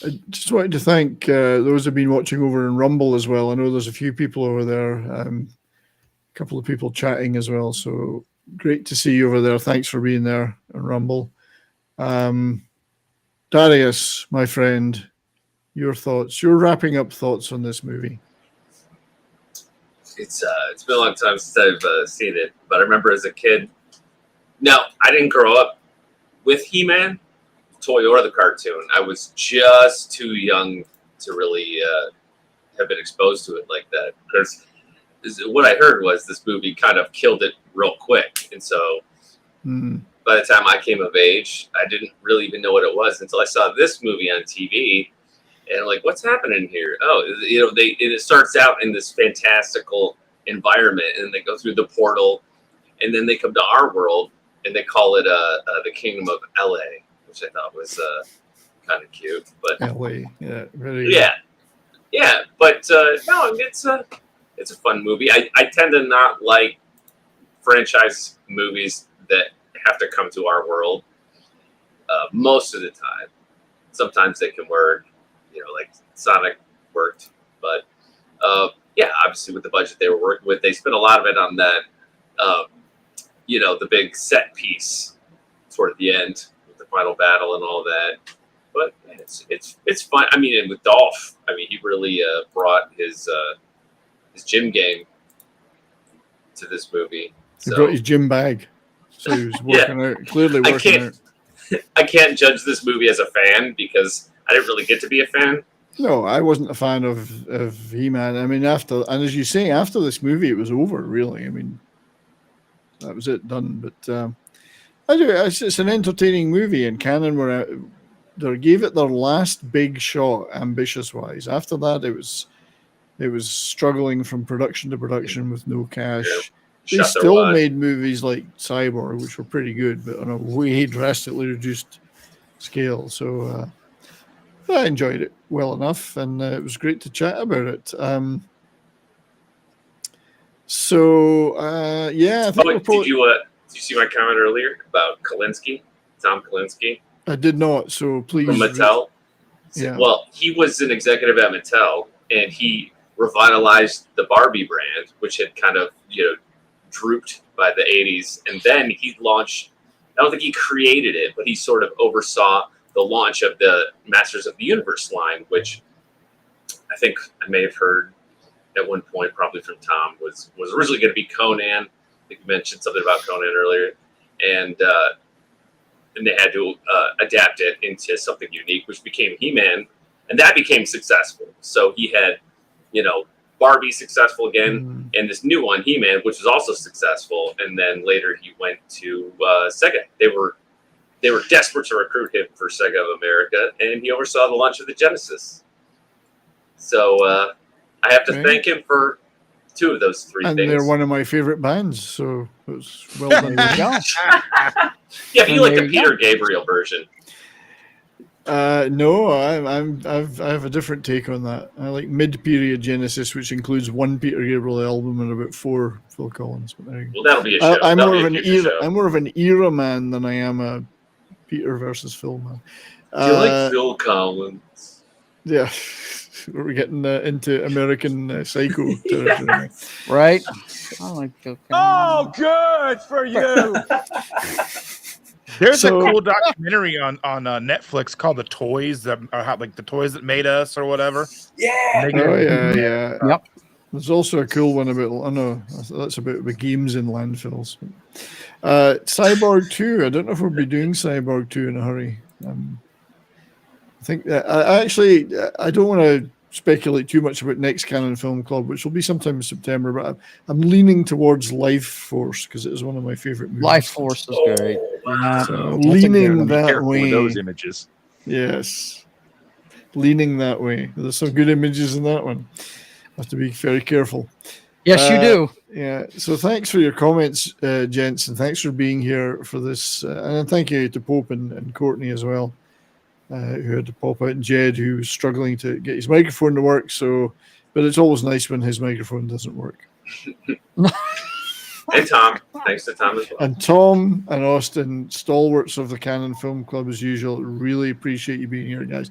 I just wanted to thank those who've been watching over in Rumble as well. I know there's a few people over there, a couple of people chatting as well. So great to see you over there. Thanks for being there on Rumble. Darius, my friend, your thoughts, your wrapping up thoughts on this movie. It's been a long time since I've seen it, but I remember as a kid. Now, I didn't grow up with He-Man, toy or the cartoon. I was just too young to really have been exposed to it like that. Because what I heard was this movie kind of killed it real quick. And so by the time I came of age, I didn't really even know what it was until I saw this movie on TV. And I'm like, what's happening here? Oh, it starts out in this fantastical environment, and they go through the portal, and then they come to our world, and they call it the Kingdom of LA, which I thought was kind of cute. But LA, yeah, really. Yeah. But no, it's a fun movie. I tend to not like franchise movies that have to come to our world most of the time. Sometimes they can work, like Sonic worked, but yeah, obviously with the budget they were working with, they spent a lot of it on that. The big set piece toward the end with the final battle and all that. But it's fun. I mean, and with Dolph, he really brought his gym game to this movie. He brought his gym bag, so he was working out, clearly working out. I can't judge this movie as a fan because I didn't really get to be a fan. No, I wasn't a fan of He-Man. As you say, after this movie, it was over, really. That was it, done. But it's an entertaining movie, and Canon they gave it their last big shot, ambitious-wise. After that, it was struggling from production to production with no cash. Yeah. They still made movies like Cyborg, which were pretty good, but on a way drastically reduced scale. So I enjoyed it well enough, and it was great to chat about it. I think did you see my comment earlier about Tom Kalinske? I did not, so please. From Mattel? Yeah. Well, he was an executive at Mattel, and he revitalized the Barbie brand, which had kind of, drooped by the 80s. And then he launched, I don't think he created it, but he sort of oversaw the launch of the Masters of the Universe line, which I think I may have heard at one point, probably from Tom, was originally going to be Conan. I think you mentioned something about Conan earlier. And they had to adapt it into something unique, which became He-Man. And that became successful. So he had, Barbie successful again, and this new one, He-Man, which was also successful. And then later he went to Sega. They were desperate to recruit him for Sega of America, and he oversaw the launch of the Genesis. So I have to thank him for two of those three things. And they're one of my favorite bands, so it was well done. Yeah, but you like the Peter Gabriel version. No, I have a different take on that. I like mid-period Genesis, which includes one Peter Gabriel album and about 4 Phil Collins. But well, that'll be a show. I'm more of an era man than I am a Peter versus Phil man. Do you like Phil Collins? Yeah, we're getting into American Psycho territory. Right? I like Phil Collins. Oh, good for you. There's a cool documentary on Netflix called "The Toys That the Toys That Made Us" or whatever. Yeah. Yeah. Yep. There's also a cool one about that's about the games in landfills. Cyborg 2. I don't know if we'll be doing Cyborg 2 in a hurry. I think I don't want to speculate too much about next Canon Film Club, which will be sometime in September, but I'm leaning towards Life Force because it is one of my favorite movies. Life Force is great. So leaning that way. Those images. Yes. Leaning that way. There's some good images in that one. Have to be very careful. Yes, you do. Yeah. So thanks for your comments, gents, and thanks for being here for this. And thank you to Pope and Courtney as well, who had to pop out, and Jed, who was struggling to get his microphone to work. So, but it's always nice when his microphone doesn't work. And Tom, thanks to Tom as well. And Tom and Austin, stalwarts of the Canon Film Club as usual. Really appreciate you being here, guys.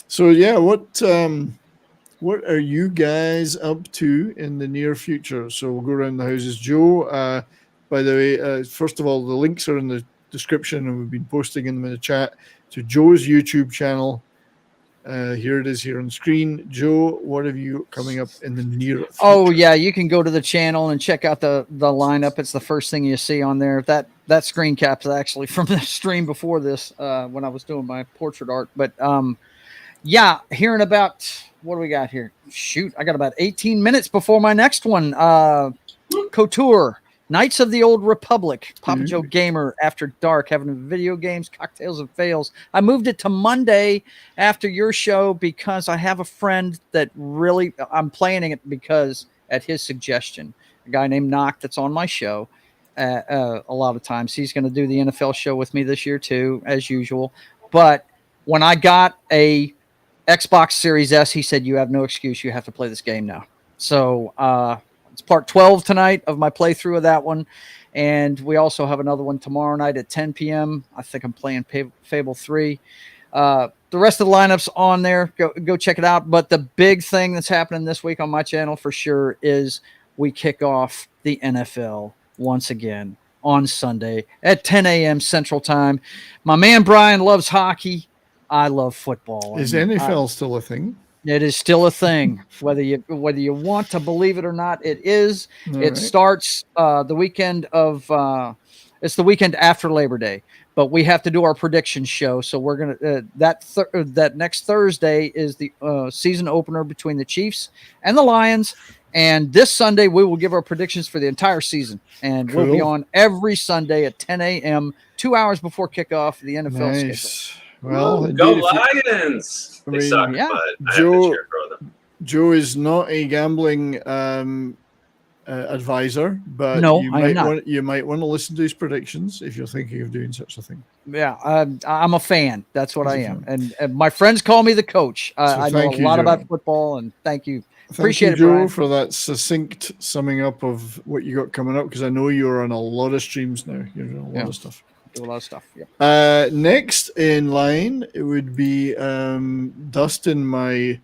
So yeah, what are you guys up to in the near future? So we'll go around the houses. Joe, by the way, first of all, the links are in the description, and we've been posting them in the chat to Joe's YouTube channel. Here it is here on screen. Joe, what have you coming up in the near future? Oh yeah, you can go to the channel and check out the lineup. It's the first thing you see on there. That screen cap is actually from the stream before this, when I was doing my portrait art. But yeah, hearing about what do we got here? Shoot, I got about 18 minutes before my next one. Couture, Knights of the Old Republic, Papa Joe Gamer After Dark, having video games, cocktails and fails. I moved it to Monday after your show because I have a friend that really, I'm planning it because at his suggestion, a guy named Knock that's on my show a lot of times. He's going to do the NFL show with me this year too, as usual. But when I got a Xbox Series S, he said, you have no excuse. You have to play this game now. So it's part 12 tonight of my playthrough of that one. And we also have another one tomorrow night at 10 p.m. I think I'm playing Fable 3. The rest of the lineup's on there. Go check it out. But the big thing that's happening this week on my channel for sure is we kick off the NFL once again on Sunday at 10 a.m. Central Time. My man Brian loves hockey. I love football. Is NFL still a thing? It is still a thing, whether you want to believe it or not. It is. All It right. starts the weekend of. It's the weekend after Labor Day, but we have to do our prediction show. So we're gonna that next Thursday is the season opener between the Chiefs and the Lions, and this Sunday we will give our predictions for the entire season, and we'll be Cool. on every Sunday at 10 a.m. 2 hours before kickoff of the NFL schedule. Nice. Well, Go indeed, if you- Lions! I They mean, suck, yeah. but I have Joe- to cheer for them. Joe is not a gambling advisor, but No, you I am might not. you might want to listen to his predictions if you're thinking of doing such a thing. Yeah, I'm a fan. That's what He's I a am, and my friends call me the coach. So I know thank a you, lot Joe. about football, and thank you. Thank Appreciate you, it, Joe, Brian. for that succinct summing up of what you got coming up, because I know you're on a lot of streams now. You're doing a lot Yeah. of stuff. Do a lot of stuff. Yeah. Next in line, it would be Dustin, my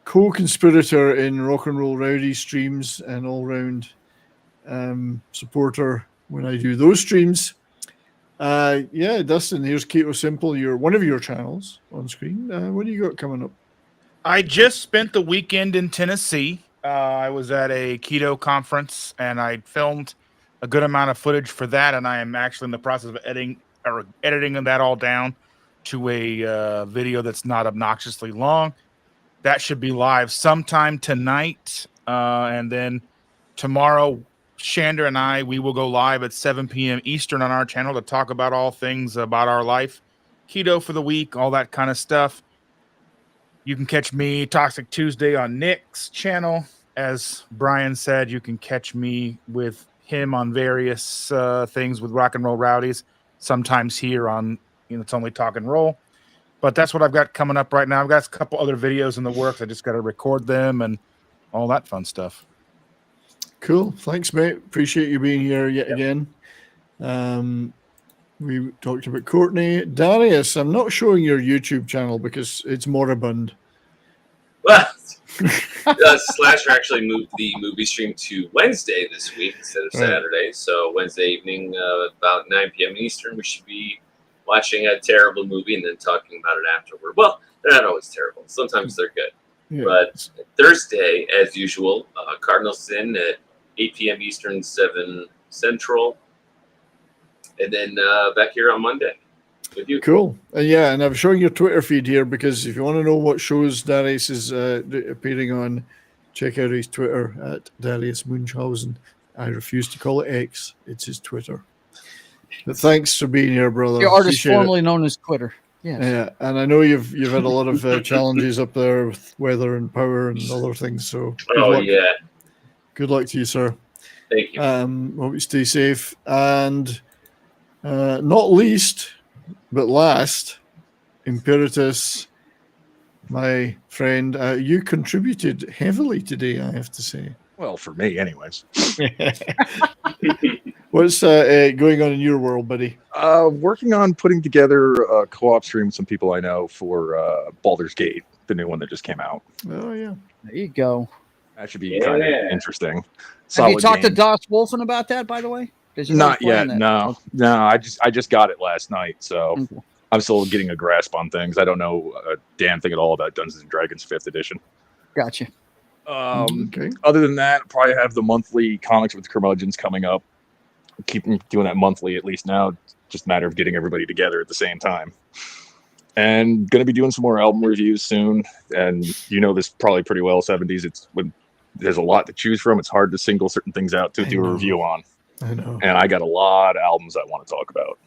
co-conspirator in Rock and Roll Rowdy streams and all-round supporter when I do those streams. Yeah, Dustin, here's Keto Simple, one of your channels on screen. What do you got coming up? I just spent the weekend in Tennessee. I was at a keto conference, and I filmed a good amount of footage for that, and I am actually in the process of editing that all down to a video that's not obnoxiously long. That should be live sometime tonight, and then tomorrow, Shander and we will go live at 7 p.m. Eastern on our channel to talk about all things about our life, keto for the week, all that kind of stuff. You can catch me Toxic Tuesday on Nick's channel. As Brian said, you can catch me with him on various things with Rock and Roll Rowdies, sometimes here on It's Only Talk and Roll. But that's what I've got coming up right now. I've got a couple other videos in the works. I just got to record them and all that fun stuff. Cool. Thanks, mate. Appreciate you being here yet again. We talked about Courtney. Darius, I'm not showing your YouTube channel because it's moribund. Well, Slasher actually moved the movie stream to Wednesday this week instead of Right. Saturday. So Wednesday evening, about 9 p.m. Eastern, we should be watching a terrible movie and then talking about it afterward. Well, they're not always terrible. Sometimes they're good. Yeah. But Thursday, as usual, Cardinal Sin at 8 p.m. Eastern, 7 Central. And then back here on Monday with you. Cool. Yeah, and I'm showing your Twitter feed here because if you want to know what shows Darius is appearing on, check out his Twitter at Darius Munchausen. I refuse to call it X. It's his Twitter. But thanks for being here, brother. Your artist Appreciate it. formerly known as Twitter. Yes. Yeah, and I know you've had a lot of challenges up there with weather and power and other things. So good Oh, luck. yeah. Good luck to you, sir. Thank you. Hope you stay safe. And not least, but last, Imperatus, my friend, you contributed heavily today, I have to say. Well, for me, anyways. What's going on in your world, buddy? Working on putting together a co-op stream with some people I know for Baldur's Gate, the new one that just came out. Oh, yeah. There you go. That should be kind of interesting. Have Solid you talked game. to Dos Wolfen about that, by the way? Not yet. No. I just got it last night, so I'm still getting a grasp on things. I don't know a damn thing at all about Dungeons and Dragons 5th edition. Gotcha. Okay. Other than that, I'll probably have the monthly Comics with Curmudgeons coming up. Keep doing that monthly at least now. It's just a matter of getting everybody together at the same time. And going to be doing some more album reviews soon. And you know this probably pretty well, 70s. It's when there's a lot to choose from. It's hard to single certain things out to do a review on. I know. And I got a lot of albums I want to talk about.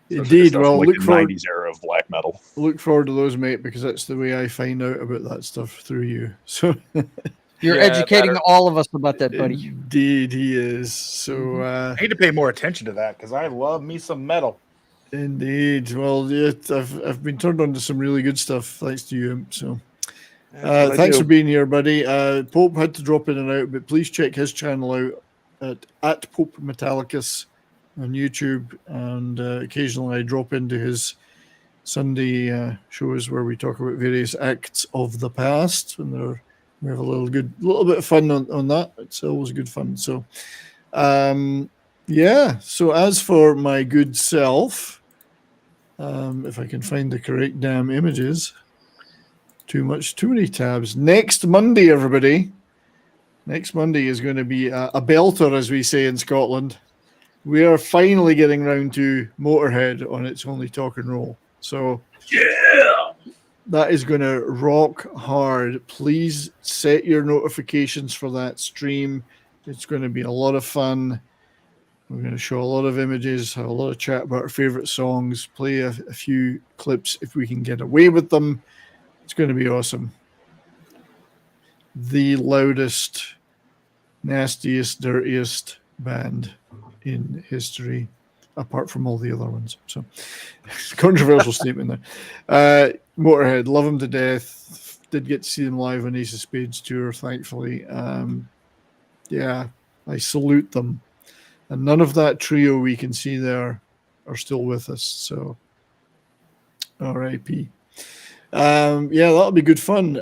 Indeed. Well, like look the forward. 90s era of black metal. Look forward to those, mate, because that's the way I find out about that stuff through you. So you're educating all of us about that, buddy. Indeed, he is. So I need to pay more attention to that because I love me some metal. Indeed. Well, yeah, I've been turned on to some really good stuff thanks to you. So thanks for being here, buddy. Pope had to drop in and out, but please check his channel out at Pope Metallicus on YouTube, and occasionally I drop into his Sunday shows where we talk about various acts of the past, and we have a little bit of fun on that. It's always good fun. So yeah. So as for my good self, if I can find the correct damn images, too many tabs. Next Monday, everybody. Next Monday is going to be a belter, as we say in Scotland. We are finally getting round to Motorhead on It's Only Talk and Roll. So yeah, that is going to rock hard. Please set your notifications for that stream. It's going to be a lot of fun. We're going to show a lot of images, have a lot of chat about our favorite songs, play a few clips if we can get away with them. It's going to be awesome. The loudest, nastiest, dirtiest band in history, apart from all the other ones. So, controversial statement there. Motorhead, love them to death. Did get to see them live on Ace of Spades tour, thankfully. Yeah, I salute them. And none of that trio we can see there are still with us. So, R.I.P. Yeah, that'll be good fun.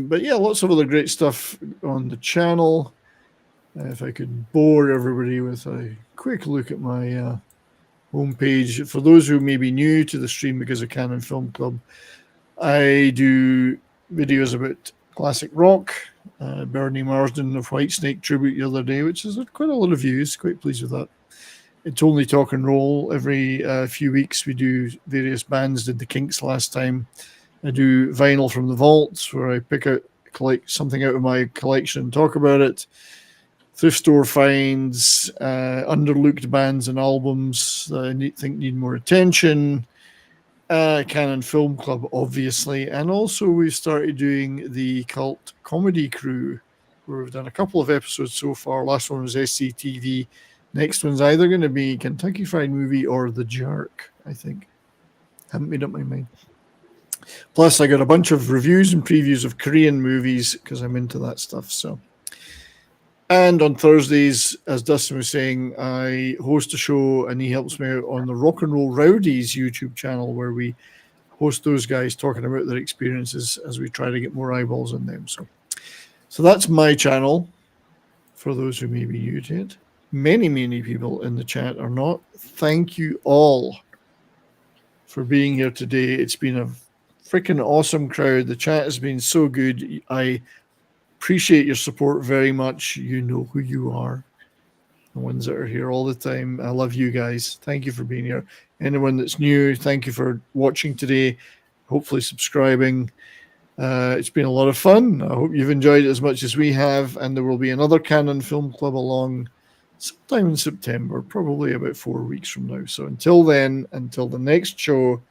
But yeah, lots of other great stuff on the channel. If I could bore everybody with a quick look at my homepage. For those who may be new to the stream because of Canon Film Club, I do videos about classic rock. Bernie Marsden of Whitesnake tribute the other day, which is quite a lot of views. Quite pleased with that. It's Only Talk and Roll. Every few weeks we do various bands. Did the Kinks last time. I do Vinyl from the Vaults, where I pick out something out of my collection and talk about it. Thrift store finds, underlooked bands and albums that I think need more attention. Canon Film Club, obviously. And also we've started doing the Cult Comedy Crew, where we've done a couple of episodes so far. Last one was SCTV. Next one's either going to be Kentucky Fried Movie or The Jerk, I think. Haven't made up my mind. Plus, I got a bunch of reviews and previews of Korean movies because I'm into that stuff. So, and on Thursdays, as Dustin was saying, I host a show and he helps me out on the Rock and Roll Rowdies YouTube channel, where we host those guys talking about their experiences as we try to get more eyeballs on them. So that's my channel. For those who may be new to it, many people in the chat are not. Thank you all for being here today. It's been a freaking awesome crowd. The chat has been so good. I appreciate your support very much. You know who you are. The ones that are here all the time. I love you guys. Thank you for being here. Anyone that's new, thank you for watching today. Hopefully subscribing. It's been a lot of fun. I hope you've enjoyed it as much as we have. And there will be another Canon Film Club along sometime in September, probably about 4 weeks from now. So until then, until the next show,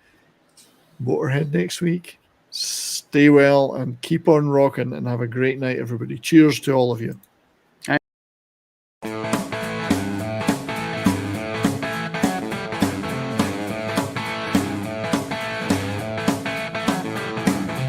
Motorhead next week. Stay well and keep on rocking, and have a great night, everybody. Cheers to all of you.